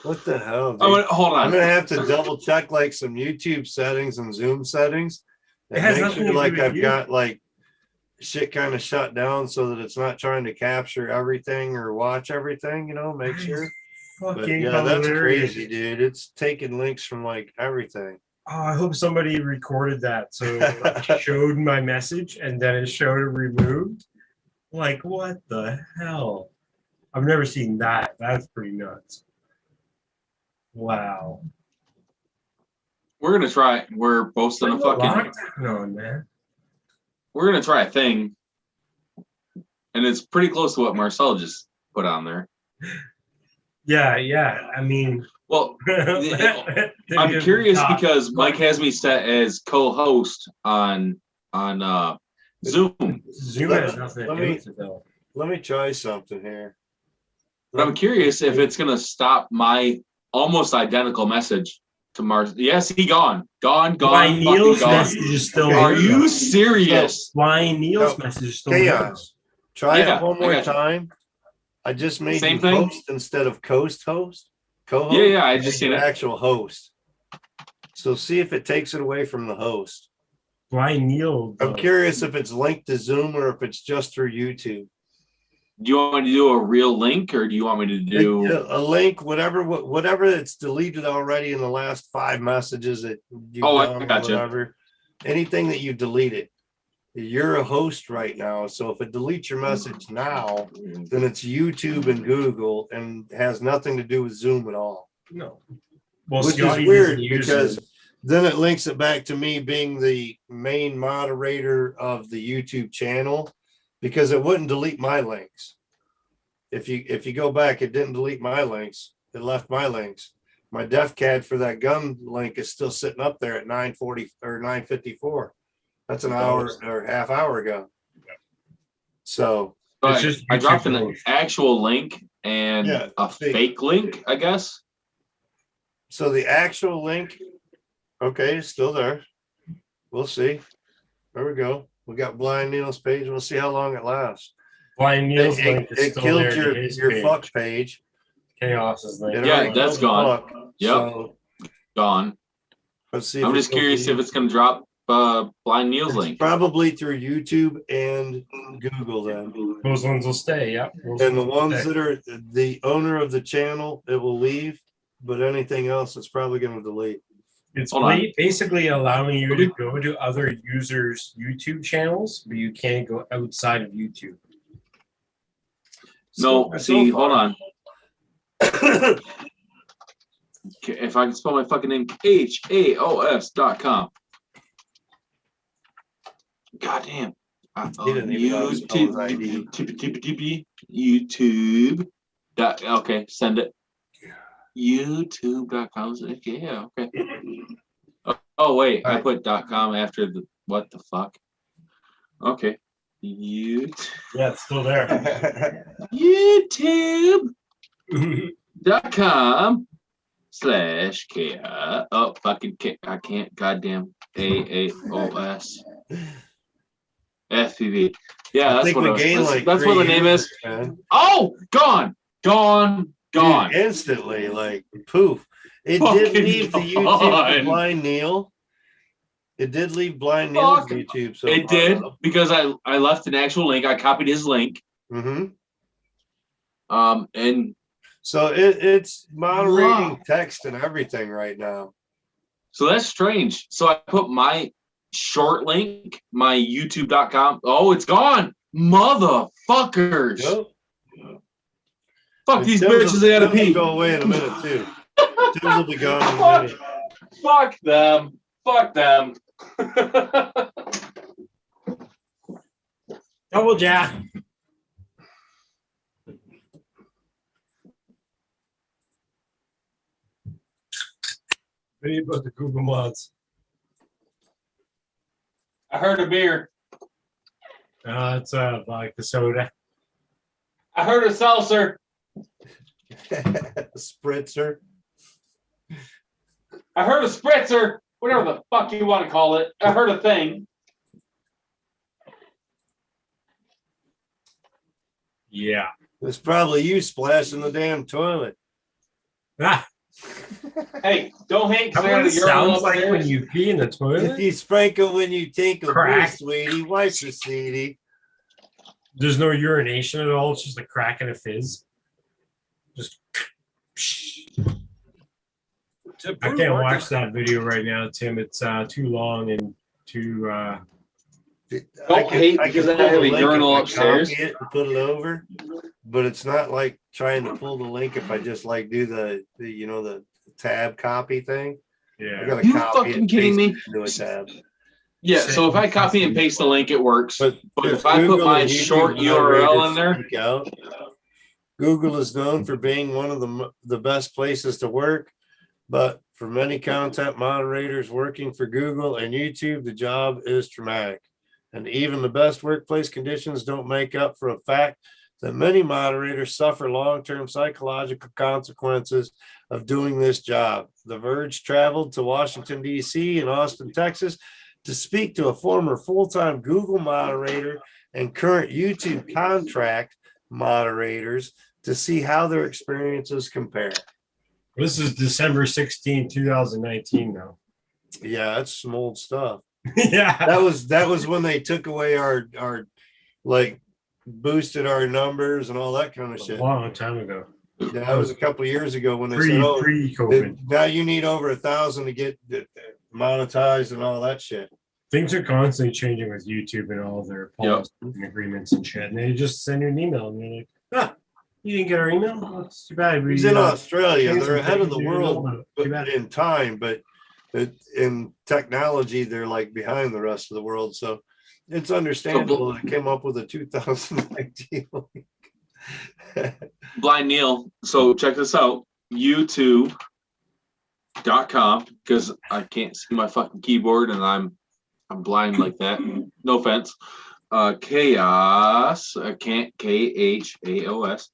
What the hell, dude? Hold on. I'm gonna have to double check like some YouTube settings and Zoom settings. It And has make nothing sure to do like with I've you. got like shit kind of shut down so that it's not trying to capture everything or watch everything, you know, make sure. But Fucking yeah, that's hilarious. crazy, dude. It's taking links from like everything. Oh, I hope somebody recorded that so it showed my message and then it showed it removed. Like, what the hell? I've never seen that. That's pretty nuts. Wow. We're gonna try. We're posting a fucking. No, man. We're gonna try a thing, and it's pretty close to what Marcel just put on there. Yeah, yeah. I mean, well, I'm curious because Mike has me set as co-host on Zoom. Zoom has nothing to do with it, though. Let me try something here. But I'm curious if it's gonna stop my almost identical message to Mars. Yes, he gone. Why Neil's message is still Are you serious? Why Neil's message is still Chaos. Try it one more time. I just made Same you thing? host instead of host. Co-host. Yeah, I just seen an it. actual host. So see if it takes it away from the host. Why Neil? I'm curious if it's linked to Zoom or if it's just through YouTube. Do you want me to do a real link, or do you want me to do a link, whatever it's deleted already in the last 5 messages that you've done, I gotcha. whatever, anything that you've deleted. You're a host right now, so if it deletes your message now, then it's YouTube and Google and has nothing to do with Zoom at all. No. Well, Which Scotty is weird doesn't use because it. then it links it back to me being the main moderator of the YouTube channel, because it wouldn't delete my links. If you go back, it didn't delete my links. It left my links. My DefCAD for that gun link is still sitting up there at 9:40 or 9:54. That's an hour or half hour ago. So But I dropped an actual link and a fake link, I guess. So the actual link, okay, is still there. We'll see. There we go. We got Blind Neil's page. We'll see how long it lasts. Blind Neil's link is It still killed there to his your page. fuck page. Chaos's link. Yeah, that's gone. Fuck, Yep, so gone. let's see. I'm if just it goes curious to if it's going to drop Blind Neil's link. probably through YouTube and Google then. Those ones will stay. Yep. And the ones that are the owner of the channel, it will leave, but anything else, it's probably going to delete. It's Hold on. basically allowing you to go to other users' YouTube channels, but you can't go outside of YouTube. No, see, hold on. Okay, if I can spell my fucking name, HAOS.com. Goddamn. He didn't even know his own ID. YouTube. Okay, send it. YouTube.com. Okay, yeah, okay. Oh wait, I put .com after the what the fuck? Okay. YouTube. Yeah, it's still there. YouTube.com/K. Oh, fucking K. I can't. Goddamn. AAOS. FPV. Yeah, that's what that's what the name is. Man. Oh, gone. Dude, instantly, like poof. It did leave the YouTube for Blind Neil. It did leave Blind Neil's YouTube. So it did because I left an actual link. I copied his link. Mm-hmm. And so it's moderating text and everything right now. So that's strange. So I put my short link, my YouTube.com. Oh, it's gone, motherfuckers. Yep. Fuck these bitches. They gotta pee. Go away in a minute too. Tims will be gone in a minute. Fuck them. Fuck them. Double jack. What do you about the Google mods? I heard a beer. It's like the soda. I heard a seltzer. Spritzer. I heard a spritzer. Whatever the fuck you want to call it. I heard a thing. Yeah. It's probably you splashing the damn toilet. Ah. Hey, don't hate. That's what it sounds like when you pee in the toilet. If you sprinkle when you take a Crack. brew, sweetie, wipe your sweetie. There's no urination at all. It's just a crack and a fizz. Just. I can't watch that video right now, Tim. It's too long and too. Don't hate because I have a urinal upstairs. Copy it and put it over, but it's not like trying to pull the link if I just like do the tab copy thing. I gotta You copy fucking and kidding paste me? it into a tab. Yeah, so if I copy and paste the link, it works. But If if I put Google my and YouTube short URL in there, speak out, Google is known for being one of the best places to work, but for many content moderators working for Google and YouTube, the job is traumatic. And even the best workplace conditions don't make up for a fact that many moderators suffer long-term psychological consequences of doing this job. The Verge traveled to Washington, D.C. and Austin, Texas to speak to a former full-time Google moderator and current YouTube contract moderators to see how their experiences compare. This is December 16, 2019 now. Yeah, that's some old stuff. Yeah. That was when they took away our like boosted our numbers and all that kind of shit. A long time ago. Yeah, that was a couple of years ago when they said, pre-COVID. Now you need over 1,000 to get monetized and all that shit. Things are constantly changing with YouTube and all their policies and agreements and shit. And they just send you an email and you're like, you didn't get our email? Well, it's too bad. He's in Australia. They're ahead of the world in time, but in technology, they're like behind the rest of the world. So it's understandable that it came up with a 2019 link. Blind Neil. So check this out. YouTube.com, because I can't see my fucking keyboard and I'm blind like that. No offense. Chaos. I can't. KHAOS.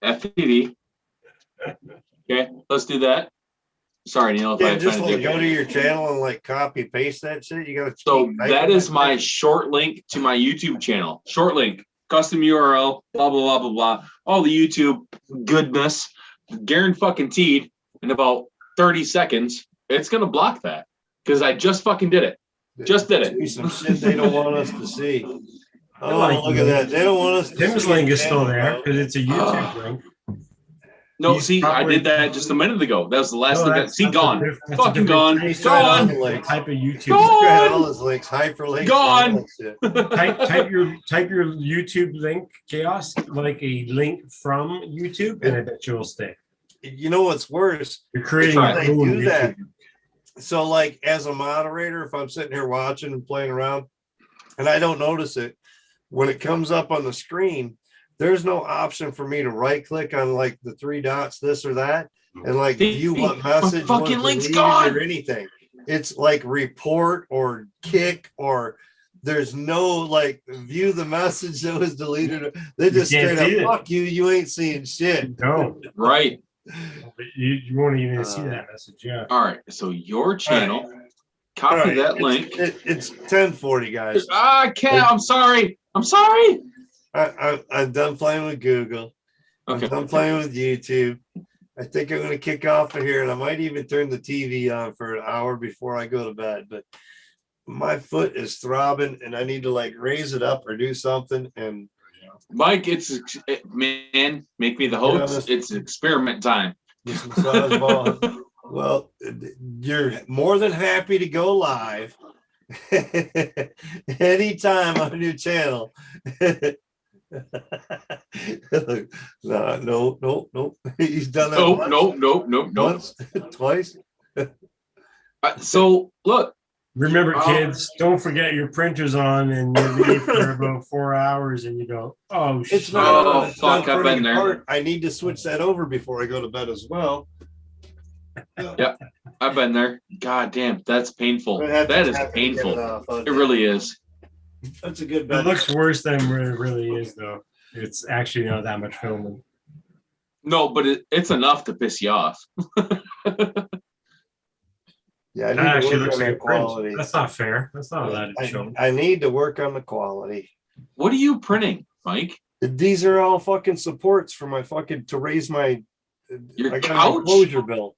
FPV. Okay, let's do that. Sorry, Neil. Yeah, just like go to your channel and like copy paste that shit. You gotta. So that is my short link to my YouTube channel. Short link, custom URL, blah blah blah blah blah. All the YouTube goodness, guaranteed in about 30 seconds, it's gonna block that because I just fucking did it. Just did it. Some shit they don't want us to see. Oh, look at that. They don't want us to Tim's link is still there because it's a YouTube link. No, see, I did that just a minute ago. That was the last thing. See, gone. Fucking gone. Gone. Type of YouTube. Gone. All his links, hyperlinks. Gone. type your YouTube link, Chaos, like a link from YouTube, and I bet you will stay. You know what's worse? You're creating they do that. So, like, as a moderator, if I'm sitting here watching and playing around, and I don't notice it, when it comes up on the screen, there's no option for me to right click on like the three dots, this or that, and like view what message fucking link's gone or anything. It's like report or kick, or there's no like view the message that was deleted. They just straight up fuck you. You ain't seeing shit. No, right. You won't even see that message. Yeah. All right. So your channel, copy that link. It's 10:40, guys. I can't. I'm sorry. I'm sorry. I'm done playing with Google. Okay. I'm done playing with YouTube. I think I'm going to kick off of here, and I might even turn the TV on for an hour before I go to bed. But my foot is throbbing, and I need to like raise it up or do something. And Mike, man, make me the host. It's experiment time. Well, you're more than happy to go live anytime on your channel. No. He's done that. Nope. Once, twice. So look. Remember, kids, don't forget your printer's on and you leave for about 4 hours and you go, oh, shit. It's not. Oh, fuck, I've been there. I need to switch that over before I go to bed as well. Yeah, I've been there. God damn, that's painful. That is painful. It really is. That's a good bet. It bet. looks worse than it really is, though. It's actually not that much filming. No, but it's enough to piss you off. Yeah, I need that to actually work looks on like the quality. That's not fair. That's not allowed to show. I need to work on the quality. What are you printing, Mike? These are all fucking supports for my fucking to raise my your I got couch? an enclosure built.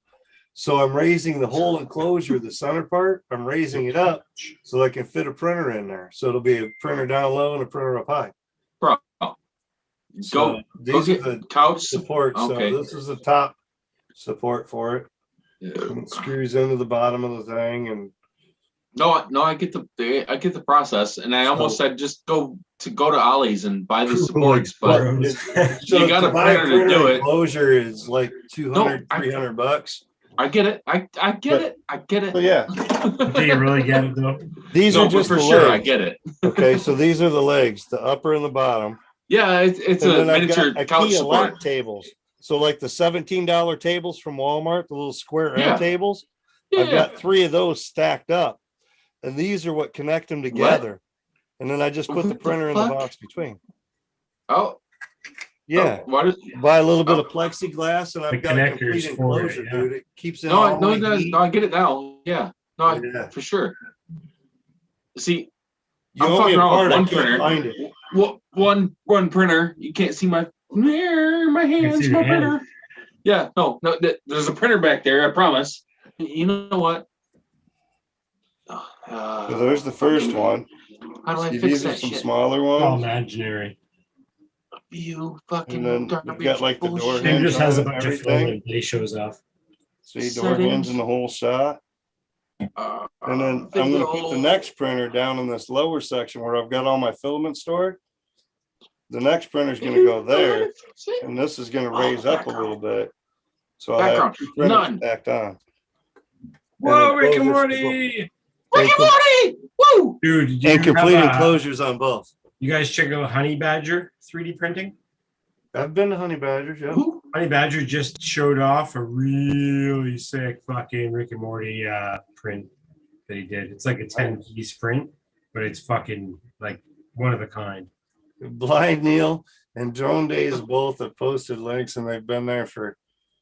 So I'm raising the whole enclosure, the center part. I'm raising it up so I can fit a printer in there. So it'll be a printer down low and a printer up high. Bro, So these are the couch support. Okay. So this is the top support for it. And it screws into the bottom of the thing, and no, I get the process, and I almost said just go to Ollie's and buy the supports, but so you got a to buy printer to do it. Enclosure is like $200, $300. I get it. I get it. I get it. So yeah. Do you really get it though? These No, are just for the sure. legs. I get it. Okay, so these are the legs, the upper and the bottom. Yeah, it's And a then I've miniature got couch AXii support. lap tables. So like the $17 tables from Walmart, the little square Yeah. end tables. I've got 3 of those stacked up. And these are what connect them together. And then I just put the printer in the box between. Oh. Yeah. Oh, why does Buy a little bit of plexiglass and The I've got a connectors complete for it, enclosure, yeah. dude. It keeps in No, all my no, heat. no, I get it now. Yeah. No, Yeah. for sure. See, You I'm owe me fucking a around part, with I one can't printer. find it. One printer. You can't see my hands, see my the hand. printer. Yeah, no, there's a printer back there, I promise. You know what? So there's the first one. How do I See, fix these are that some shit? smaller It's all ones. imaginary. You fucking And then garbage we've got like the door bullshit. Tim hinge just has a on it and bunch of everything. filament that he shows off. See, door hinge and the whole shot. And then I'm going to put the next printer down in this lower section where I've got all my filament stored. The next printer is going to go there, and this is going to raise up a little bit. So I have 2 printers stacked on. Whoa, Rick and enclosures Morty! Rick and Morty! Woo! Dude, do And you complete have, enclosures on both. You guys check out Honey Badger 3D printing? I've been to Honey Badgers, yeah. Honey Badger just showed off a really sick fucking Rick and Morty print that he did. It's like a 10-piece print, but it's fucking like one of a kind. Blind Neil and Drone Days both have posted links, and they've been there for.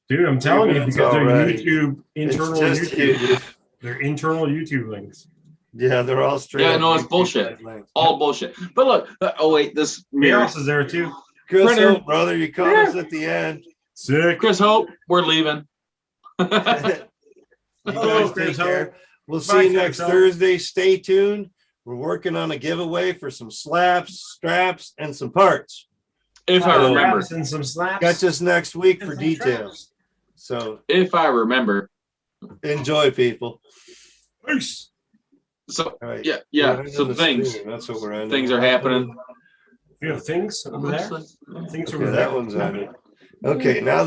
Dude, I'm telling you, minutes because they're already. YouTube internal It's just you, YouTube. dude. They're internal YouTube links. Yeah, they're all straight. Yeah, up no, it's YouTube bullshit. links. All bullshit. But look, oh wait, this mirror. Chaos is there too. Chris Printer. Hope, brother, you caught us at the end. Sick. Chris Hope, we're leaving. You guys take Chris care. Hope. We'll Bye, see you Chris next Hope. Thursday. Stay tuned. We're working on a giveaway for some slaps, straps, and some parts. If I remember. And some slaps. Catch us next week for And some details. So If I remember. enjoy, people. Peace. So All right. yeah. We're ending So the things. stream. That's what we're ending. Things are happening. You have things over there? Things over Okay, there. that one's on it. Okay, now